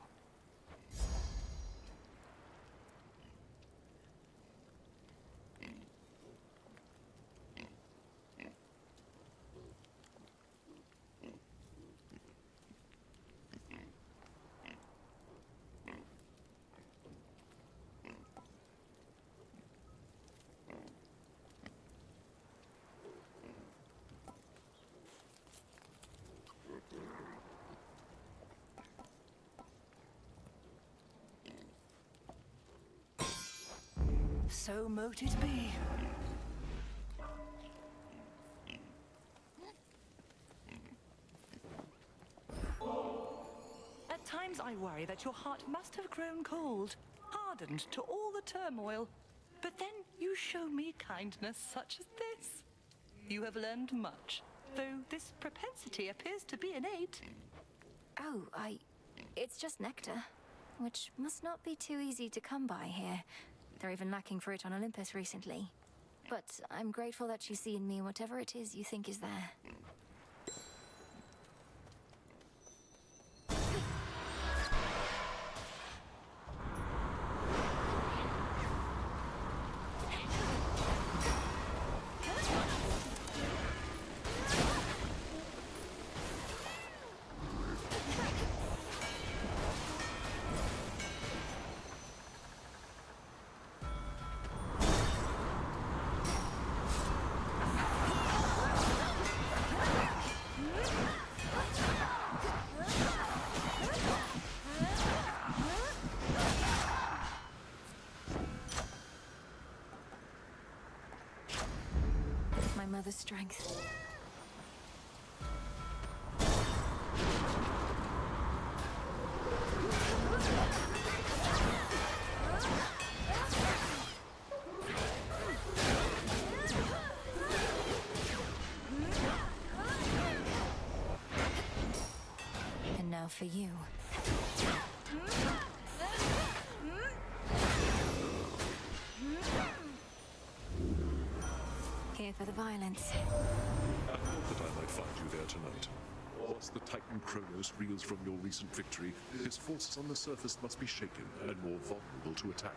So mote it be. At times I worry that your heart must have grown cold, hardened to all the turmoil. But then you show me kindness such as this. You have learned much, though this propensity appears to be innate. Oh, it's just nectar, which must not be too easy to come by here. They're even lacking for it on Olympus recently. But I'm grateful that you see in me whatever it is you think is there. Mother's strength. And now for you. Here for the violence. I thought that I might find you there tonight. Once the Titan Kronos reels from your recent victory, his forces on the surface must be shaken and more vulnerable to attack.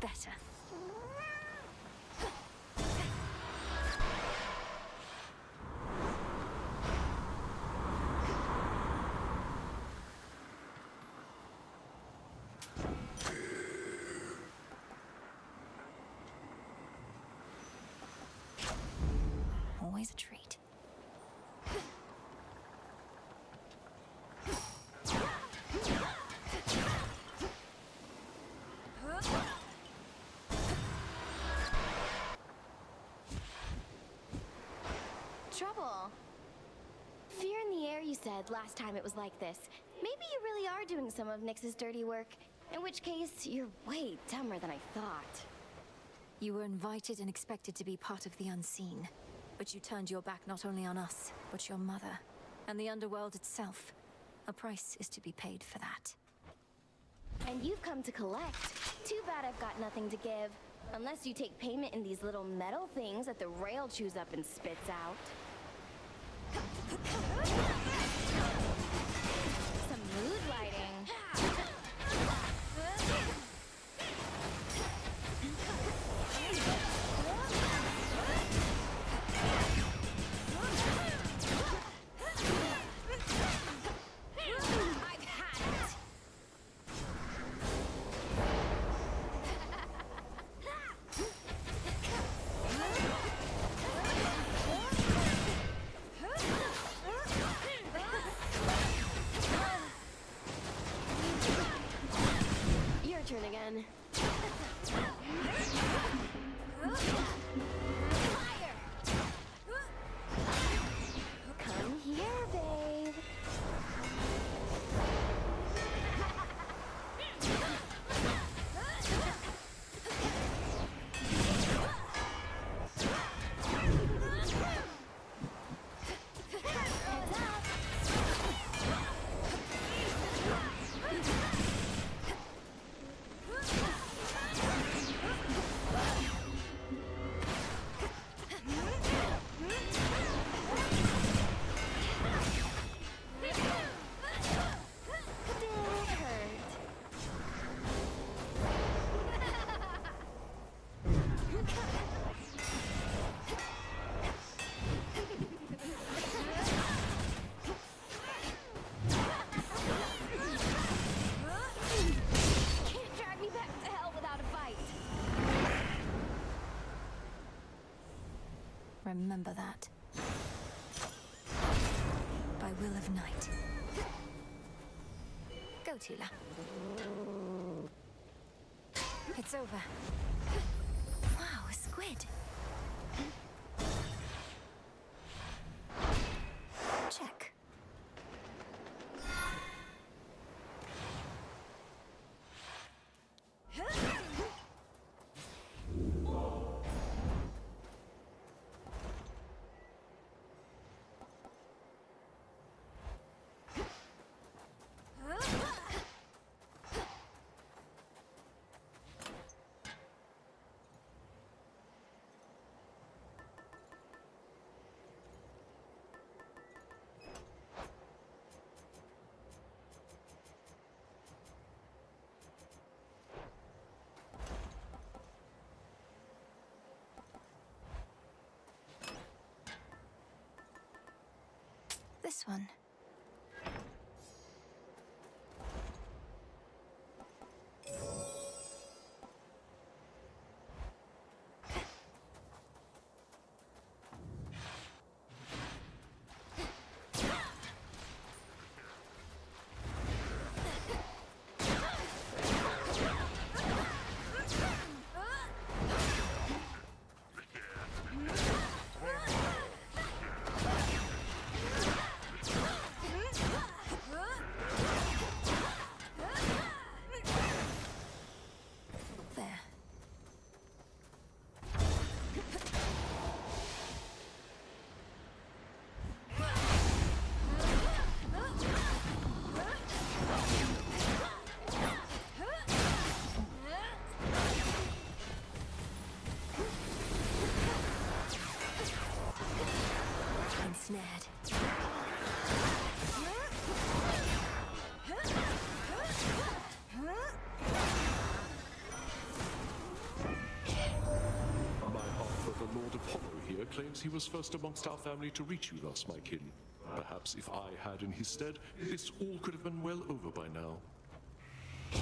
Better. Always a treat. said last time it was like this. Maybe you really are doing some of Nyx's dirty work. In which case, you're way dumber than I thought. You were invited and expected to be part of the unseen. But you turned your back not only on us, but your mother, and the Underworld itself. A price is to be paid for that. And you've come to collect. Too bad I've got nothing to give. Unless you take payment in these little metal things that the rail chews up and spits out. Some mood lighting. I've had it. Your turn again. Fire! Come here, babe. Heads up. Can't drag me back to hell without a fight. Remember that. By will of night. Go, Tula. It's over. Wow, a squid. Check. This one. Ensnared. My half-brother Lord Apollo here claims he was first amongst our family to reach you thus, my kin. Perhaps if I had in his stead, this all could have been well over by now. Oh,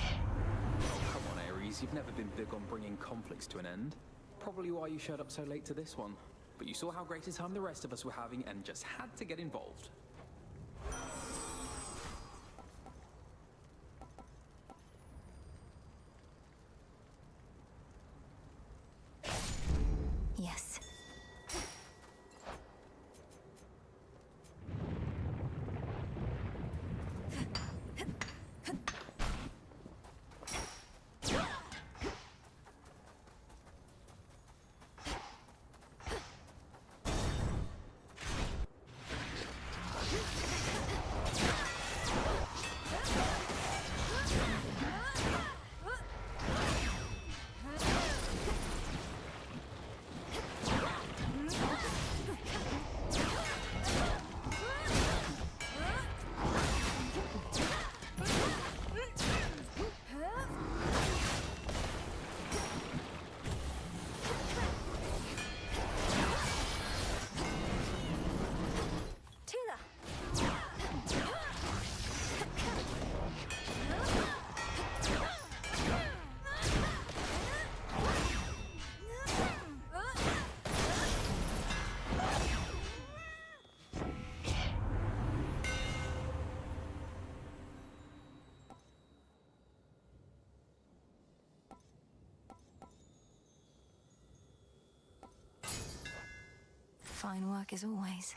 come on, Ares. You've never been big on bringing conflicts to an end. Probably why you showed up so late to this one. But you saw how great a time the rest of us were having and just had to get involved. Yes. Fine work as always.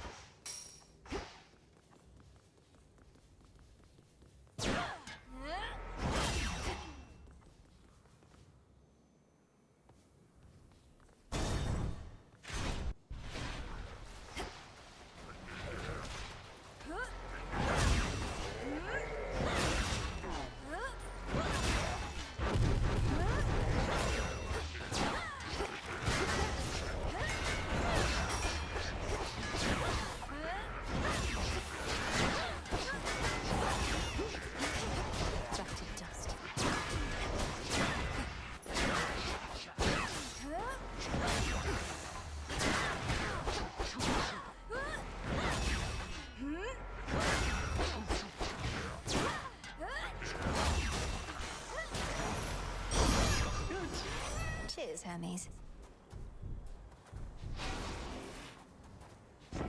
Cheers, Hermes.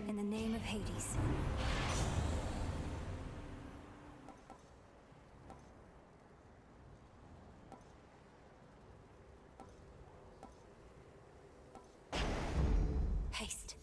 In the name of Hades. Haste.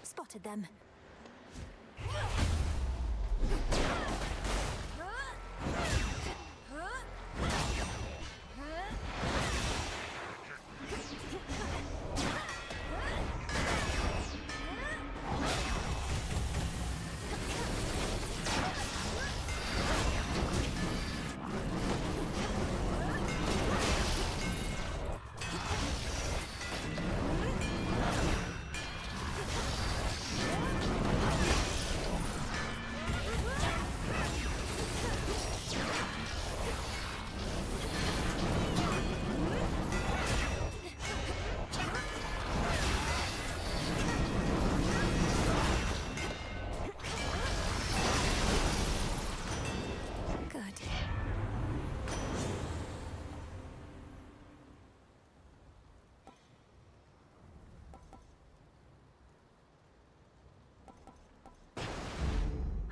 Spotted them.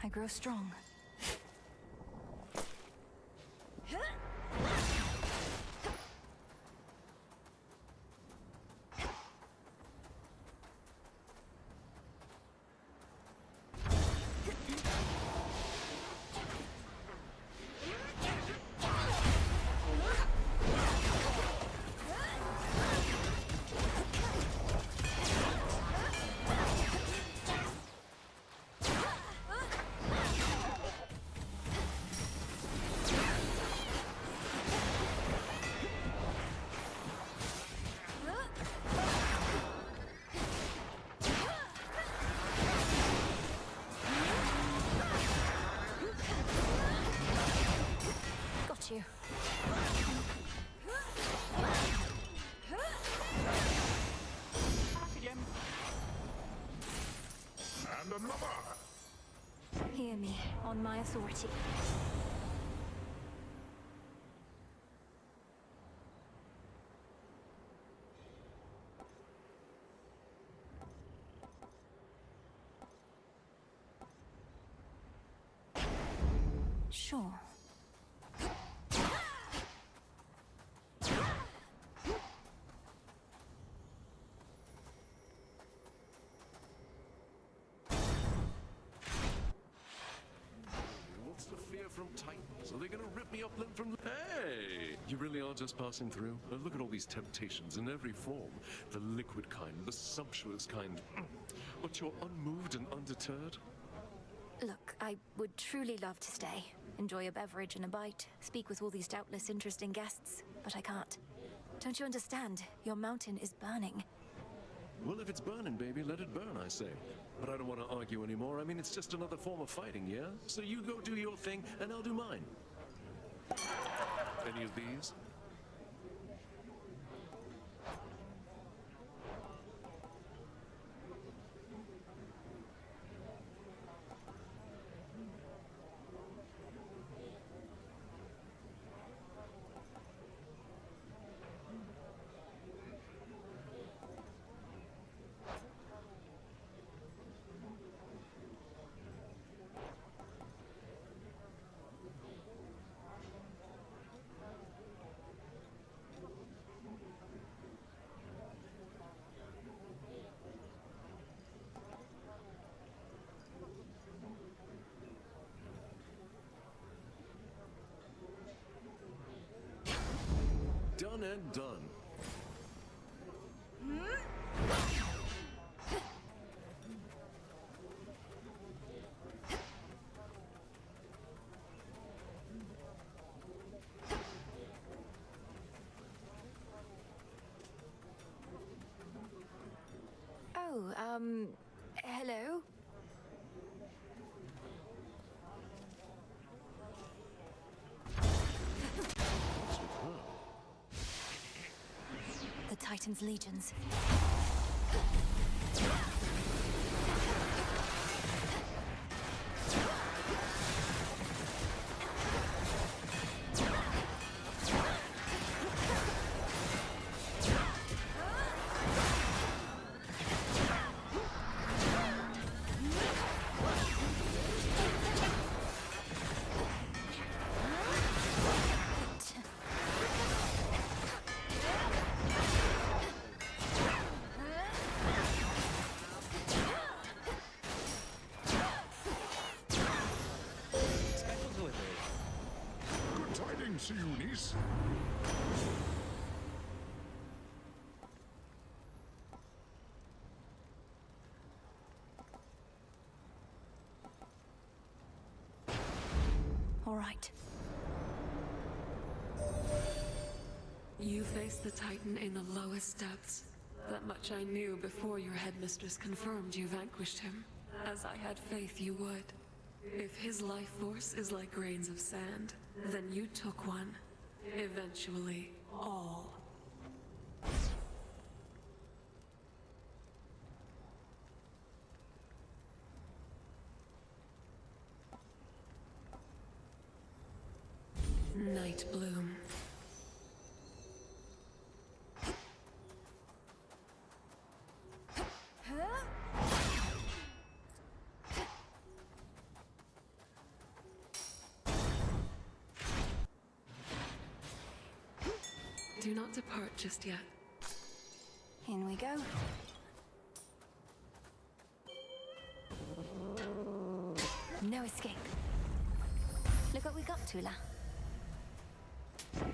I grow strong. Got you. And another! Hear me, on my authority. Sure. Are they gonna rip me up limb from... Hey! You really are just passing through? Now look at all these temptations in every form. The liquid kind, the sumptuous kind. But you're unmoved and undeterred? Look, I would truly love to stay. Enjoy a beverage and a bite. Speak with all these doubtless interesting guests. But I can't. Don't you understand? Your mountain is burning. Well, if it's burning, baby, let it burn, I say. But I don't want to argue anymore. I mean, it's just another form of fighting, yeah? So you go do your thing, and I'll do mine. Any of these? Done and done. Oh, hello? The Titan's legions. To you, niece. All right. You faced the Titan in the lowest depths. That much I knew before your headmistress confirmed you vanquished him, as I had faith you would. If his life force is like grains of sand, then you took one. Eventually, all. Night Bloom. Do not depart just yet. In we go. No escape. Look what we got, Tula.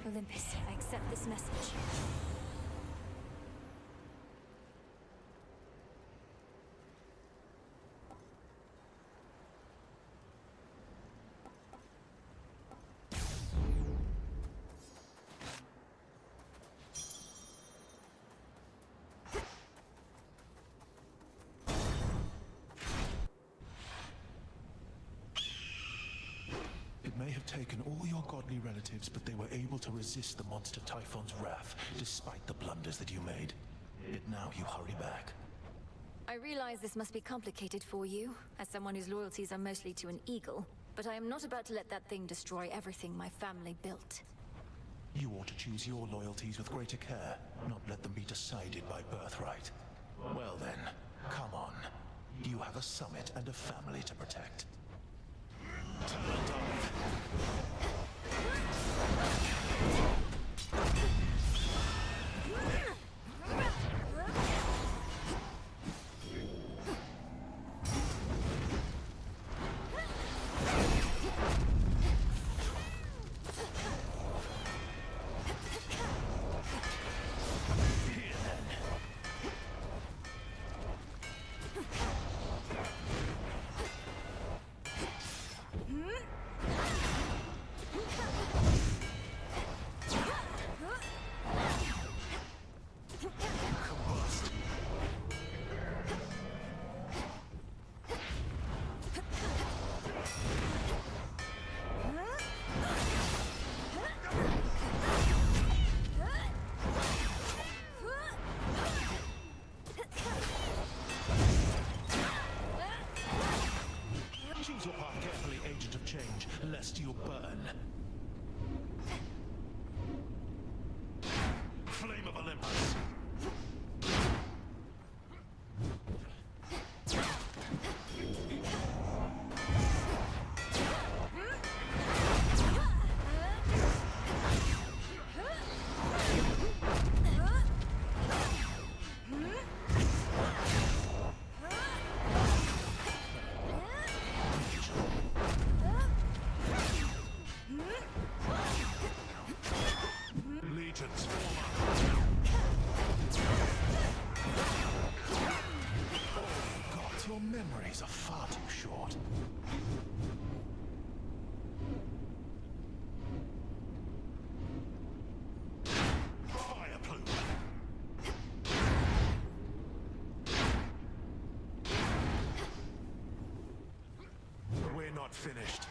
Olympus, I accept this message. May have taken all your godly relatives, but they were able to resist the monster Typhon's wrath, despite the blunders that you made. Yet now you hurry back. I realize this must be complicated for you, as someone whose loyalties are mostly to an eagle, but I am not about to let that thing destroy everything my family built. You ought to choose your loyalties with greater care, not let them be decided by birthright. Well then, come on. You have a summit and a family to protect. not finished.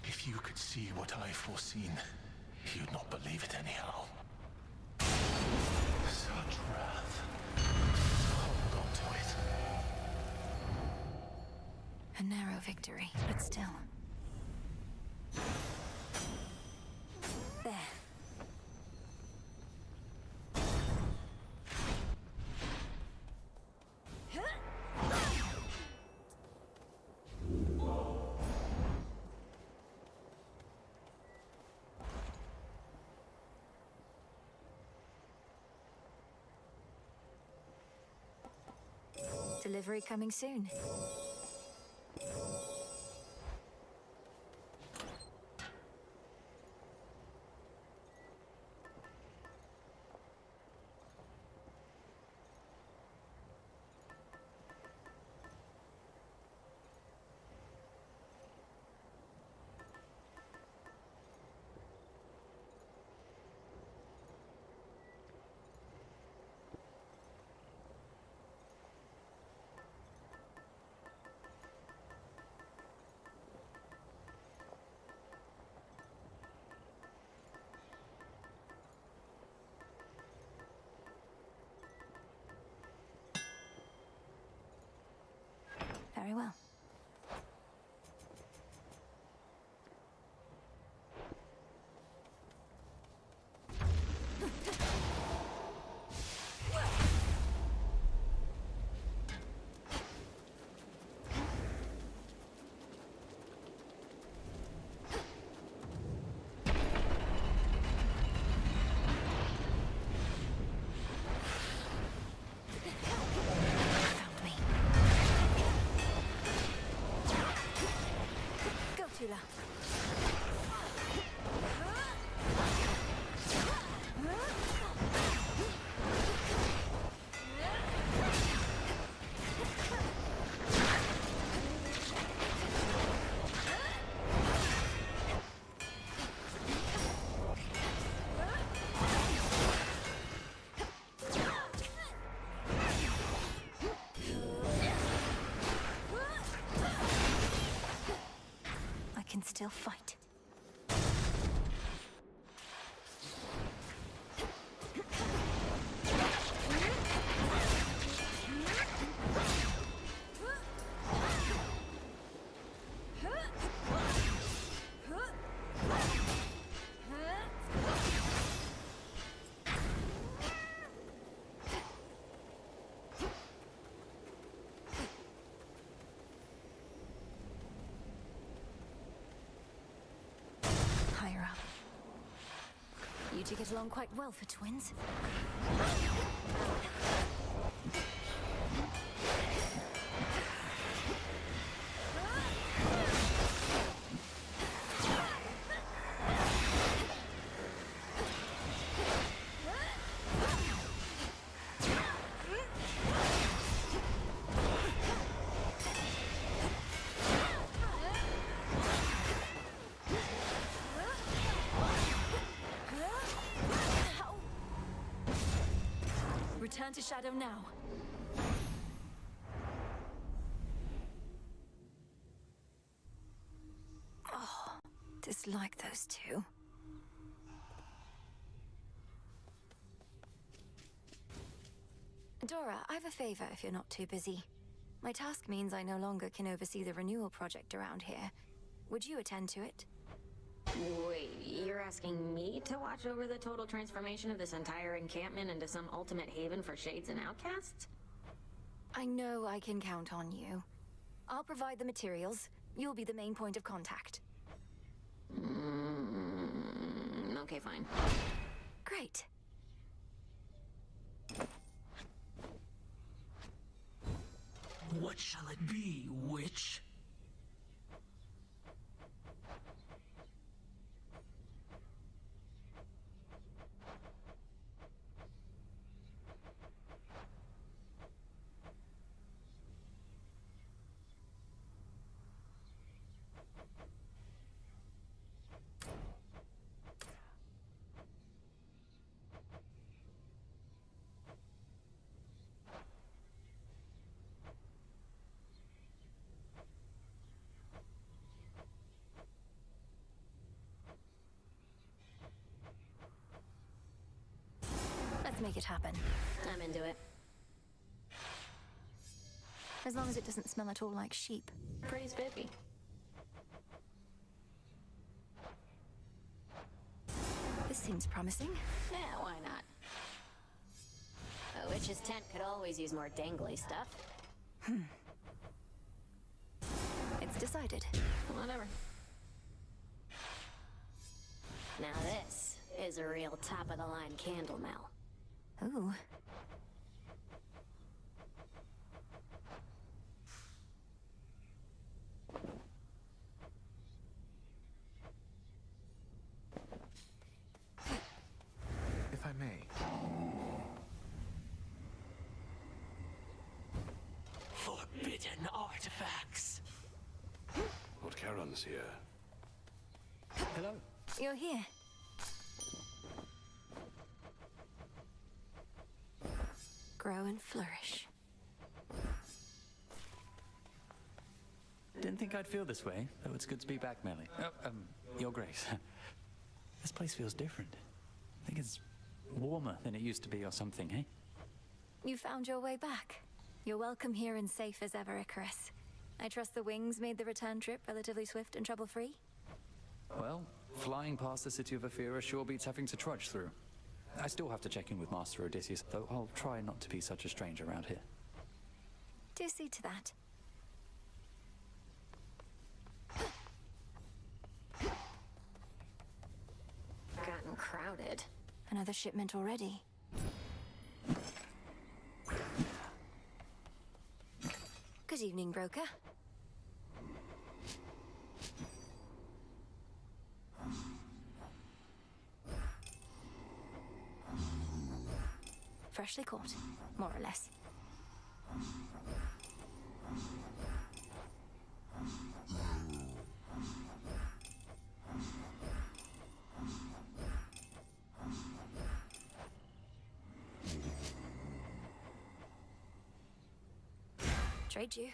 If you could see what I've foreseen, you'd not believe it anyhow. Such wrath. Hold on to it. A narrow victory, but still. There. Delivery coming soon. Very well. Can still fight. You two get along quite well for twins. return to Shadow now. Oh, dislike those two. Dora, I have a favor if you're not too busy. My task means I no longer can oversee the renewal project around here. Would you attend to it? Wait, you're asking me to watch over the total transformation of this entire encampment into some ultimate haven for shades and outcasts? I know I can count on you. I'll provide the materials. You'll be the main point of contact. Okay, fine. Great. What shall it be, witch? Let's make it happen. I'm into it. As long as it doesn't smell at all like sheep. Pretty spiffy. This seems promising. Yeah, why not? A witch's tent could always use more dangly stuff. It's decided. Whatever. Now this is a real top-of-the-line candle mill. Ooh. If I may. Forbidden artifacts. Lord Charon's here. Hello. You're here. Grow and flourish. Didn't think I'd feel this way, though it's good to be back, Melly. Your Grace. This place feels different. I think it's warmer than it used to be or something, eh? You found your way back. You're welcome here and safe as ever, Icarus. I trust the wings made the return trip relatively swift and trouble-free? Well, flying past the city of Ephira sure beats having to trudge through. I still have to check in with Master Odysseus, though I'll try not to be such a stranger around here. Do see to that. Gotten crowded. Another shipment already. Good evening, broker. Freshly caught, more or less. Trade you.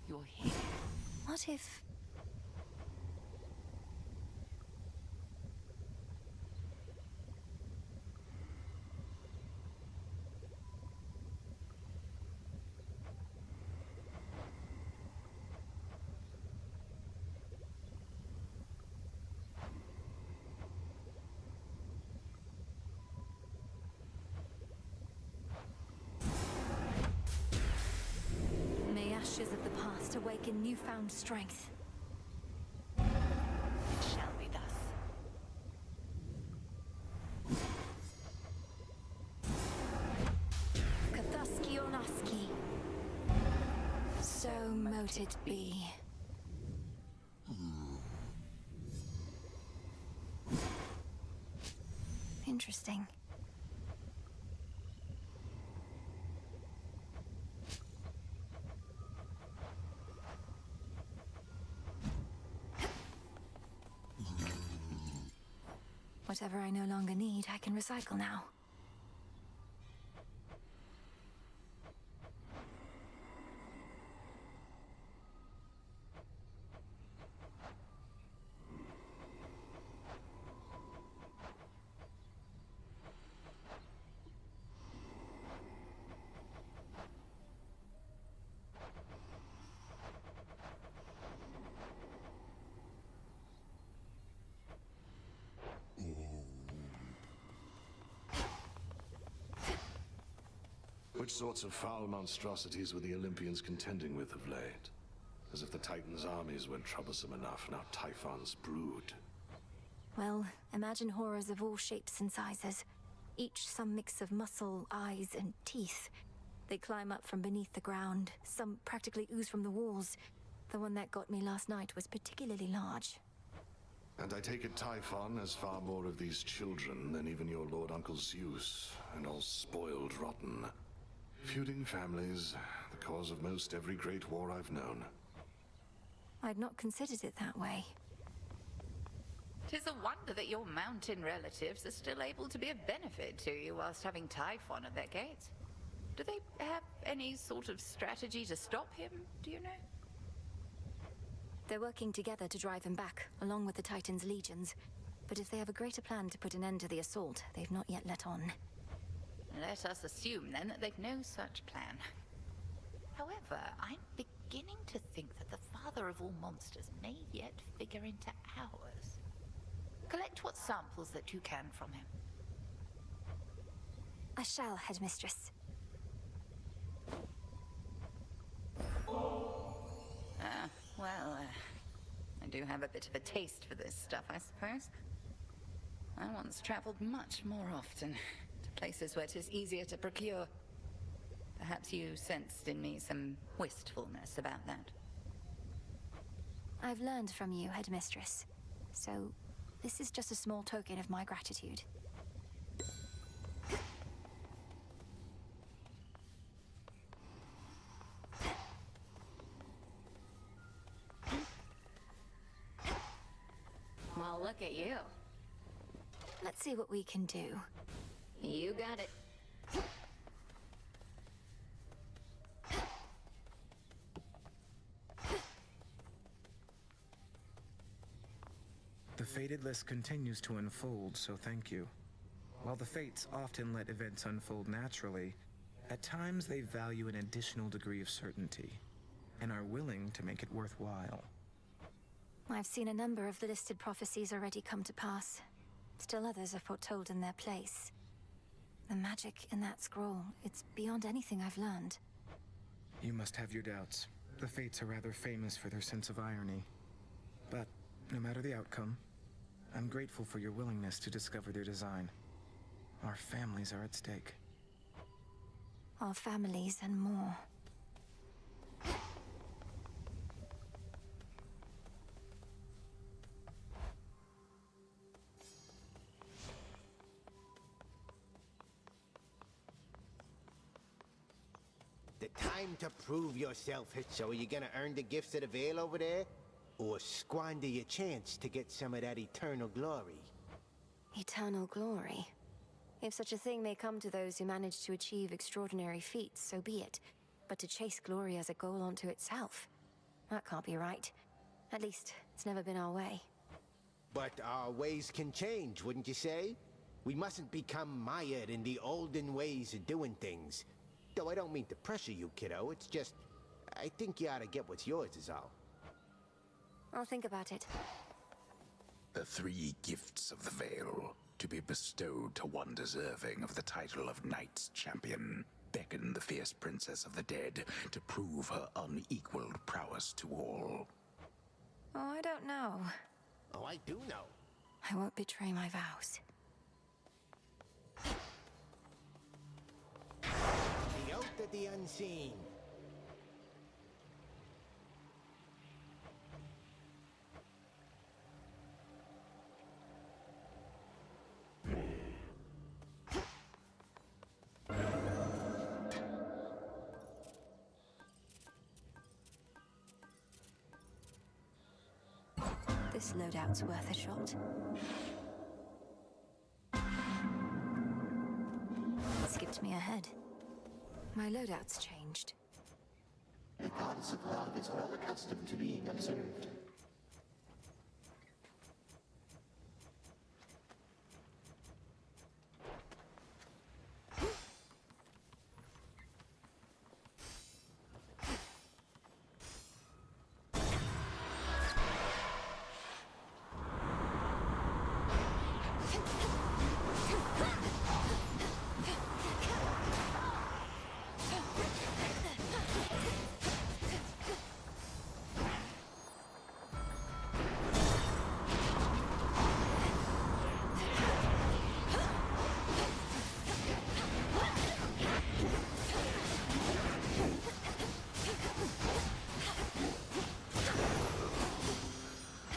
You're here. What if... May ashes of the past awaken newfound strength. It shall be thus. Kathaski Onaski. So mote it be. Interesting. Whatever I no longer need, I can recycle now. Which sorts of foul monstrosities were the Olympians contending with of late? As if the Titans' armies weren't troublesome enough, now Typhon's brood. Well, imagine horrors of all shapes and sizes. Each some mix of muscle, eyes, and teeth. They climb up from beneath the ground. Some practically ooze from the walls. The one that got me last night was particularly large. And I take it Typhon has far more of these children than even your Lord Uncle Zeus, and all spoiled rotten. Feuding families, the cause of most every great war I've known. I'd not considered it that way. 'Tis a wonder that your mountain relatives are still able to be of benefit to you whilst having Typhon at their gates. Do they have any sort of strategy to stop him, do you know? They're working together to drive him back, along with the Titan's legions. But if they have a greater plan to put an end to the assault, they've not yet let on. Let us assume, then, that they've no such plan. However, I'm beginning to think that the father of all monsters may yet figure into ours. Collect what samples that you can from him. I shall, Headmistress. I do have a bit of a taste for this stuff, I suppose. I once traveled much more often to places where 'tis easier to procure. Perhaps you sensed in me some wistfulness about that. I've learned from you, Headmistress. So, this is just a small token of my gratitude. Well, look at you. Let's see what we can do. You got it. The fated list continues to unfold, so thank you. While the fates often let events unfold naturally, at times they value an additional degree of certainty, and are willing to make it worthwhile. I've seen a number of the listed prophecies already come to pass. Still others are foretold in their place. The magic in that scroll, it's beyond anything I've learned. You must have your doubts. The fates are rather famous for their sense of irony. But no matter the outcome, I'm grateful for your willingness to discover their design. Our families are at stake. Our families and more. The time to prove yourself. So are you gonna earn the gifts of the Veil over there? Or squander your chance to get some of that eternal glory? Eternal glory. If such a thing may come to those who manage to achieve extraordinary feats, so be it. But to chase glory as a goal unto itself, that can't be right. At least, it's never been our way. But our ways can change, wouldn't you say? We mustn't become mired in the olden ways of doing things. Though I don't mean to pressure you, kiddo. It's just, I think you ought to get what's yours is all. I'll think about it. The 3 gifts of the Veil, to be bestowed to one deserving of the title of Knight's Champion, beckon the fierce princess of the dead to prove her unequaled prowess to all. Oh, I don't know. Oh, I do know. I won't betray my vows. The Oath of the Unseen. This loadout's worth a shot. skipped me ahead. My loadout's changed. The goddess of love is well accustomed to being observed.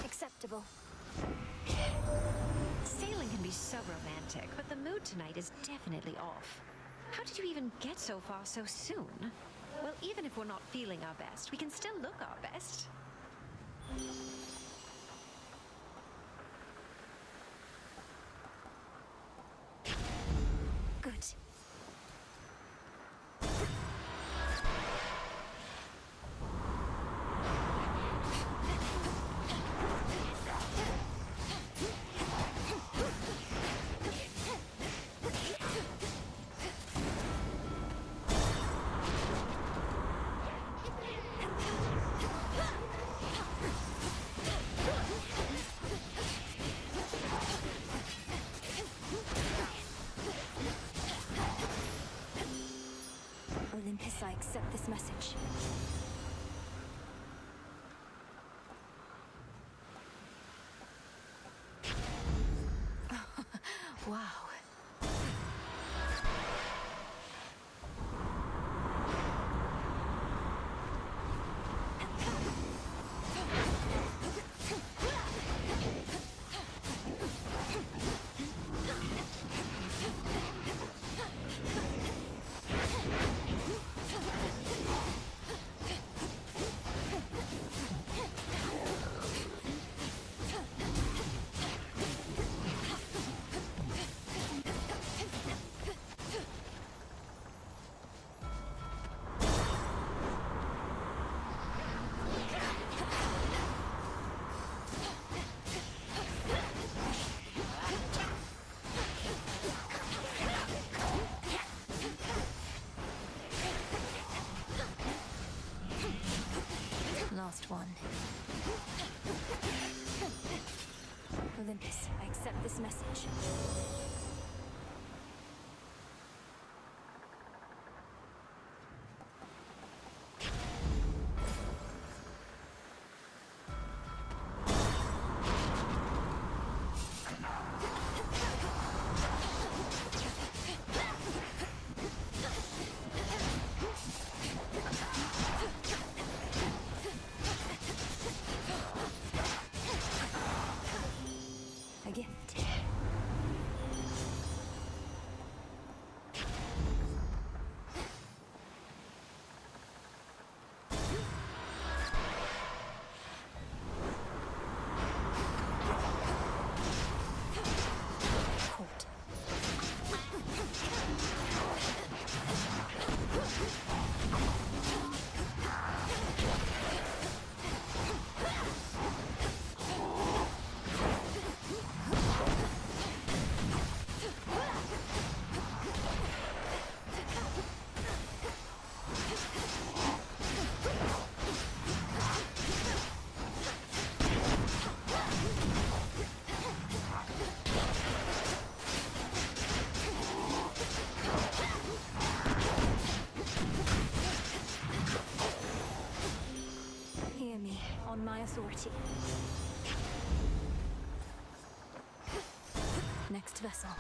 Acceptable. Sailing can be so romantic, but the mood tonight is definitely off. How did you even get so far so soon? Well, even if we're not feeling our best, we can still look our best. Good. Olympus, I accept this message. Wow. Last one. Olympus, I accept this message. A gift. Hear me, on my authority. Next vessel.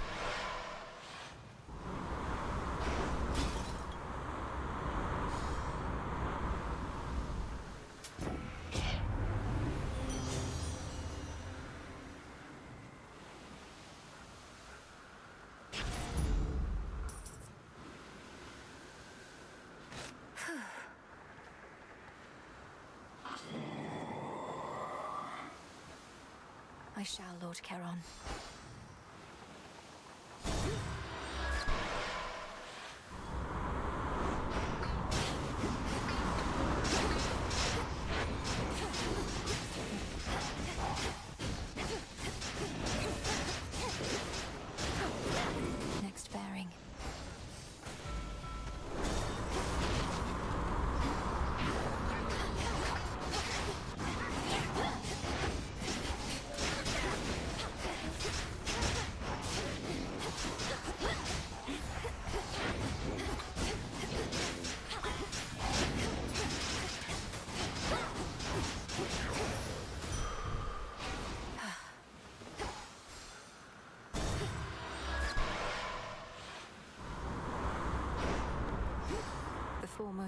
I shall, Lord Charon.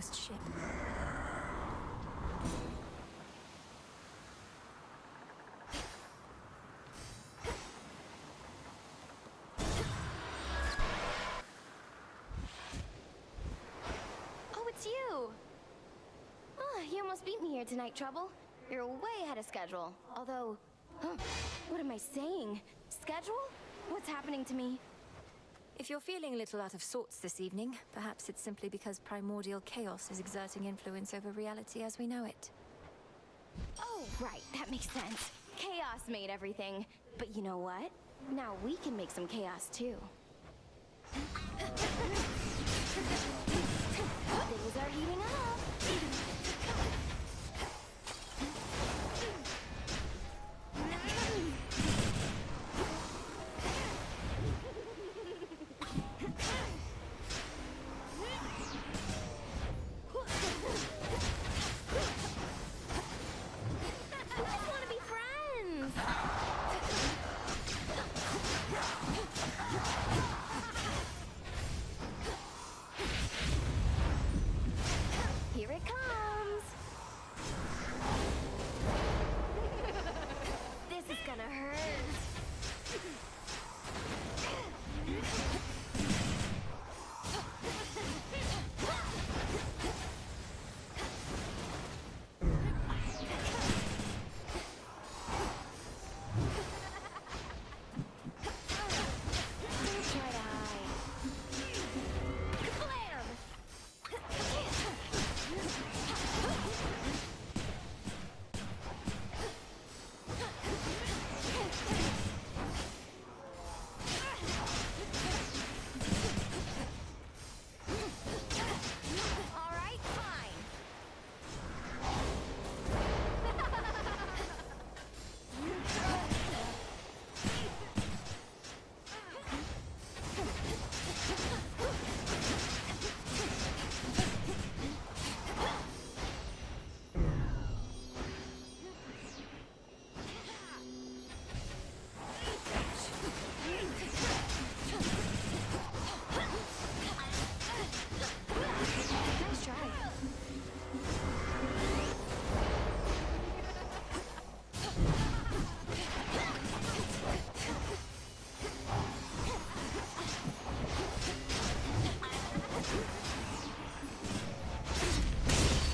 almost ship. Oh, it's you! Oh, you almost beat me here tonight, Trouble. You're way ahead of schedule. Although, what am I saying? Schedule? What's happening to me? If you're feeling a little out of sorts this evening, perhaps it's simply because primordial chaos is exerting influence over reality as we know it. Oh, right, that makes sense. Chaos made everything. But you know what? Now we can make some chaos too. Things are heating up. Here it comes! This is gonna hurt! Try to hide. Blam! All right, fine. Nice try.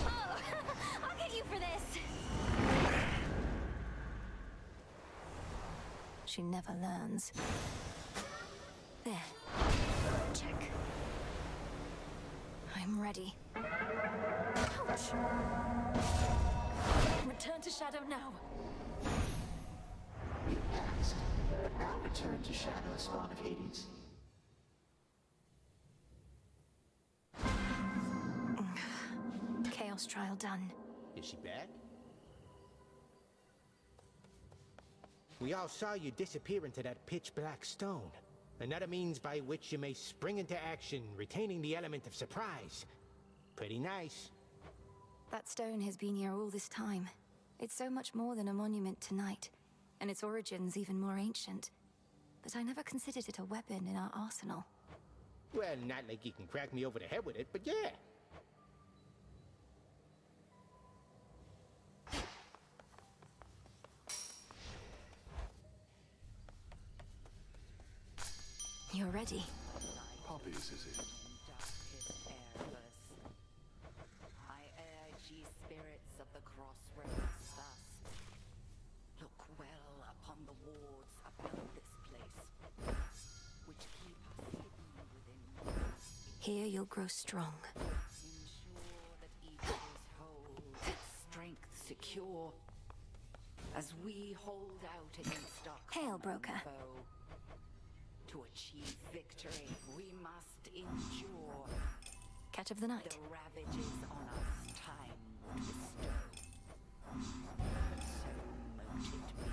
Oh, I'll get you for this. She never learns. There. Check. I'm ready. Ouch! Return to shadow now. You passed, but now return to shadow, spawn of Hades. Chaos trial done. Is she back? We all saw you disappear into that pitch-black stone. Another means by which you may spring into action, retaining the element of surprise. Pretty nice. That stone has been here all this time. It's so much more than a monument to night, and its origins even more ancient. But I never considered it a weapon in our arsenal. Well, not like you can crack me over the head with it, but yeah. You're ready. Poppies, is it? I urge ye spirits of the crossroads thus. Look well upon the wards about this place, which keep us hidden within walls. Here you'll grow strong. Ensure that each is whole, its strength secure, as we hold out against our Hail, common broker. foe. To achieve victory, we must endure Catch of the night. the ravages on us time would bestow. So mote it be.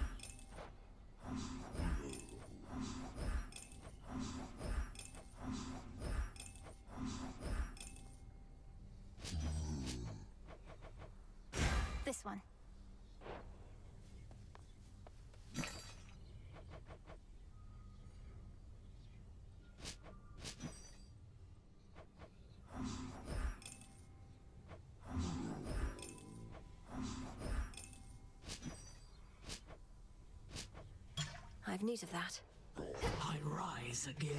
This one. have need of that. I rise again.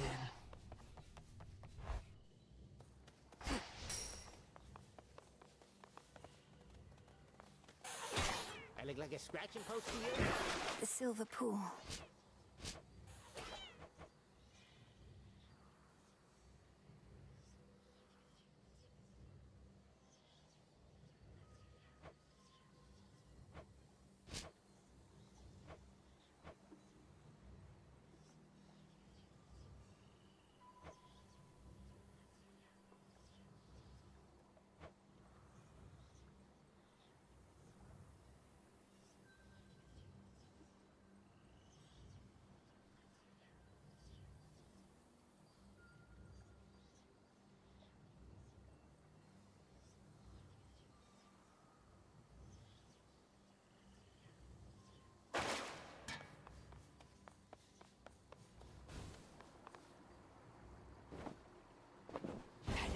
I look like a scratching post to you? The silver pool.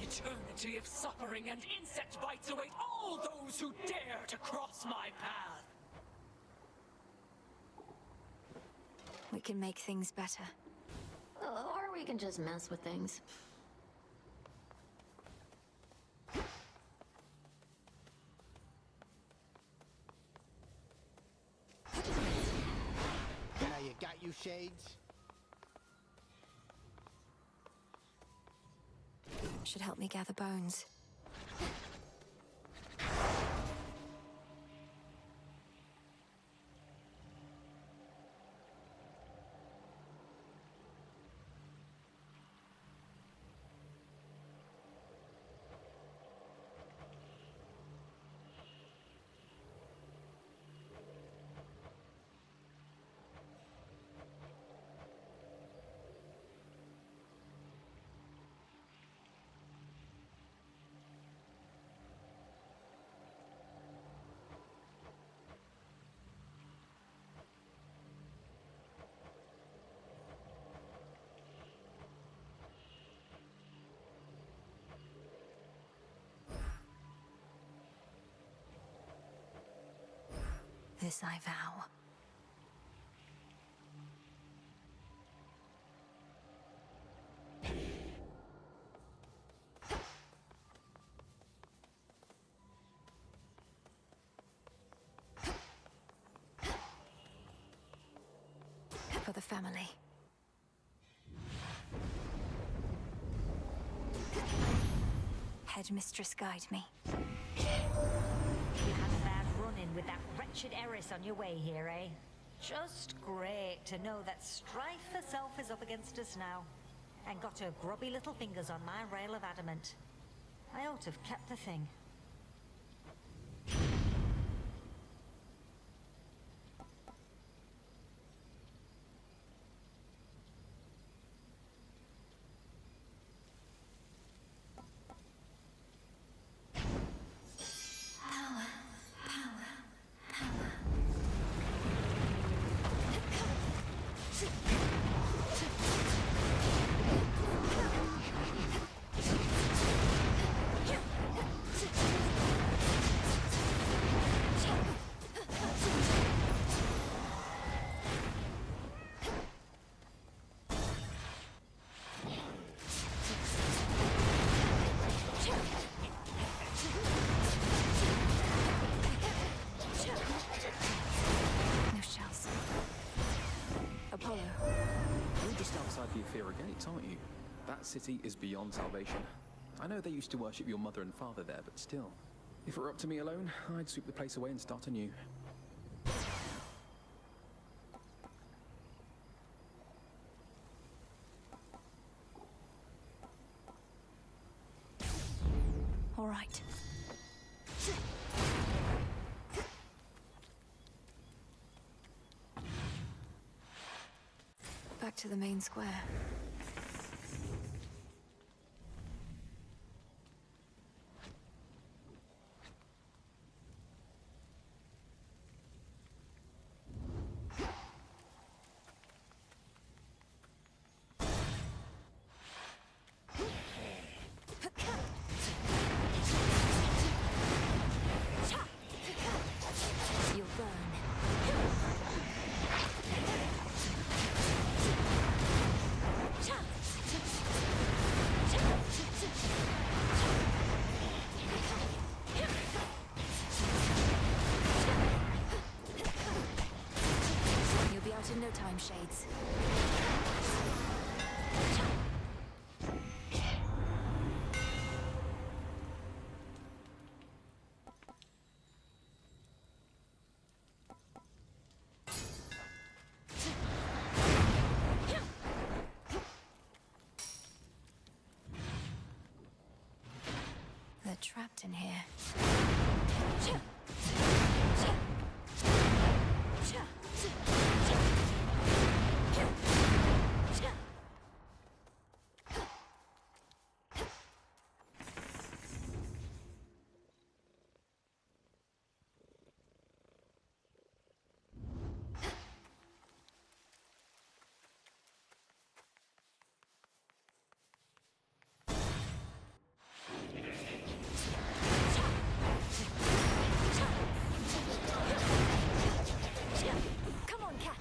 Eternity of suffering and insect bites await all those who dare to cross my path. We can make things better. Or we can just mess with things. Now you got you, Shades? Should help me gather bones. This I vow. For the family. Headmistress, guide me. You had a bad run-in with that wretched heiress on your way here, eh? Just great to know that strife herself is up against us now. And got her grubby little fingers on my rail of adamant. I ought to have kept the thing. Aren't you? That city is beyond salvation. I know they used to worship your mother and father there, but still. If it were up to me alone, I'd sweep the place away and start anew. All right. Back to the main square. You'll burn. your time, Shades. They're trapped in here. Come on, cat.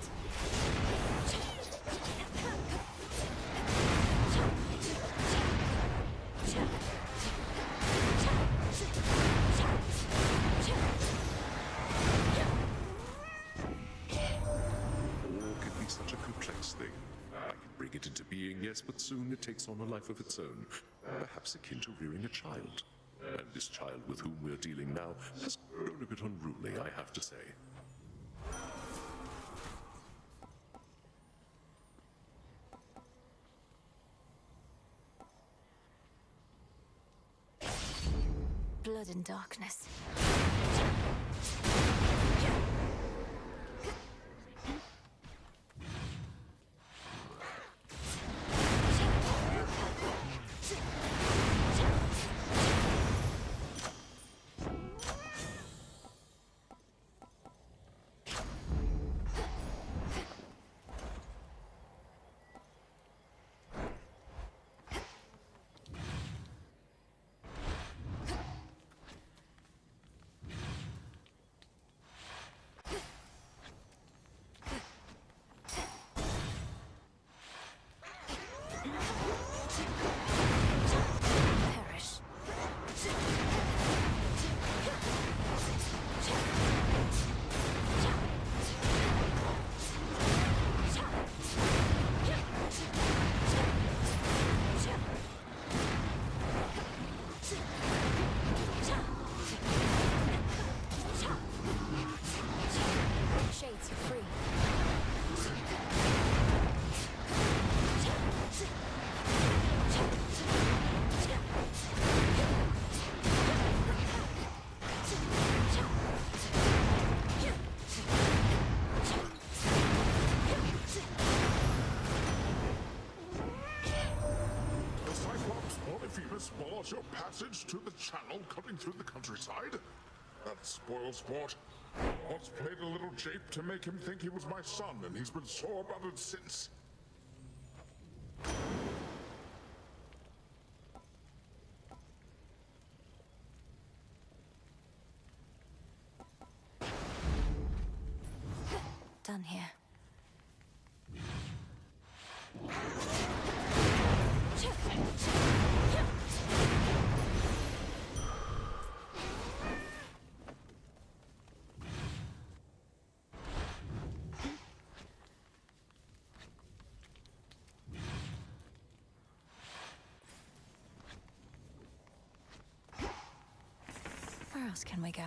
War can be such a complex thing. I can bring it into being, yes, but soon it takes on a life of its own. Perhaps akin to rearing a child. And this child with whom we're dealing now has grown a bit unruly, I have to say. Blood and darkness. Shades, you're free. The Cyclops Polyphemus bars your passage to the channel cutting through the countryside? That spoil sport. Once played a little jape to make him think he was my son, and he's been sore about it since. Done here. Where else can we go?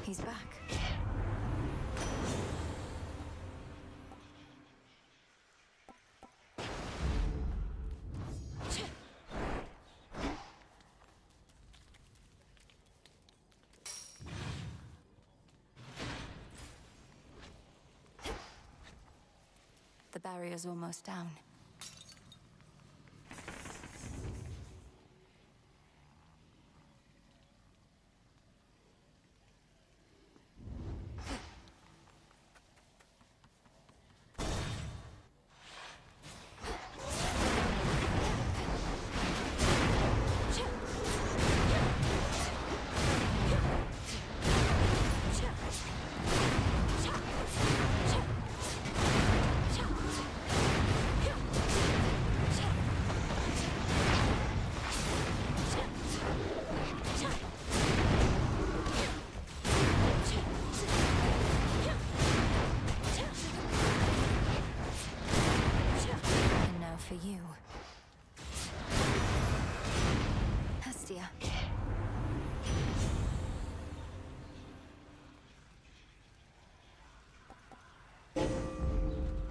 He's back. The barrier's almost down. for you. Hestia.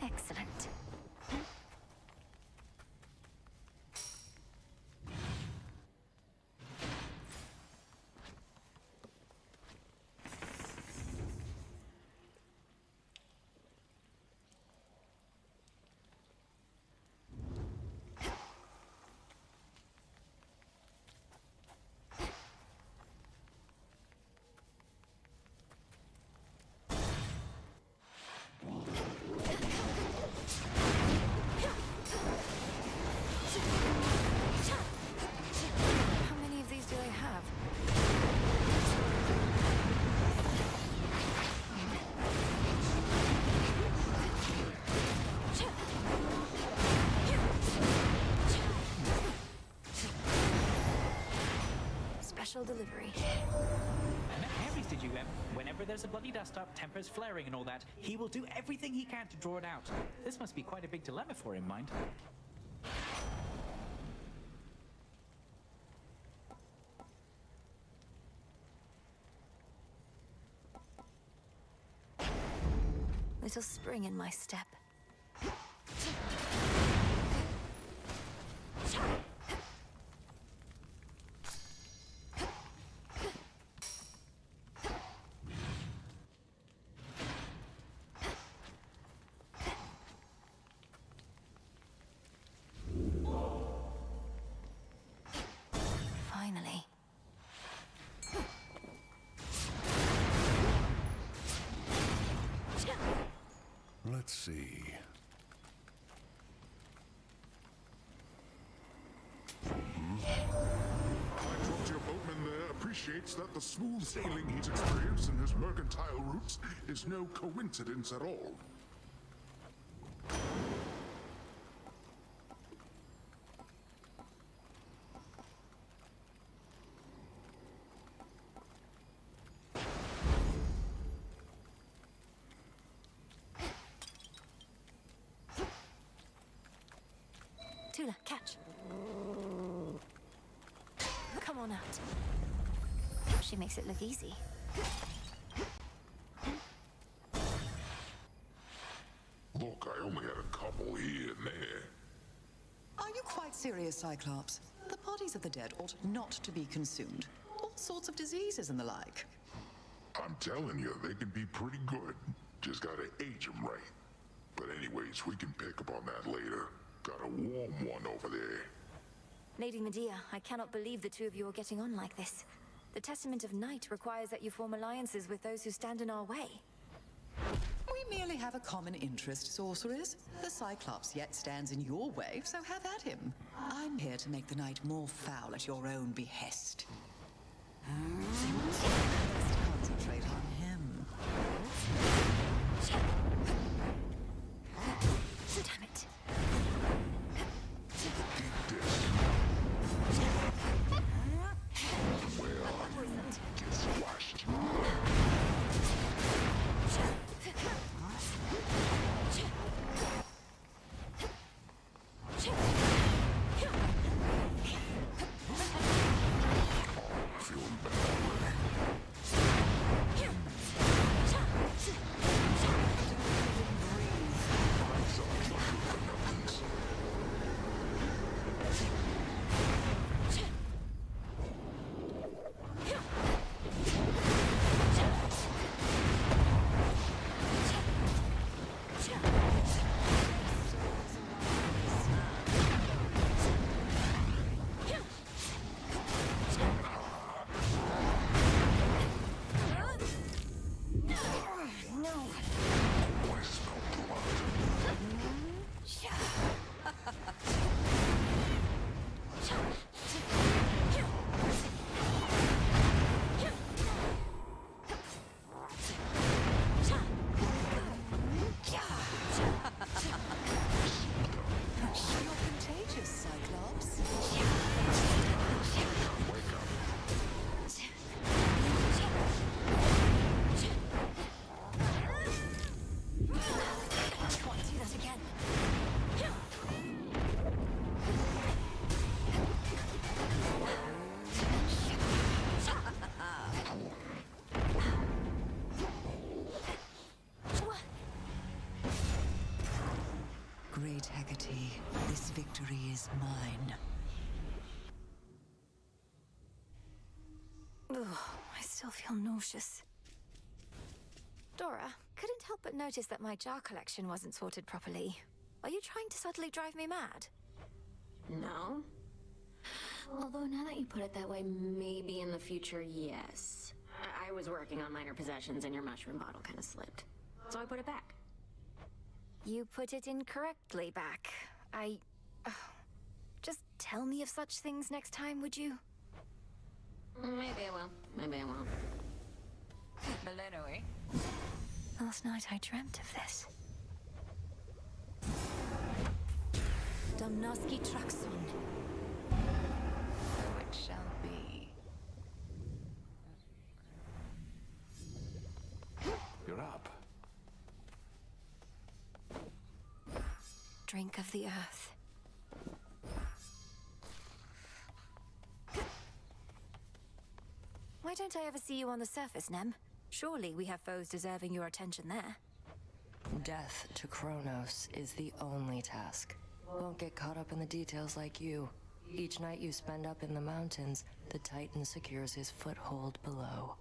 Excellent. How many of these do they have? Special delivery. Harry's did you, whenever there's a bloody dust-up, tempers flaring and all that, he will do everything he can to draw it out. This must be quite a big dilemma for him, mind. Little spring in my step. Finally. Let's see. I trust your boatman there appreciates that the smooth sailing he's experienced in his mercantile routes is no coincidence at all. Tula, catch. Come on out. She makes it look easy. Look, I only had a couple here and there. Are you quite serious, Cyclops? The bodies of the dead ought not to be consumed. All sorts of diseases and the like. I'm telling you, they can be pretty good. Just gotta age them right. But anyways, we can pick up on that later. Got a warm one over there. Lady Medea, I cannot believe the two of you are getting on like this. The Testament of Night requires that you form alliances with those who stand in our way. We merely have a common interest, sorcerers. The Cyclops yet stands in your way, so have at him. I'm here to make the night more foul at your own behest. Let's concentrate on him. Damn it. Get squashed. Feeling better. Great Hecate, this victory is mine. Ugh, I still feel nauseous. Dora, couldn't help but notice that my jar collection wasn't sorted properly. Are you trying to subtly drive me mad? No. Although now that you put it that way, maybe in the future, yes. I was working on minor possessions and your mushroom bottle kind of slipped. So I put it back. You put it incorrectly back. Just tell me of such things next time, would you? Maybe I will. Maybe I won't. Melinoë? Last night I dreamt of this. Domnoski Traxon. So it shall be. You're up. Drink of the earth. Why don't I ever see you on the surface, Nem? Surely we have foes deserving your attention there. Death to Kronos is the only task. Won't get caught up in the details like you. Each night you spend up in the mountains, the Titan secures his foothold below.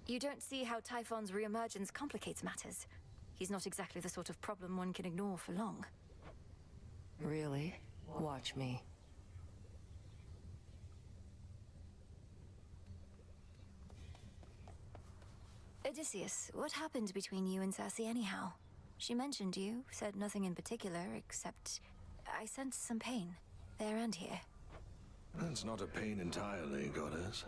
You don't see how Typhon's reemergence complicates matters. He's not exactly the sort of problem one can ignore for long. Really? Watch me. Odysseus, what happened between you and Circe anyhow? She mentioned you, said nothing in particular, except I sensed some pain, there and here. That's not a pain entirely, goddess.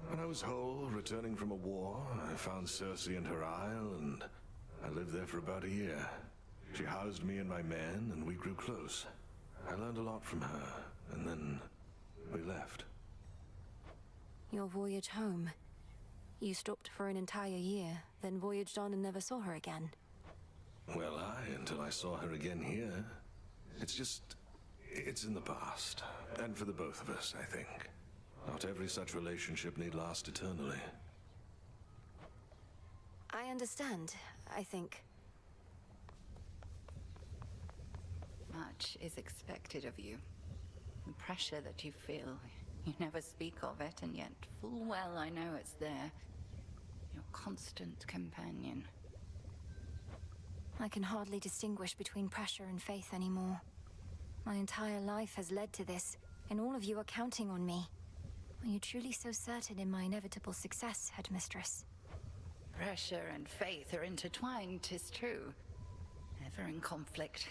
When I was whole, returning from a war, I found Circe and her isle, and I lived there for about a year. She housed me and my men, and we grew close. I learned a lot from her, and then we left. Your voyage home. You stopped for an entire year, then voyaged on and never saw her again. Well, until I saw her again here. It's in the past. And for the both of us, I think. Not every such relationship need last eternally. I understand, I think. Much is expected of you. The pressure that you feel, you never speak of it, and yet full well I know it's there. Your constant companion. I can hardly distinguish between pressure and faith anymore. My entire life has led to this, and all of you are counting on me. Are you truly so certain in my inevitable success, Headmistress? Pressure and faith are intertwined, 'tis true. Ever in conflict.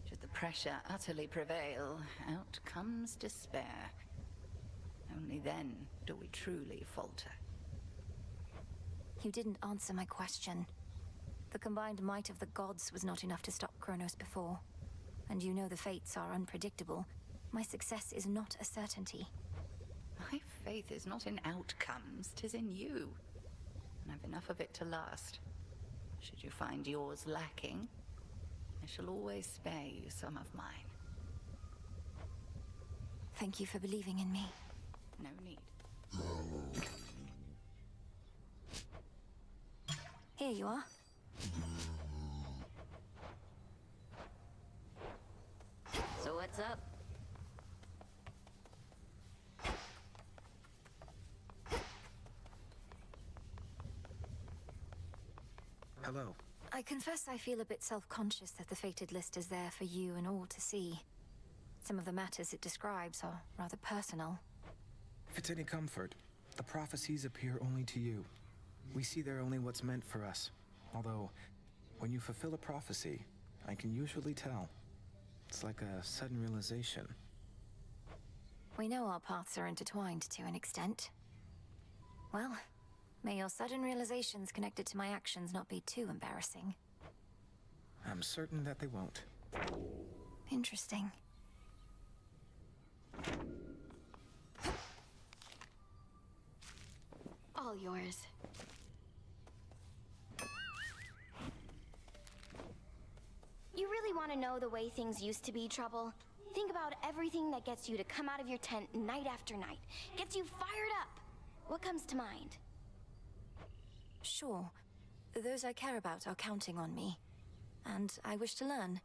Should the pressure utterly prevail, out comes despair. Only then do we truly falter. You didn't answer my question. The combined might of the gods was not enough to stop Kronos before. And you know the fates are unpredictable. My success is not a certainty. My faith is not in outcomes, 'tis in you. And I've enough of it to last. Should you find yours lacking, I shall always spare you some of mine. Thank you for believing in me. No need. Here you are. So what's up? Hello. I confess I feel a bit self-conscious that the fated list is there for you and all to see. Some of the matters it describes are rather personal. If it's any comfort, the prophecies appear only to you. We see there only what's meant for us. Although, when you fulfill a prophecy, I can usually tell. It's like a sudden realization. We know our paths are intertwined to an extent. Well, may your sudden realizations connected to my actions not be too embarrassing. I'm certain that they won't. Interesting. All yours. You really want to know the way things used to be, Trouble? Think about everything that gets you to come out of your tent night after night. Gets you fired up. What comes to mind? Sure. Those I care about are counting on me. And I wish to learn.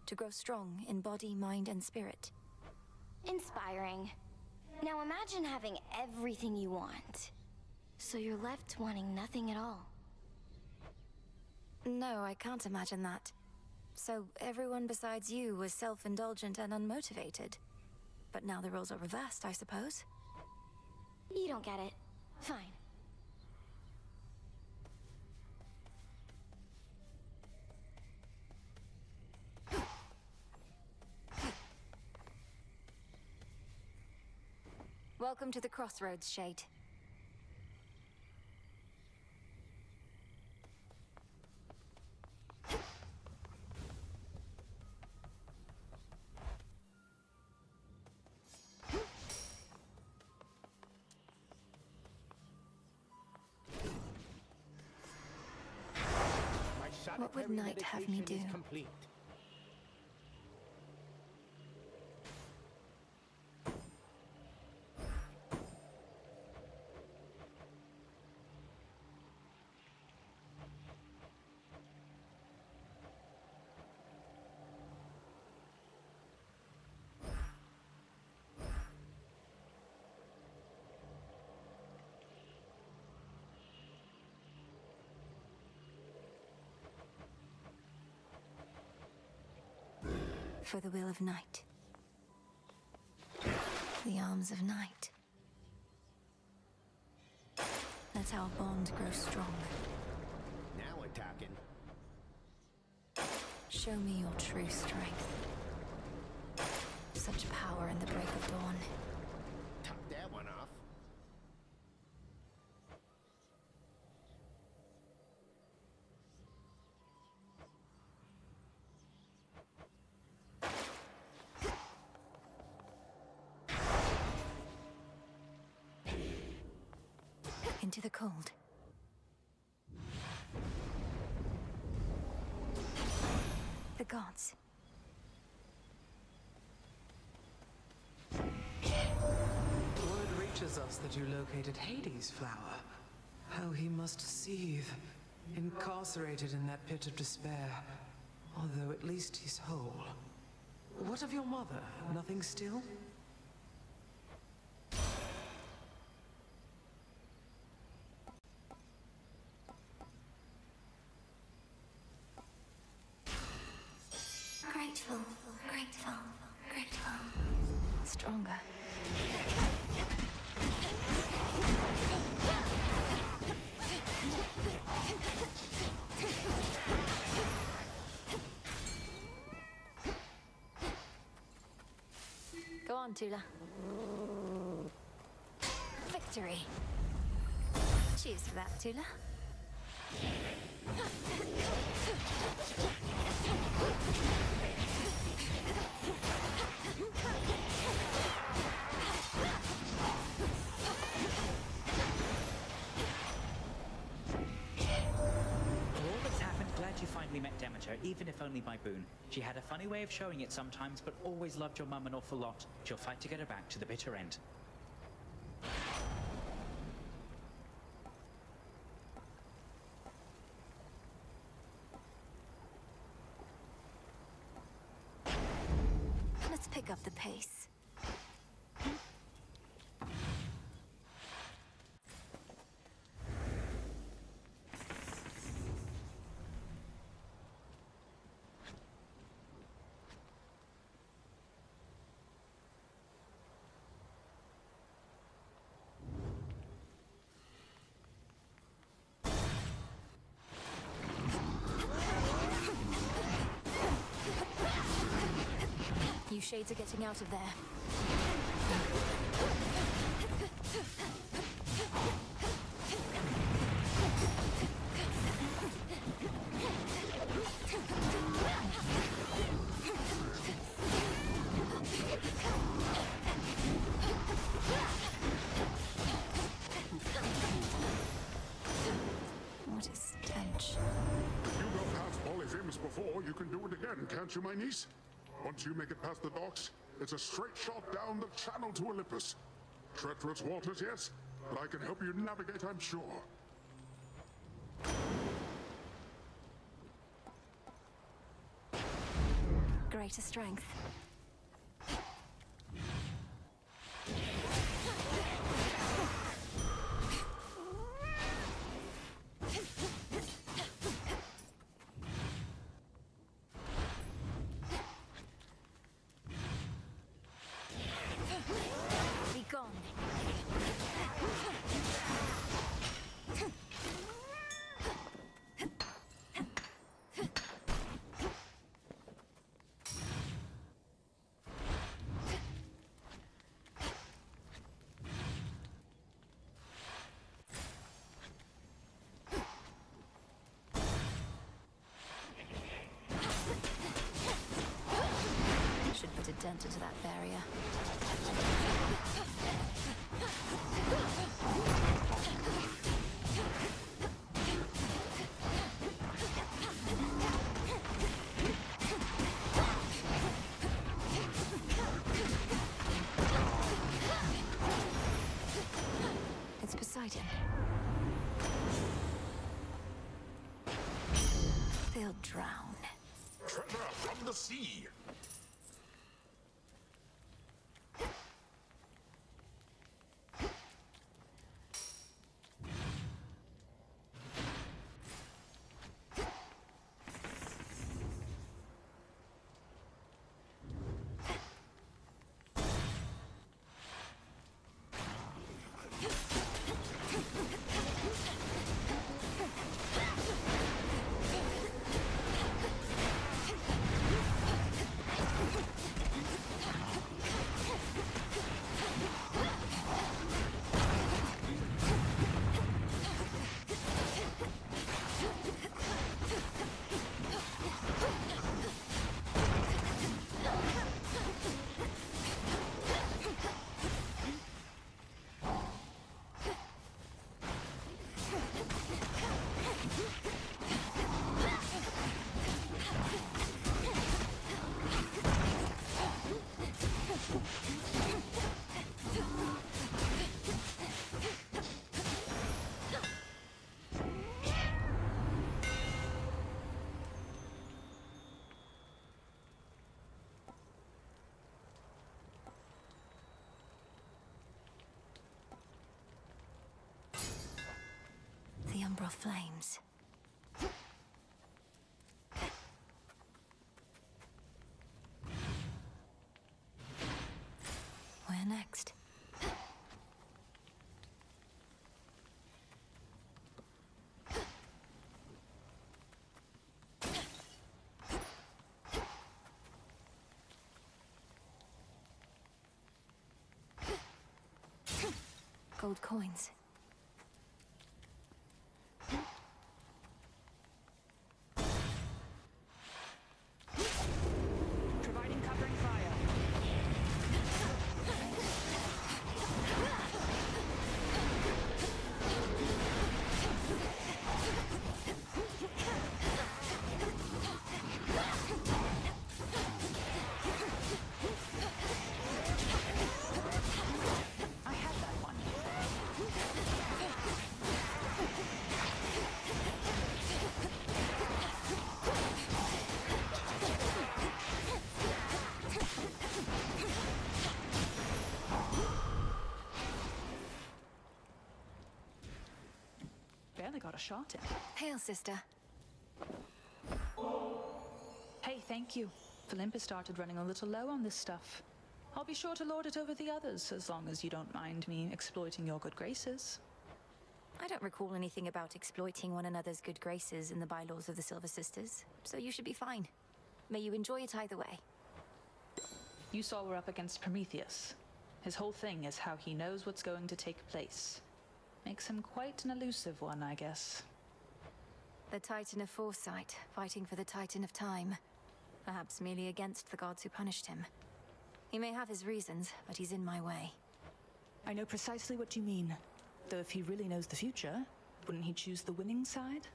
to grow strong in body, mind, and spirit. Inspiring. Now imagine having everything you want. So you're left wanting nothing at all. No, I can't imagine that. So everyone besides you was self-indulgent and unmotivated. But now the roles are reversed, I suppose. You don't get it. Fine. Welcome to the Crossroads, Shade. What would Knight have me do? Complete. For the will of Night. The arms of Night. Let our bond grow strong. Now we're talking. Show me your true strength. Such power in the break of dawn. Top that one off. Into the cold. The gods. Word reaches us that you located Hades' flower. How he must seethe, incarcerated in that pit of despair. Although at least he's whole. What of your mother? Nothing still? Grateful, grateful, grateful. Stronger. Go on, Tula. Victory. Cheers for that, Tula. Glad you finally met Demeter, even if only by boon. She had a funny way of showing it sometimes, but always loved your mum an awful lot. She'll fight to get her back to the bitter end. Let's pick up the pace. You shades are getting out of there. What a stench. You got past Polyphemus before, you can do it again, can't you, my niece? Once you make it past the docks, it's a straight shot down the channel to Olympus. Treacherous waters, yes, but I can help you navigate, I'm sure. Great. greater strength. Be gone. Should put a dent into that barrier. It's Poseidon. They'll drown. Treasure from the sea! The Umbral flames. Where next? Gold coins. Providing covering fire. I had that one. Barely got a shot in. Hail, sister. Hey, thank you. Olympus started running a little low on this stuff. I'll be sure to lord it over the others, as long as you don't mind me exploiting your good graces. I don't recall anything about exploiting one another's good graces in the bylaws of the Silver Sisters, so you should be fine. May you enjoy it either way. You saw we're up against Prometheus. His whole thing is how he knows what's going to take place. Makes him quite an elusive one, I guess. The Titan of Foresight, fighting for the Titan of Time. Perhaps merely against the gods who punished him. He may have his reasons, but he's in my way. I know precisely what you mean. Though if he really knows the future, wouldn't he choose the winning side?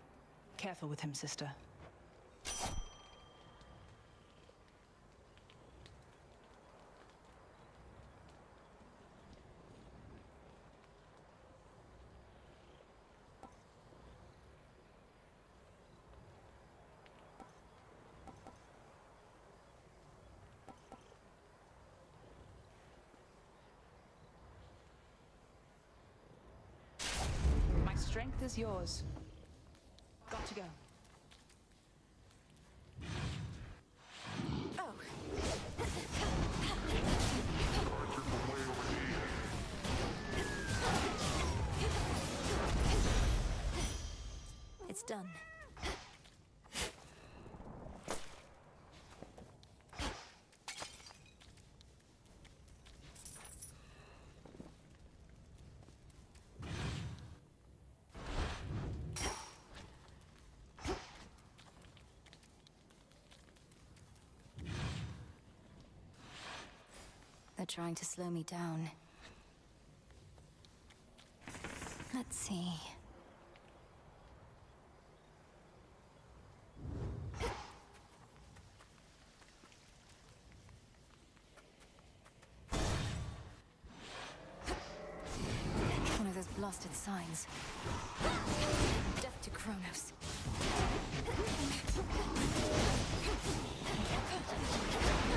Careful with him, sister. strength is yours. Got to go. Oh. It's done. They're trying to slow me down. Let's see. One of those blasted signs. Death to Kronos.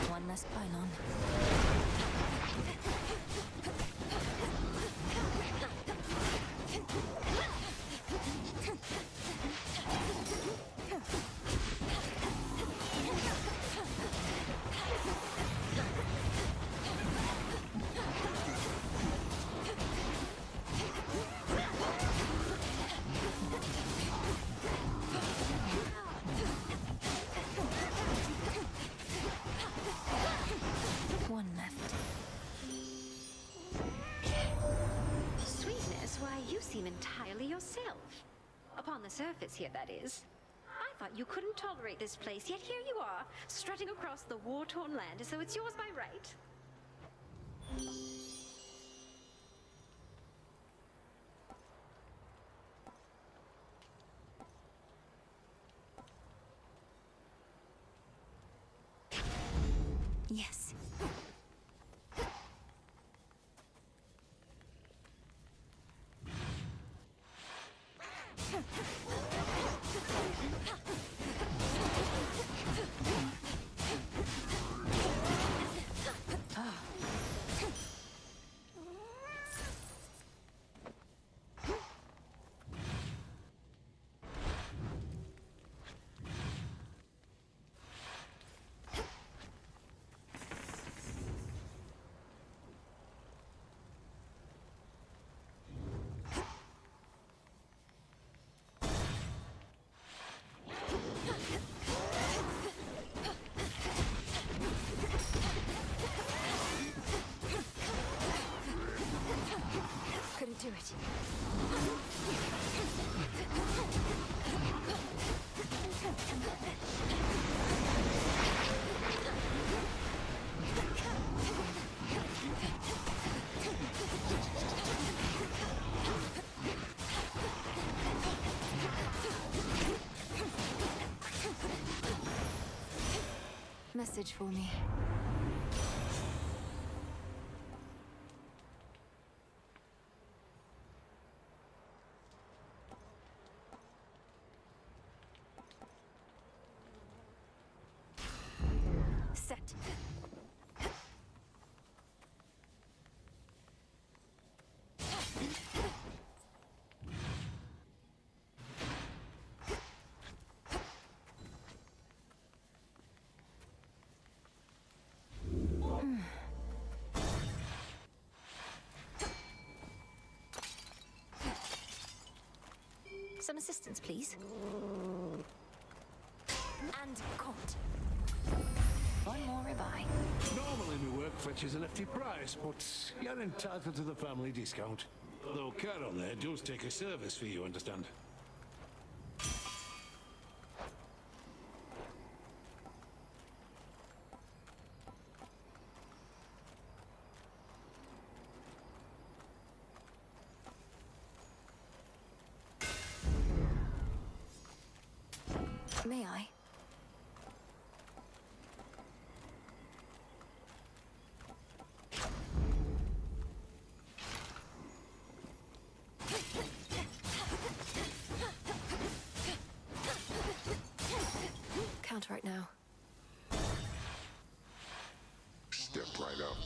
One less pylon. One left. Sweetness, why, you seem entirely yourself. Upon the surface here, that is. I thought you couldn't tolerate this place, yet here you are, strutting across the war-torn land as though it's yours by right. Yes. Couldn't do it. Message for me. Set. Some assistance, please. And caught. One more ribeye. Normally my work fetches a hefty price, but you're entitled to the family discount. Though Caron there does take a service fee, you understand. May I? Can't right now. Step right up.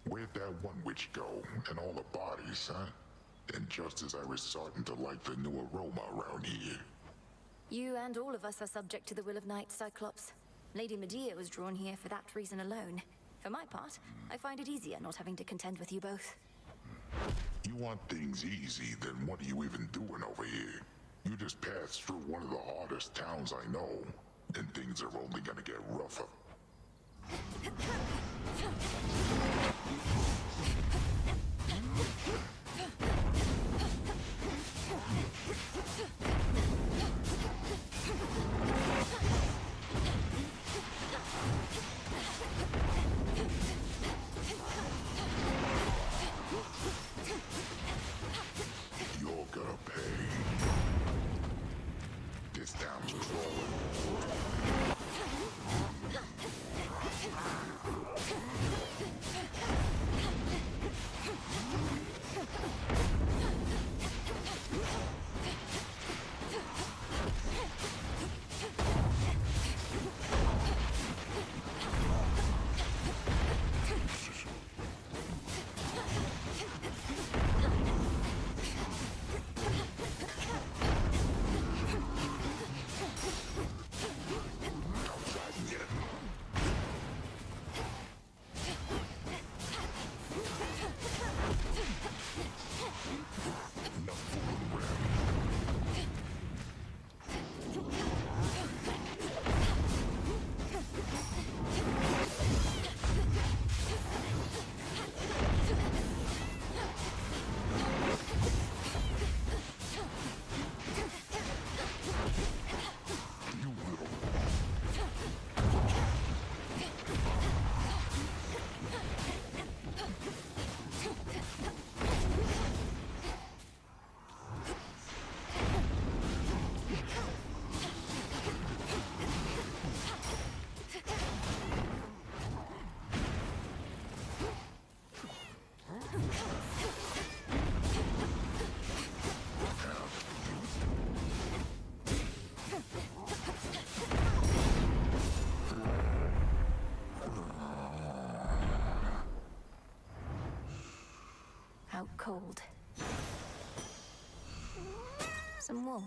Where'd that one witch go? And all the bodies, huh? And just as I was starting to like the new aroma around here. You and all of us are subject to the will of night, Cyclops. Lady Medea was drawn here for that reason alone. For my part, I find it easier not having to contend with you both. You want things easy, then what are you even doing over here? You just passed through one of the hardest towns I know, and things are only gonna get rougher. You're gonna pay. This town's crawling. Out cold. Some wool.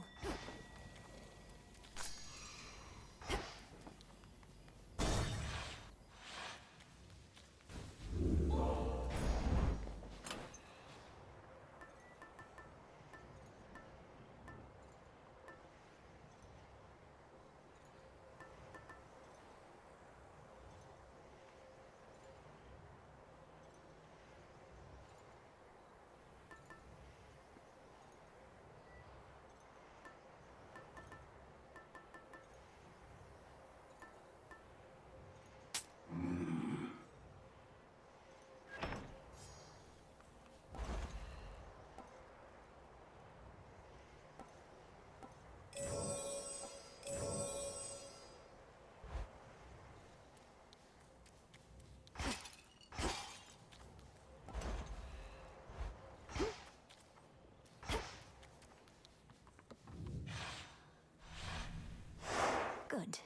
Good.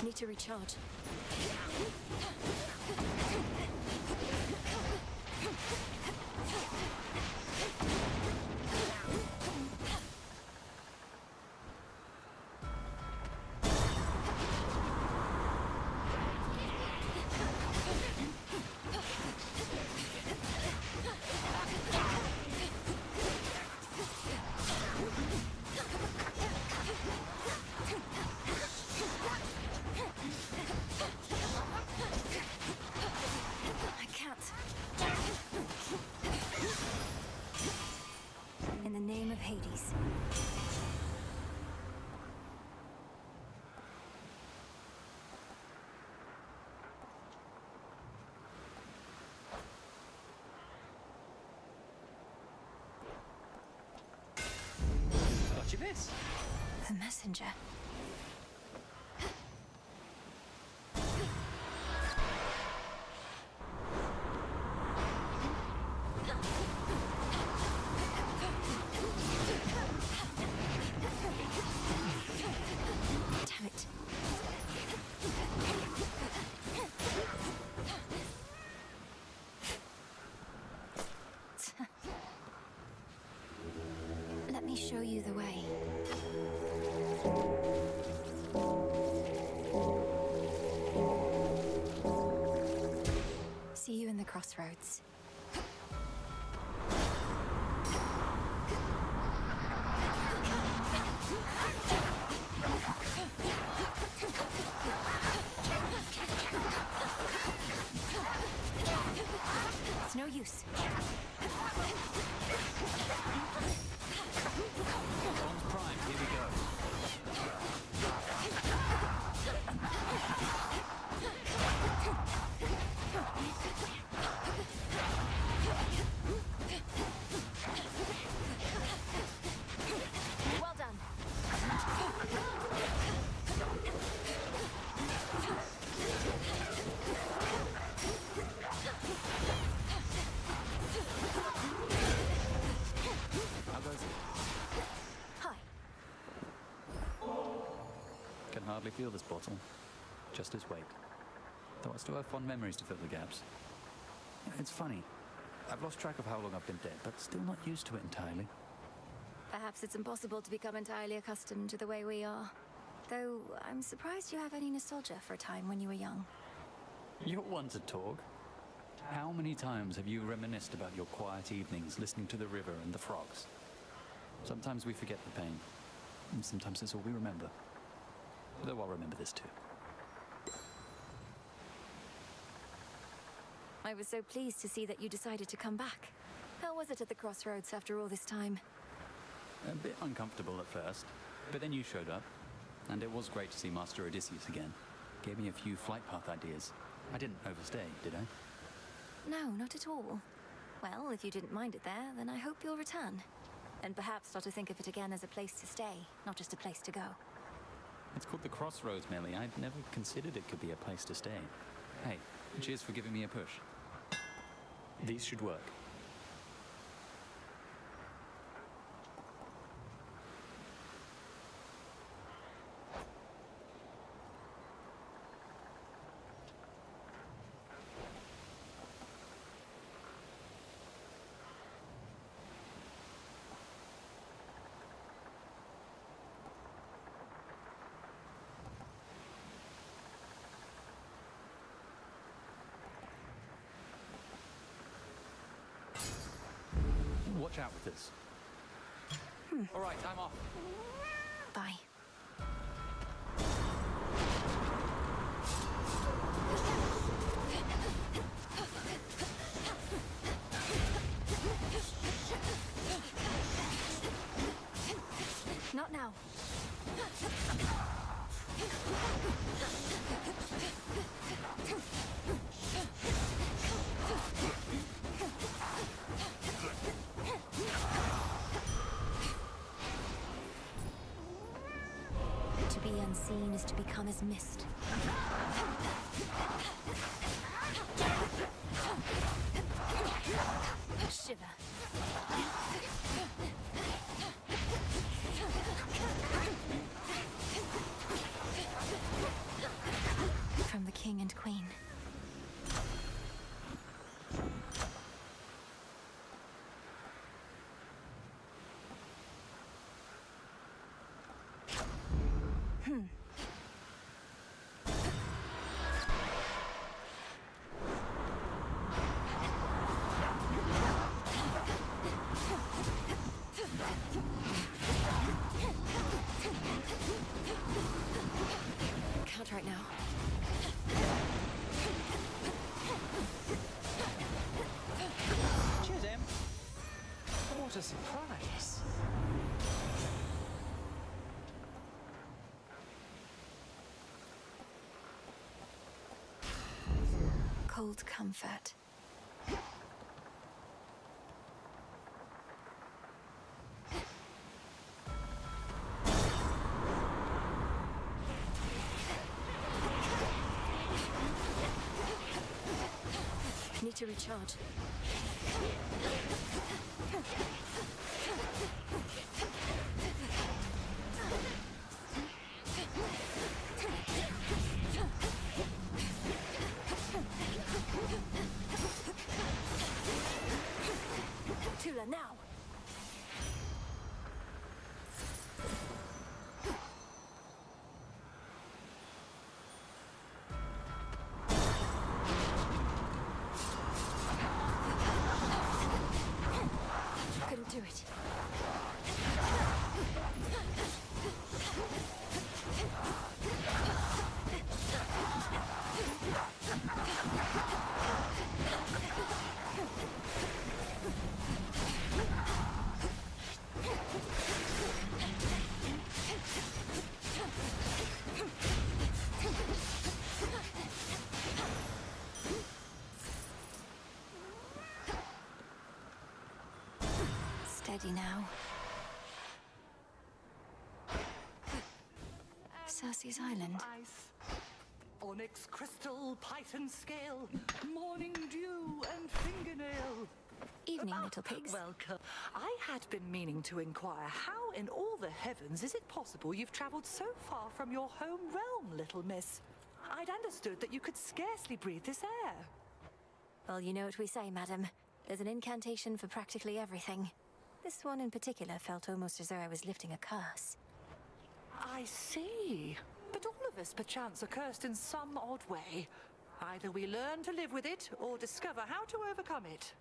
Need to recharge. In the name of Hades. Got you this. The messenger. show you the way. See you in the crossroads. It's no use. Bones Prime, here we go. Well done. How goes it? Hi. Can hardly feel this bottle. Just its weight. Though I still have fond memories to fill the gaps. It's funny. I've lost track of how long I've been dead, but still not used to it entirely. Perhaps it's impossible to become entirely accustomed to the way we are. Though, I'm surprised you have any nostalgia for a time when you were young. You're one to talk. How many times have you reminisced about your quiet evenings listening to the river and the frogs? Sometimes we forget the pain, and sometimes it's all we remember. Though I'll remember this too. I was so pleased to see that you decided to come back. How was it at the crossroads after all this time? A bit uncomfortable at first, but then you showed up, and it was great to see Master Odysseus again. Gave me a few flight path ideas. I didn't overstay, did I? No, not at all. Well, if you didn't mind it there, then I hope you'll return. And perhaps start to think of it again as a place to stay, not just a place to go. It's called the Crossroads, Melly. I'd never considered it could be a place to stay. Hey, cheers for giving me a push. These should work. Watch out with this. All right, I'm off. Bye. Not now. To be unseen is to become as mist. Shiver. From the king and queen. Can't right now. Cheers, Em. What a surprise. Cold comfort. Need to recharge. Tula, now! ready now. Circe's Island. Ice, onyx crystal, python scale, morning dew and fingernail. Evening, little pigs. Welcome. I had been meaning to inquire how in all the heavens is it possible you've traveled so far from your home realm, little miss? I'd understood that you could scarcely breathe this air. Well, you know what we say, madam. There's an incantation for practically everything. This one in particular felt almost as though I was lifting a curse. I see. But all of us, perchance, are cursed in some odd way. Either we learn to live with it, or discover how to overcome it.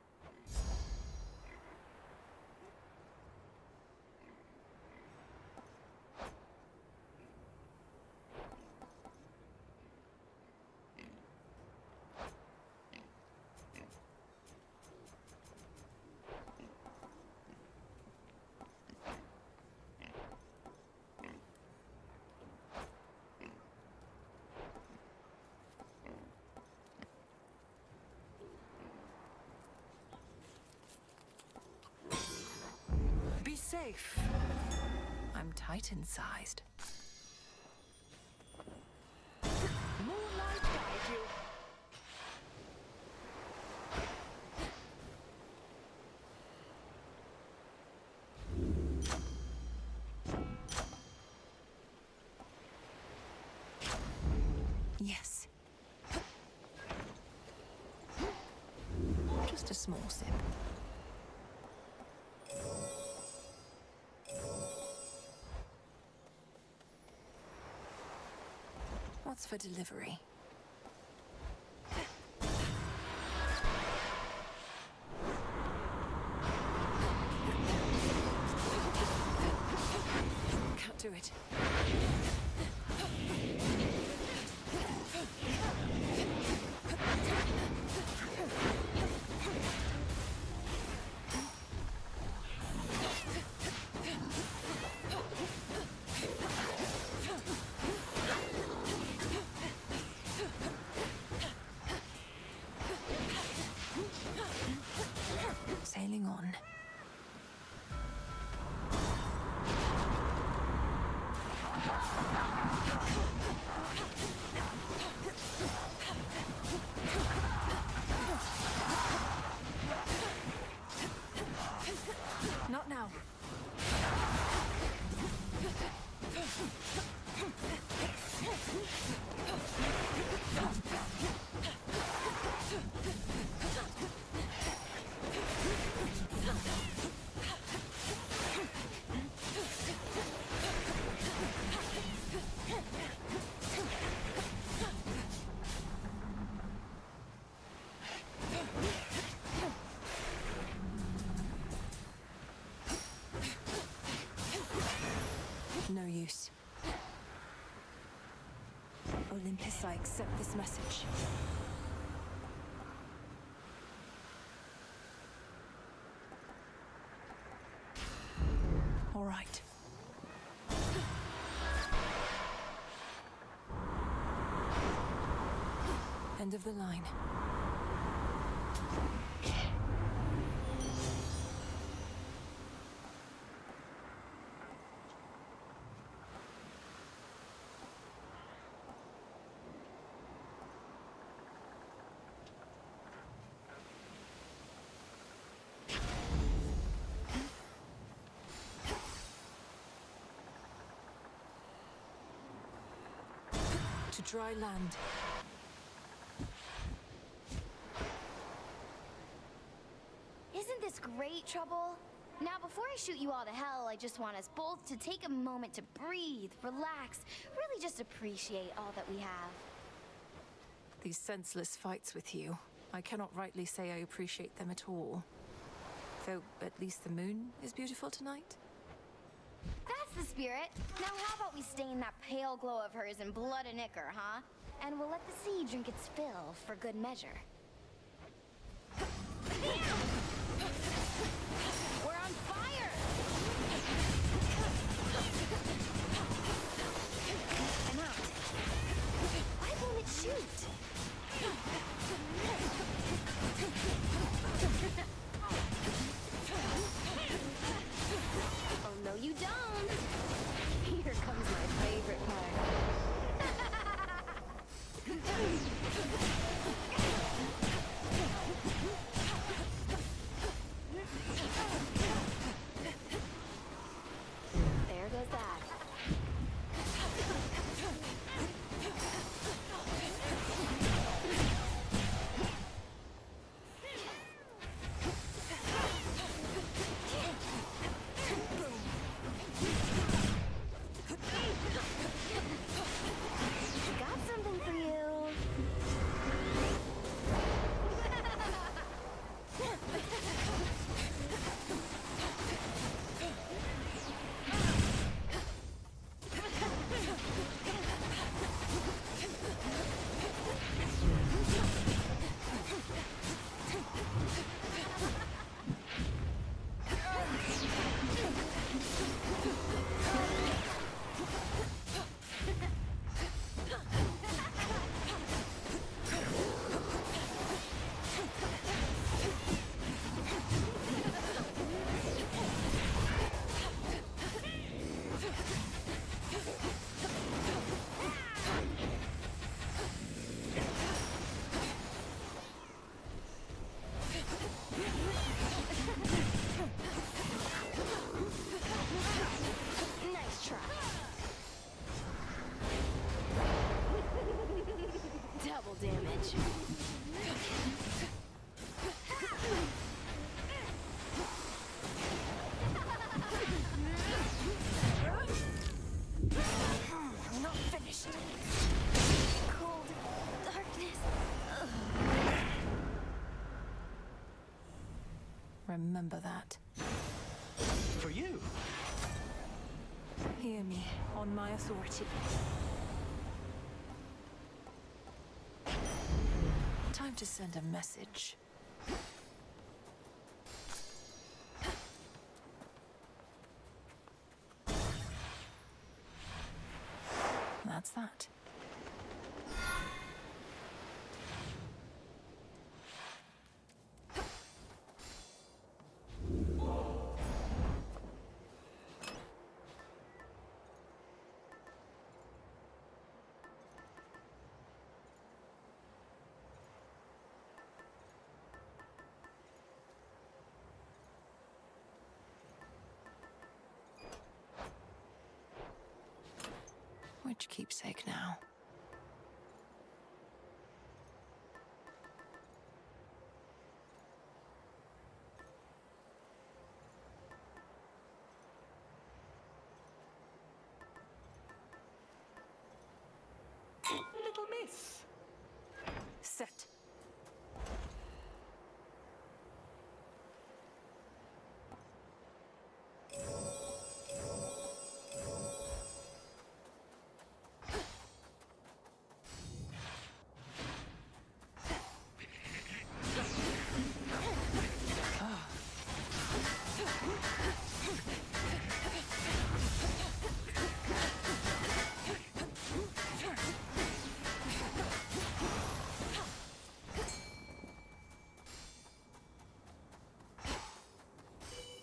Safe. I'm Titan-sized. Moonlight guide you. Yes. Just a small sip. What's for delivery? Can't do it. Sailing on. Not now. No use. Olympus, I accept this message. All right. End of the line. To dry land. Isn't this great, Trouble? Now, before I shoot you all to hell, I just want us both to take a moment to breathe, relax, really just appreciate all that we have. These senseless fights with you, I cannot rightly say I appreciate them at all. Though, at least the moon is beautiful tonight. That's the spirit. Now how about we stain that pale glow of hers in blood and ichor, huh? And we'll let the sea drink its fill for good measure. We're on fire! I'm out. Why won't it shoot? I'm not finished. Cold darkness. Ugh. Remember that. For you? Hear me on my authority. Time to send a message. That's that. Which keepsake now? Little miss. Set.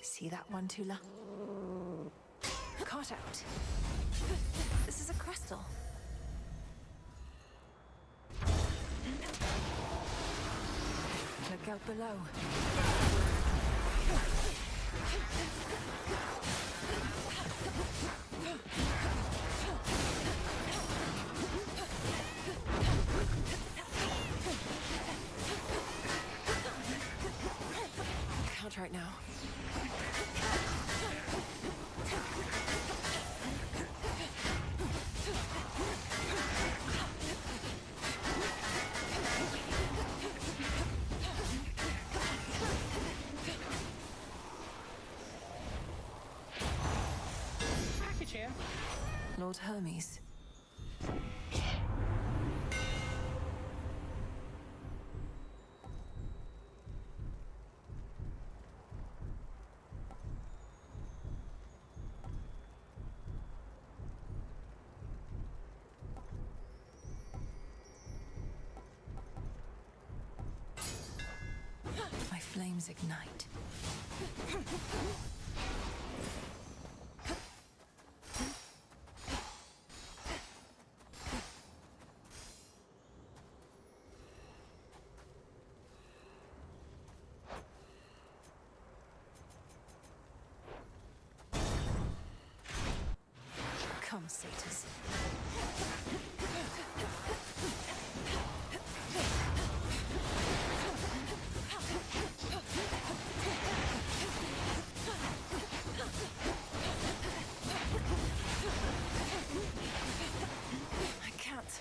See that one, Tula? Caught out. This is a crystal. Look out below. Count right now. Package here. Lord Hermes. My flames ignite. Come, satyrs. I can't.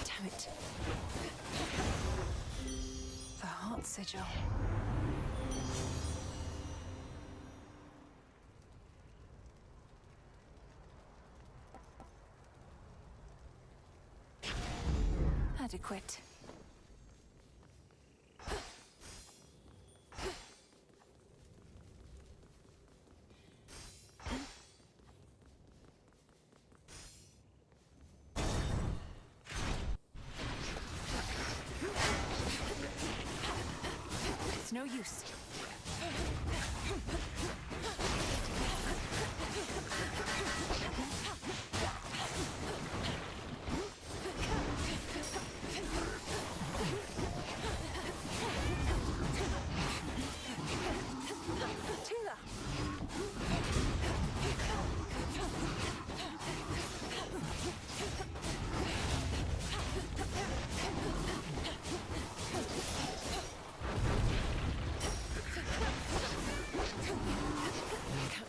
Damn it. The heart sigil. Adequate. use.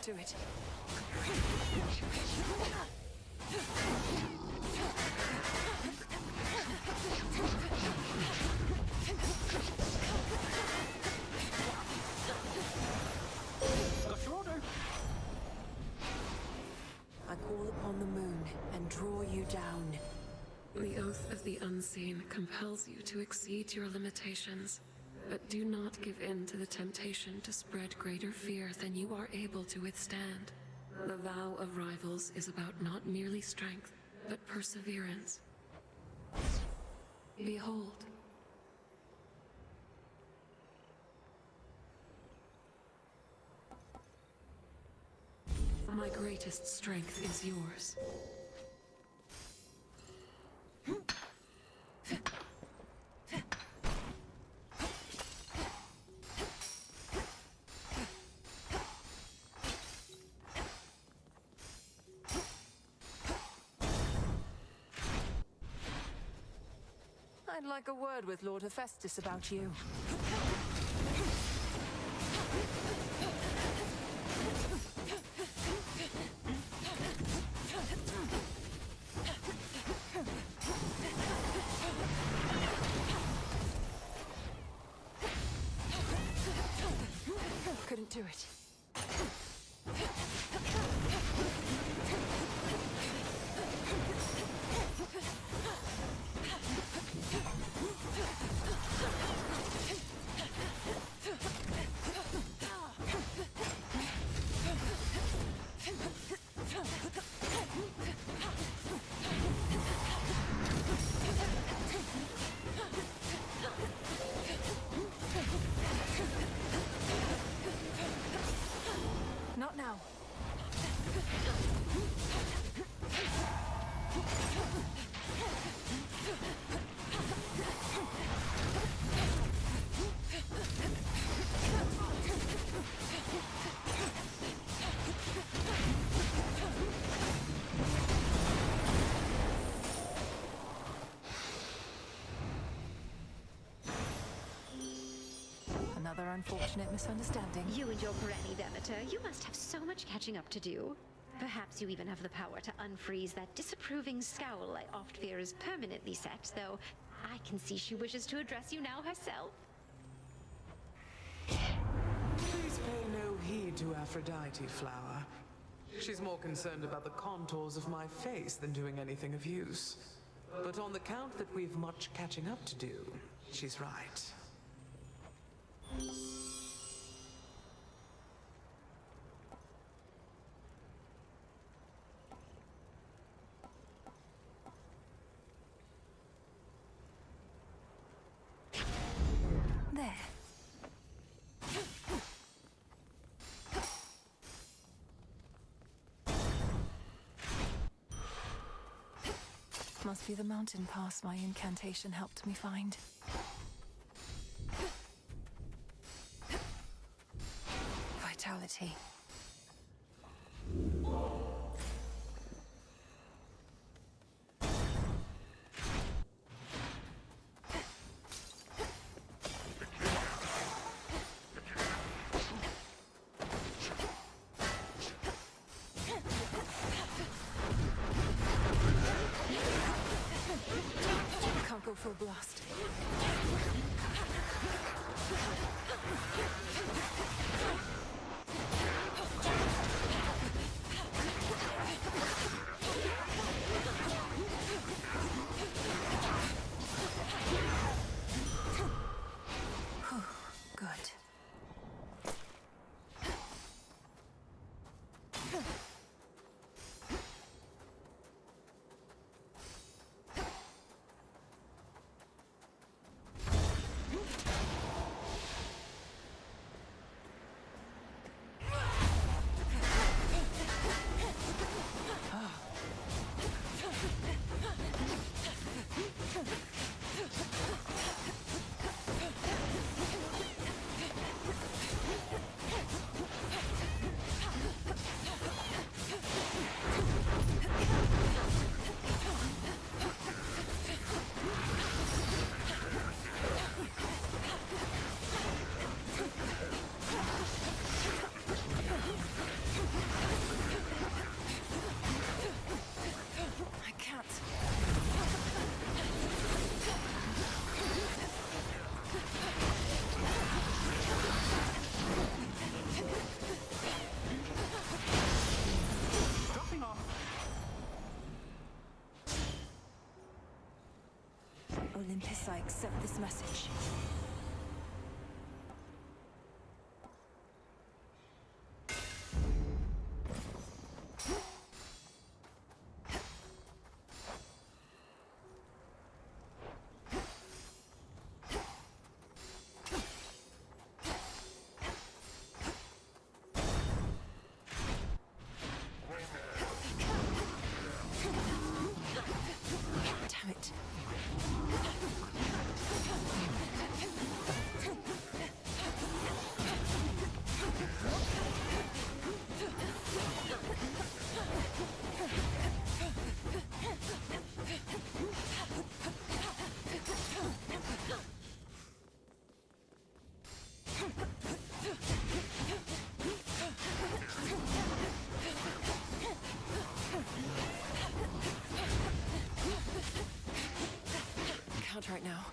Do it. Got your order. I call upon the moon and draw you down. The oath of the unseen compels you to exceed your limitations. But do not give in to the temptation to spread greater fear than you are able to withstand. The vow of rivals is about not merely strength, but perseverance. Behold. My greatest strength is yours. I'd like a word with Lord Hephaestus about you. Couldn't do it. Not now. Another unfortunate misunderstanding. You and your granny, Demeter, you must have so much catching up to do. Perhaps you even have the power to unfreeze that disapproving scowl I oft fear is permanently set, though I can see she wishes to address you now herself. Please pay no heed to Aphrodite, Flower. She's more concerned about the contours of my face than doing anything of use. But on the count that we've much catching up to do, she's right. There. Must be the mountain pass my incantation helped me find. Vitality. Can't go full blast. Olympus, I accept this message. Damn it. Can't right now.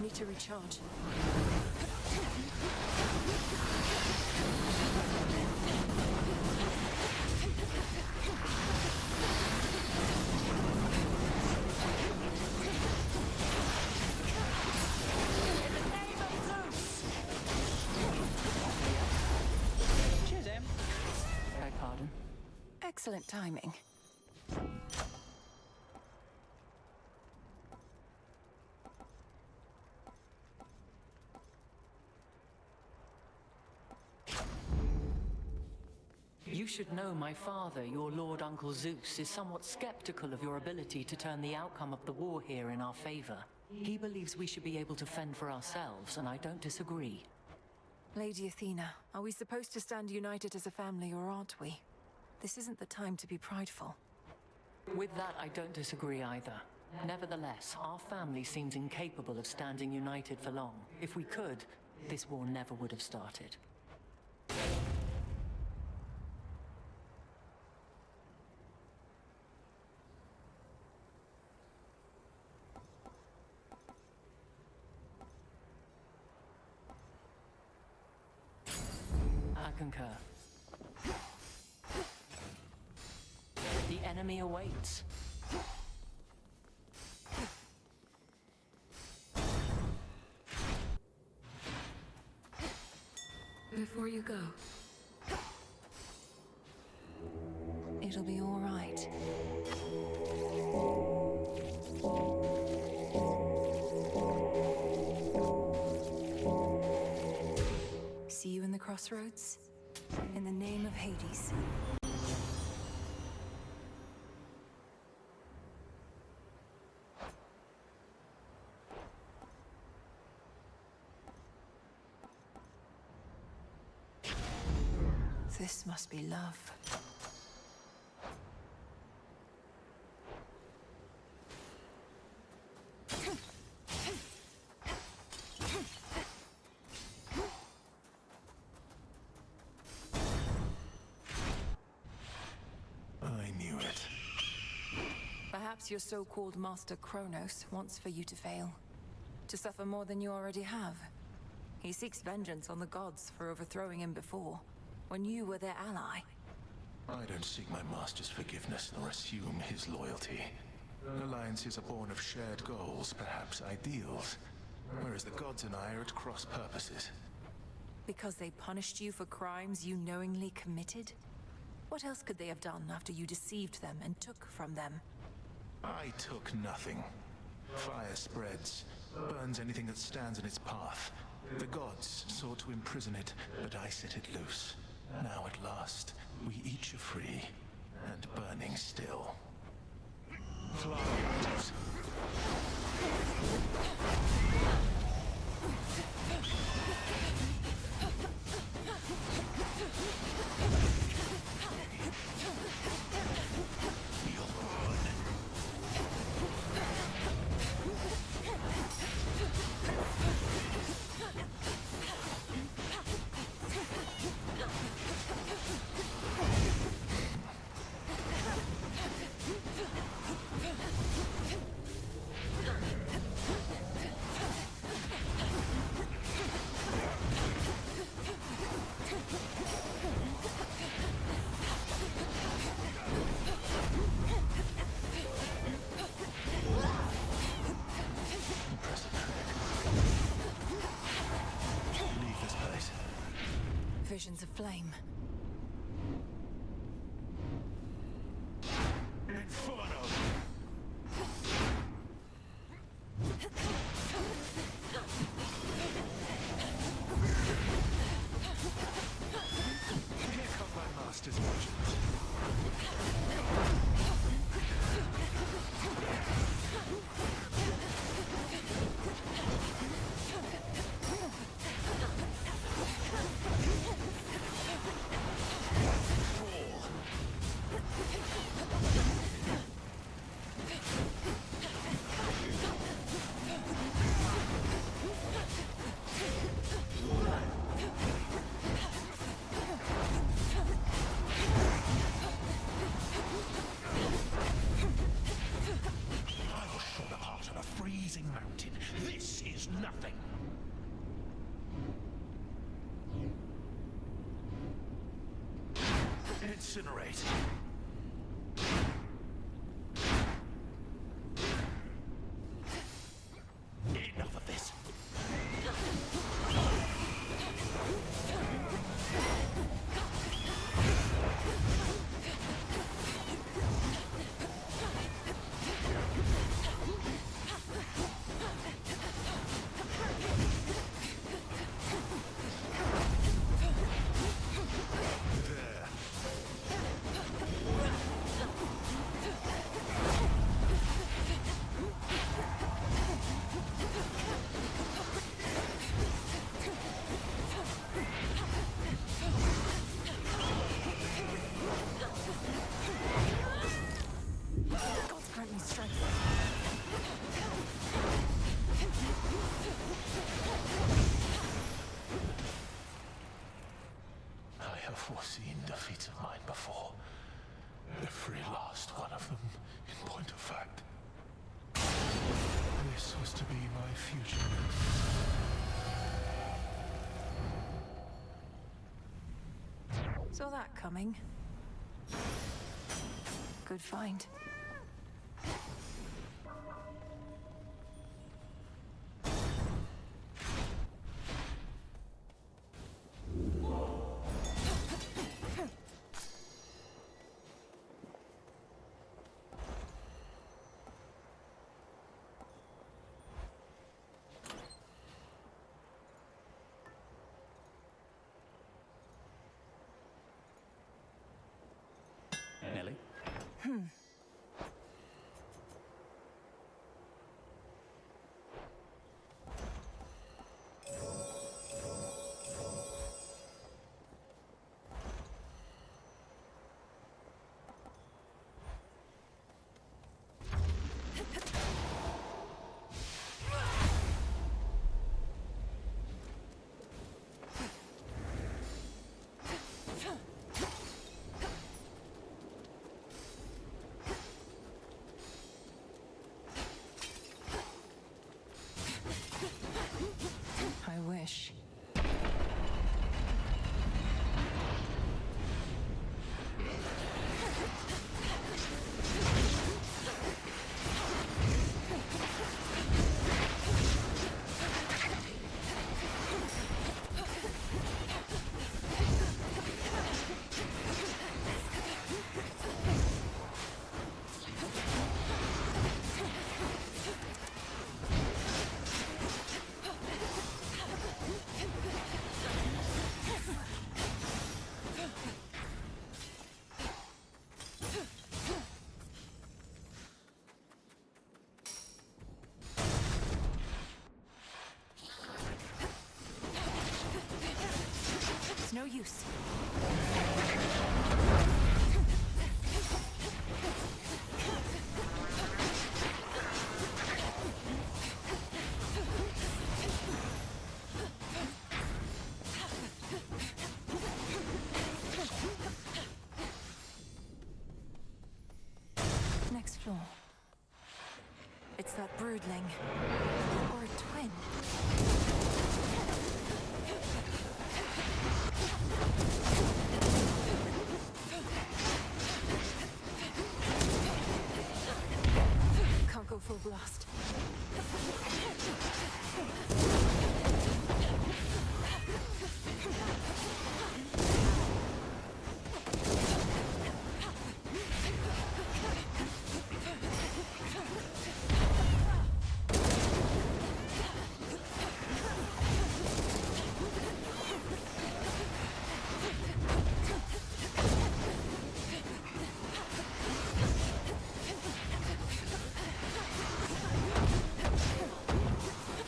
Need to recharge. Cheers, Em. Beg pardon? Excellent timing. You should know my father, your Lord Uncle Zeus, is somewhat skeptical of your ability to turn the outcome of the war here in our favor. He believes we should be able to fend for ourselves, and I don't disagree. Lady Athena, are we supposed to stand united as a family, or aren't we? This isn't the time to be prideful. With that, I don't disagree either. Nevertheless, our family seems incapable of standing united for long. If we could, this war never would have started. I concur. The enemy awaits. Before you go, It'll be all right. See you in the crossroads? In the name of Hades. This must be love. I knew it. Perhaps your so-called Master Kronos wants for you to fail. To suffer more than you already have. He seeks vengeance on the gods for overthrowing him before, when you were their ally. I don't seek my master's forgiveness nor assume his loyalty. Alliances are born of shared goals, perhaps ideals, whereas the gods and I are at cross purposes. Because they punished you for crimes you knowingly committed? What else could they have done after you deceived them and took from them? I took nothing. Fire spreads, burns anything that stands in its path. The gods sought to imprison it, but I set it loose. Now at last, we each are free, and burning still. Fly, hunters. You'll burn. Incinerate. Enough of this. Foreseen defeats of mine before. Every last one of them, in point of fact. This was to be my future. Saw that coming. Good find. Nelly? I wish. It's no use. Next floor. It's that broodling. Or a twin. Can't go full blast.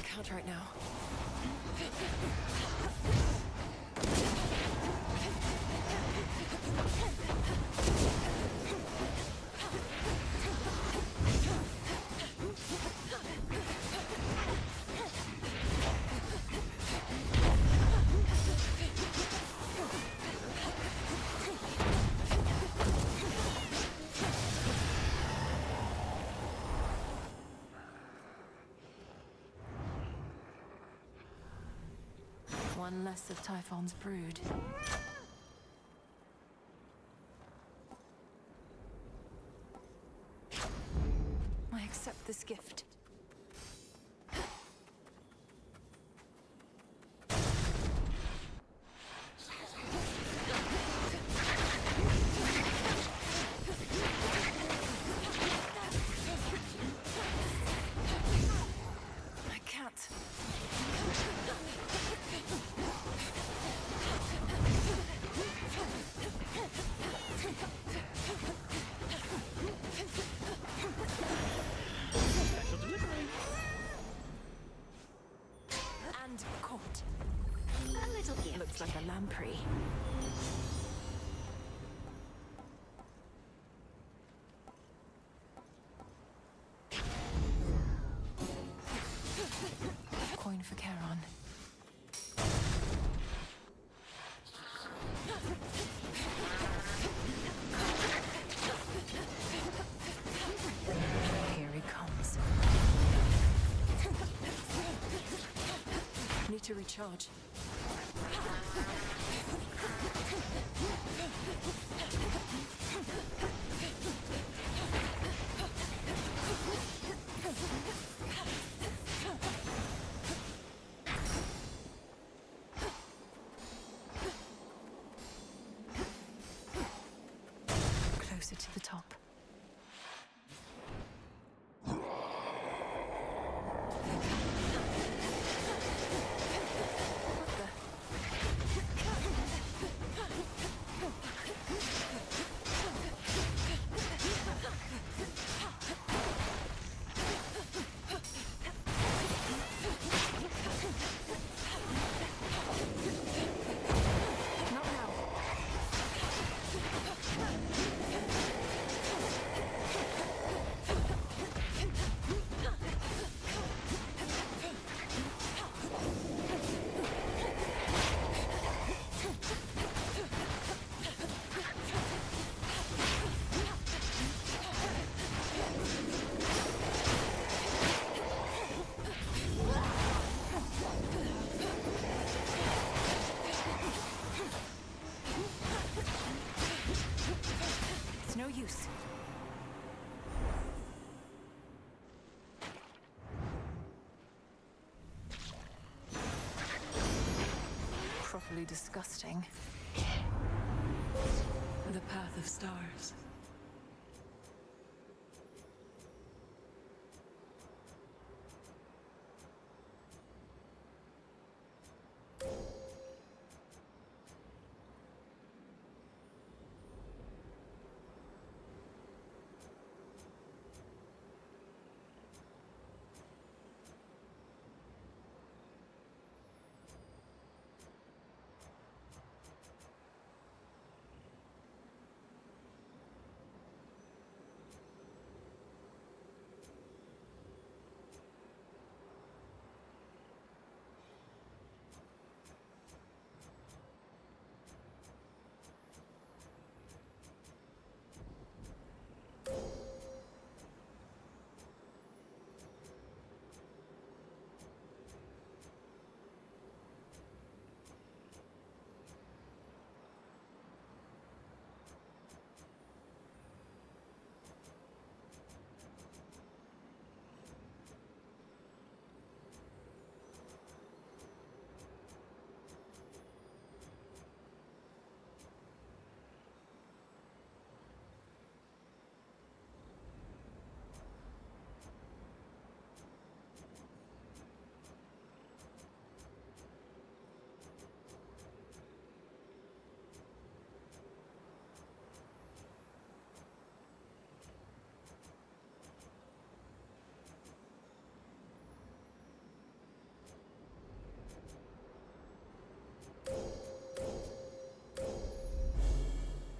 Can't right now. One less of Typhon's brood. accept this gift. I can't. And caught. A little gift. Looks like a lamprey. Coin for Charon. Here he comes. Need to recharge. Closer to the top. No use. Properly disgusting. The path of stars.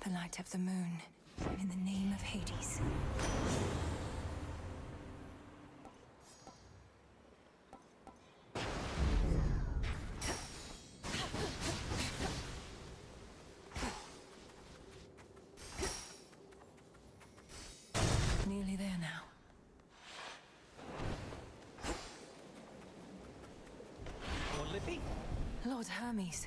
The light of the moon, in the name of Hades. Nearly there now. Olympi? Lord Hermes.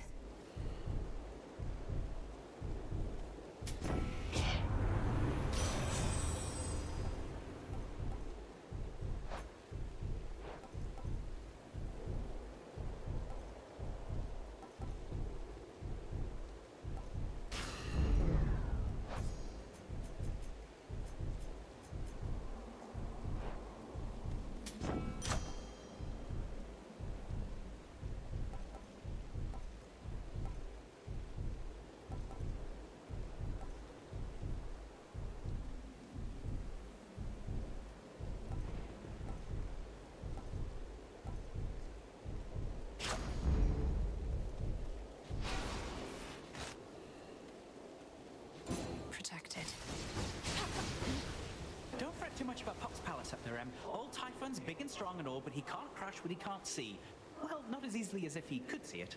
Old Typhon's big and strong and all, but he can't crush what he can't see. Well, not as easily as if he could see it.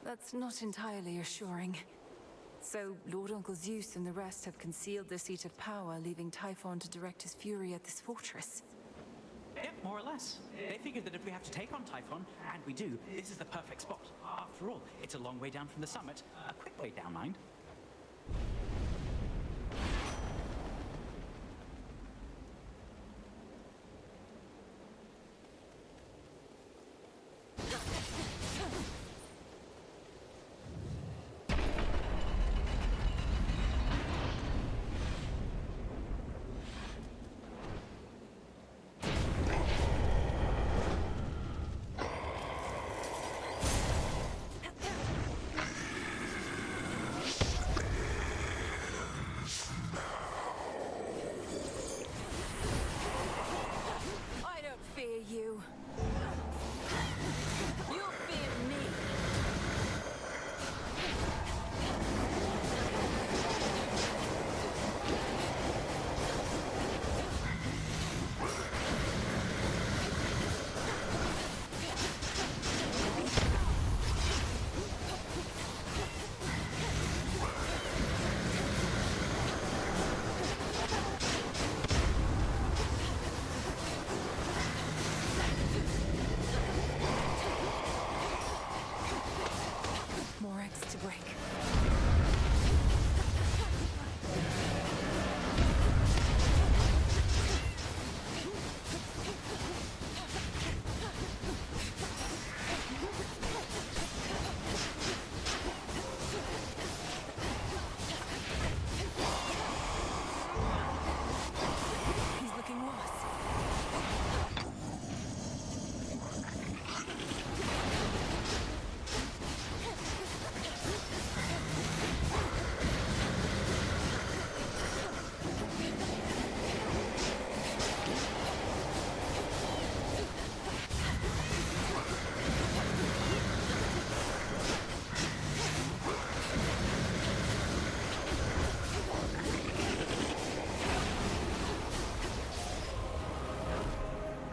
That's not entirely assuring. So, Lord Uncle Zeus and the rest have concealed the seat of power, leaving Typhon to direct his fury at this fortress. Yep, more or less. They figured that if we have to take on Typhon, and we do, this is the perfect spot. After all, it's a long way down from the summit. A quick way down, mind.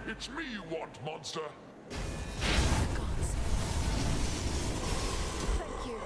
It's me you want, monster! Thank you.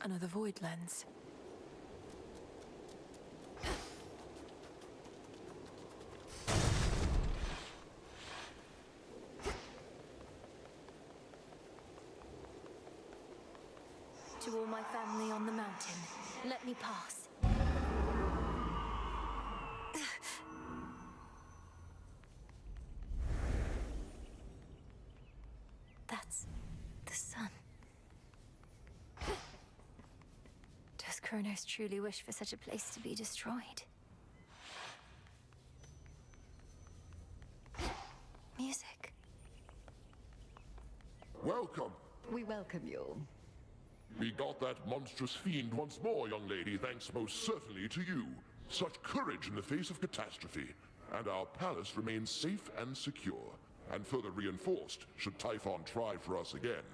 Another void lens. To all my family on the mountain, let me pass. That's the sun. Does Kronos truly wish for such a place to be destroyed? Music. Welcome. We welcome you. We got that monstrous fiend once more, young lady, thanks most certainly to you. Such courage in the face of catastrophe. And our palace remains safe and secure, and further reinforced should Typhon try for us again.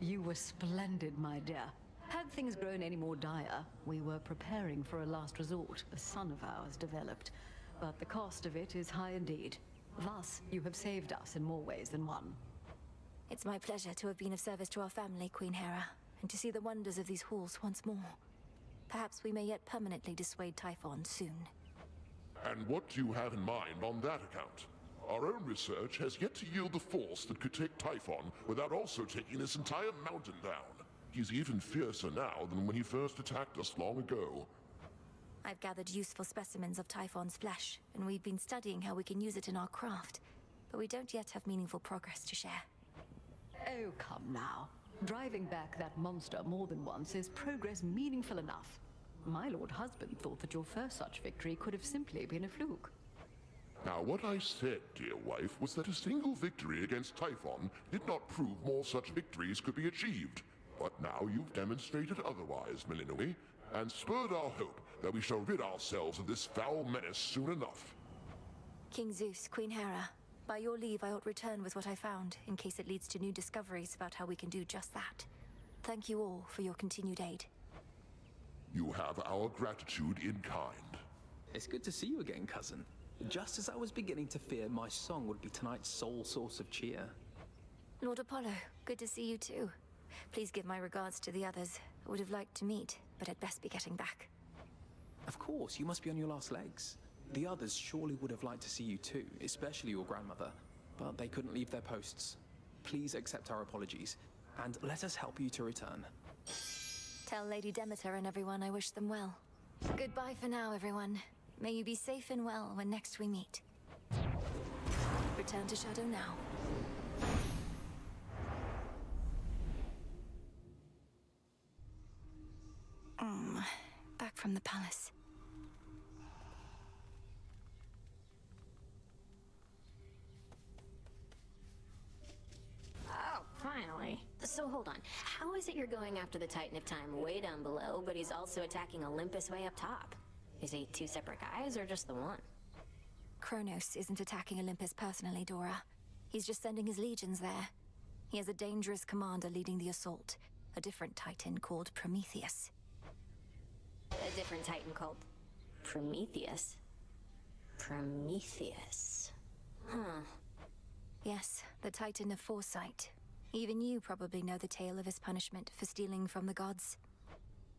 You were splendid, my dear. Had things grown any more dire, we were preparing for a last resort a son of ours developed. But the cost of it is high indeed. Thus, you have saved us in more ways than one. It's my pleasure to have been of service to our family, Queen Hera, and to see the wonders of these halls once more. Perhaps we may yet permanently dissuade Typhon soon. And what do you have in mind on that account? Our own research has yet to yield the force that could take Typhon without also taking this entire mountain down. He's even fiercer now than when he first attacked us long ago. I've gathered useful specimens of Typhon's flesh, and we've been studying how we can use it in our craft. But we don't yet have meaningful progress to share. Oh, come now. Driving back that monster more than once is progress meaningful enough. My lord husband thought that your first such victory could have simply been a fluke. Now, what I said, dear wife, was that a single victory against Typhon did not prove more such victories could be achieved. But now you've demonstrated otherwise, Melinoë, and spurred our hope that we shall rid ourselves of this foul menace soon enough. King Zeus, Queen Hera, by your leave I ought return with what I found, in case it leads to new discoveries about how we can do just that. Thank you all for your continued aid. You have our gratitude in kind. It's good to see you again, cousin. Just as I was beginning to fear my song would be tonight's sole source of cheer. Lord Apollo, good to see you too. Please give my regards to the others. I would have liked to meet, but I'd best be getting back. Of course, you must be on your last legs. The others surely would have liked to see you too, especially your grandmother, but they couldn't leave their posts. Please accept our apologies, and let us help you to return. Tell Lady Demeter and everyone I wish them well. Goodbye for now, everyone. May you be safe and well when next we meet. Return to Shadow now. Back from the palace. Oh, finally. So hold on. How is it you're going after the Titan of Time way down below, but he's also attacking Olympus way up top? Is he two separate guys or just the one? Kronos isn't attacking Olympus personally, Dora. He's just sending his legions there. He has a dangerous commander leading the assault. A different Titan called Prometheus. A different Titan called Prometheus? Prometheus. Huh. Yes, the Titan of Foresight. Even you probably know the tale of his punishment for stealing from the gods.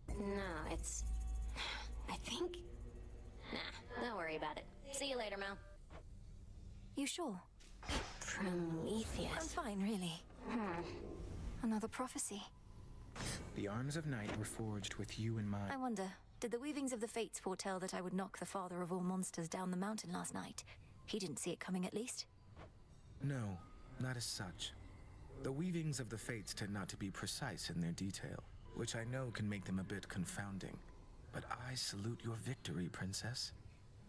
No, it's... I think... Nah, don't worry about it. See you later, Mel. You sure? Prometheus. I'm fine, really. Another prophecy. The arms of night were forged with you in mind. I wonder, did the weavings of the fates foretell that I would knock the father of all monsters down the mountain last night? He didn't see it coming, at least. No, not as such. The weavings of the fates tend not to be precise in their detail, which I know can make them a bit confounding. But I salute your victory, Princess.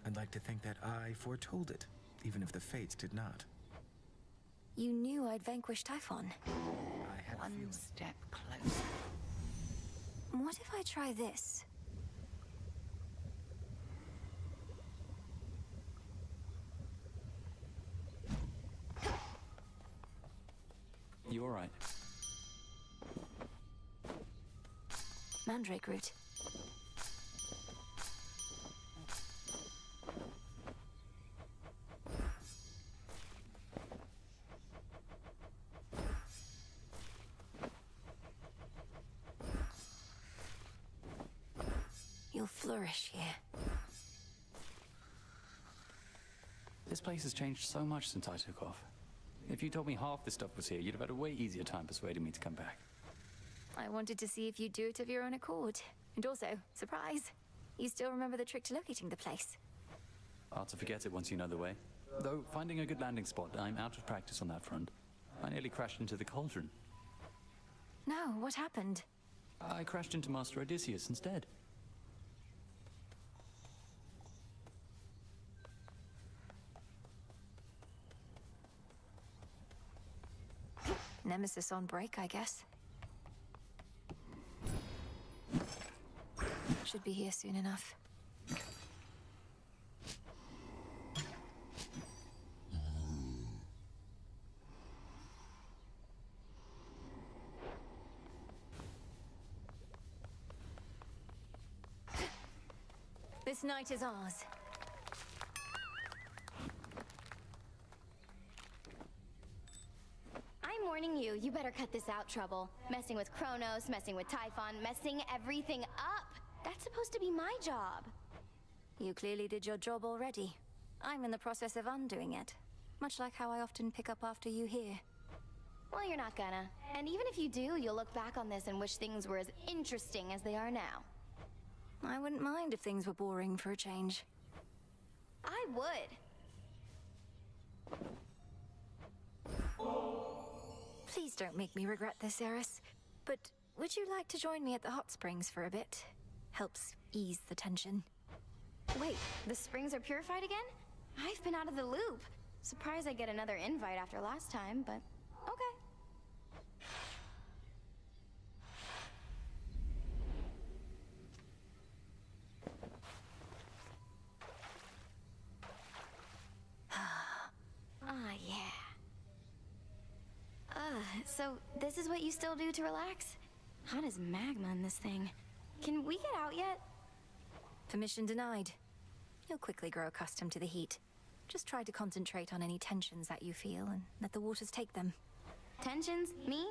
I'd like to think that I foretold it, even if the fates did not. You knew I'd vanquish Typhon. I had One step closer. What if I try this? You all right? Mandrake root. You'll flourish here. This place has changed so much since I took off. If you told me half the stuff was here, you'd have had a way easier time persuading me to come back. I wanted to see if you'd do it of your own accord. And also, surprise, you still remember the trick to locating the place. Hard to forget it once you know the way. Though, finding a good landing spot, I'm out of practice on that front. I nearly crashed into the cauldron. No, what happened? I crashed into Master Odysseus instead. Nemesis on break, I guess. Should be here soon enough. This night is ours. I'm warning you, you better cut this out, Trouble. Messing with Kronos, messing with Typhon, messing everything up. That's supposed to be my job. You clearly did your job already. I'm in the process of undoing it. Much like how I often pick up after you here. Well, you're not gonna. And even if you do, you'll look back on this and wish things were as interesting as they are now. I wouldn't mind if things were boring for a change. I would. Please don't make me regret this, Eris. But would you like to join me at the hot springs for a bit? Helps ease the tension. Wait, the springs are purified again? I've been out of the loop. Surprised I get another invite after last time, but okay. Ah, yeah. So this is what you still do to relax? Hot as magma in this thing. Can we get out yet? Permission denied. You'll quickly grow accustomed to the heat. Just try to concentrate on any tensions that you feel and let the waters take them. Tensions? Me?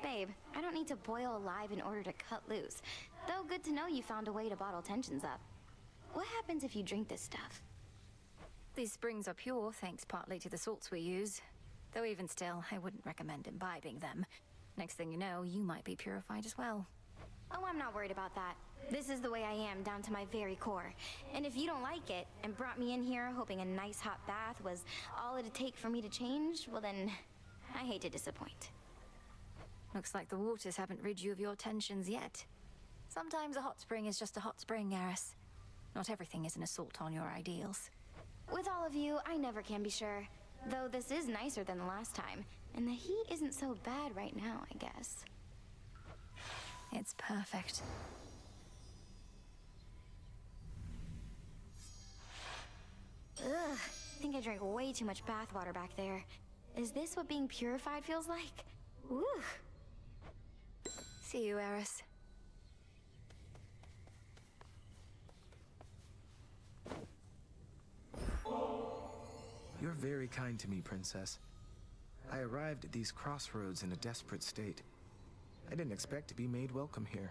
Babe, I don't need to boil alive in order to cut loose. Though good to know you found a way to bottle tensions up. What happens if you drink this stuff? These springs are pure, thanks partly to the salts we use. Though even still, I wouldn't recommend imbibing them. Next thing you know, you might be purified as well. Oh, I'm not worried about that. This is the way I am, down to my very core. And if you don't like it, and brought me in here hoping a nice hot bath was all it'd take for me to change, well then, I hate to disappoint. Looks like the waters haven't rid you of your tensions yet. Sometimes a hot spring is just a hot spring, Eris. Not everything is an assault on your ideals. With all of you, I never can be sure. Though this is nicer than the last time, and the heat isn't so bad right now, I guess. It's perfect. Ugh, I think I drank way too much bathwater back there. Is this what being purified feels like? Woo! See you, Eris. You're very kind to me, Princess. I arrived at these crossroads in a desperate state. I didn't expect to be made welcome here.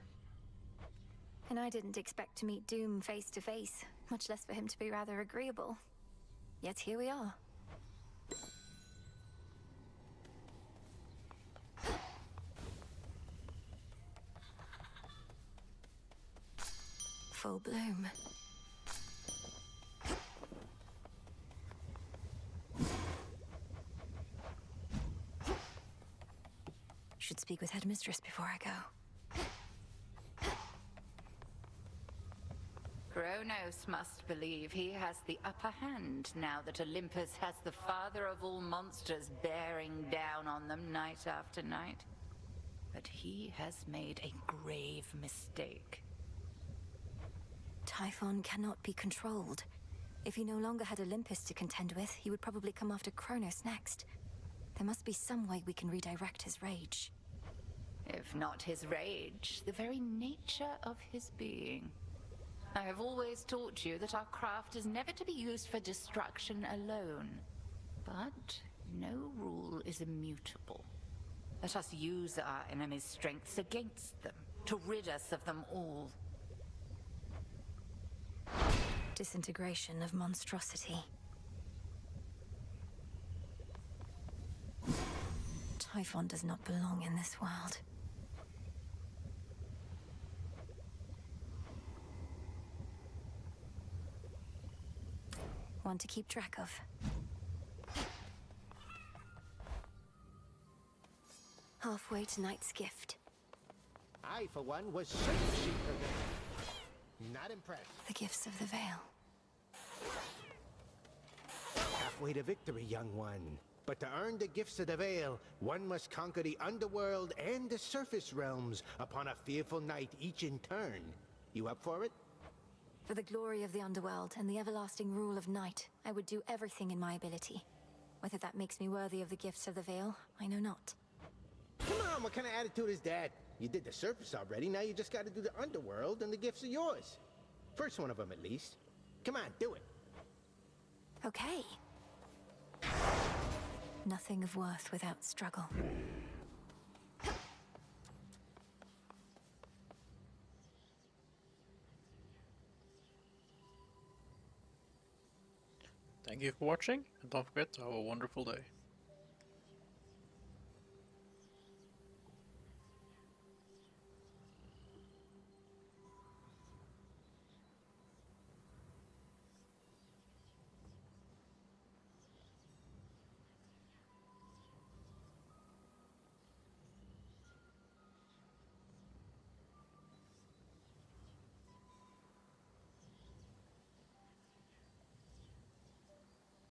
And I didn't expect to meet Doom face to face, much less for him to be rather agreeable. Yet here we are. Full bloom. Should speak with Headmistress before I go. Kronos must believe he has the upper hand now that Olympus has the father of all monsters bearing down on them night after night. But he has made a grave mistake. Typhon cannot be controlled. If he no longer had Olympus to contend with, he would probably come after Kronos next. There must be some way we can redirect his rage. If not his rage, the very nature of his being. I have always taught you that our craft is never to be used for destruction alone. But no rule is immutable. Let us use our enemy's strengths against them, to rid us of them all. Disintegration of monstrosity. Typhon does not belong in this world. One to keep track of. Halfway to Night's Gift. I, for one, was certain she'd forget. Not impressed. The gifts of the Veil. Halfway to victory, young one. But to earn the gifts of the Veil, one must conquer the Underworld and the surface realms upon a fearful night each in turn. You up for it? For the glory of the Underworld and the everlasting rule of Night, I would do everything in my ability. Whether that makes me worthy of the gifts of the Veil, I know not. Come on, what kind of attitude is that? You did the surface already, now you just gotta do the Underworld and the gifts are yours. First one of them, at least. Come on, do it. Okay. Nothing of worth without struggle. Thank you for watching, and don't forget to have a wonderful day.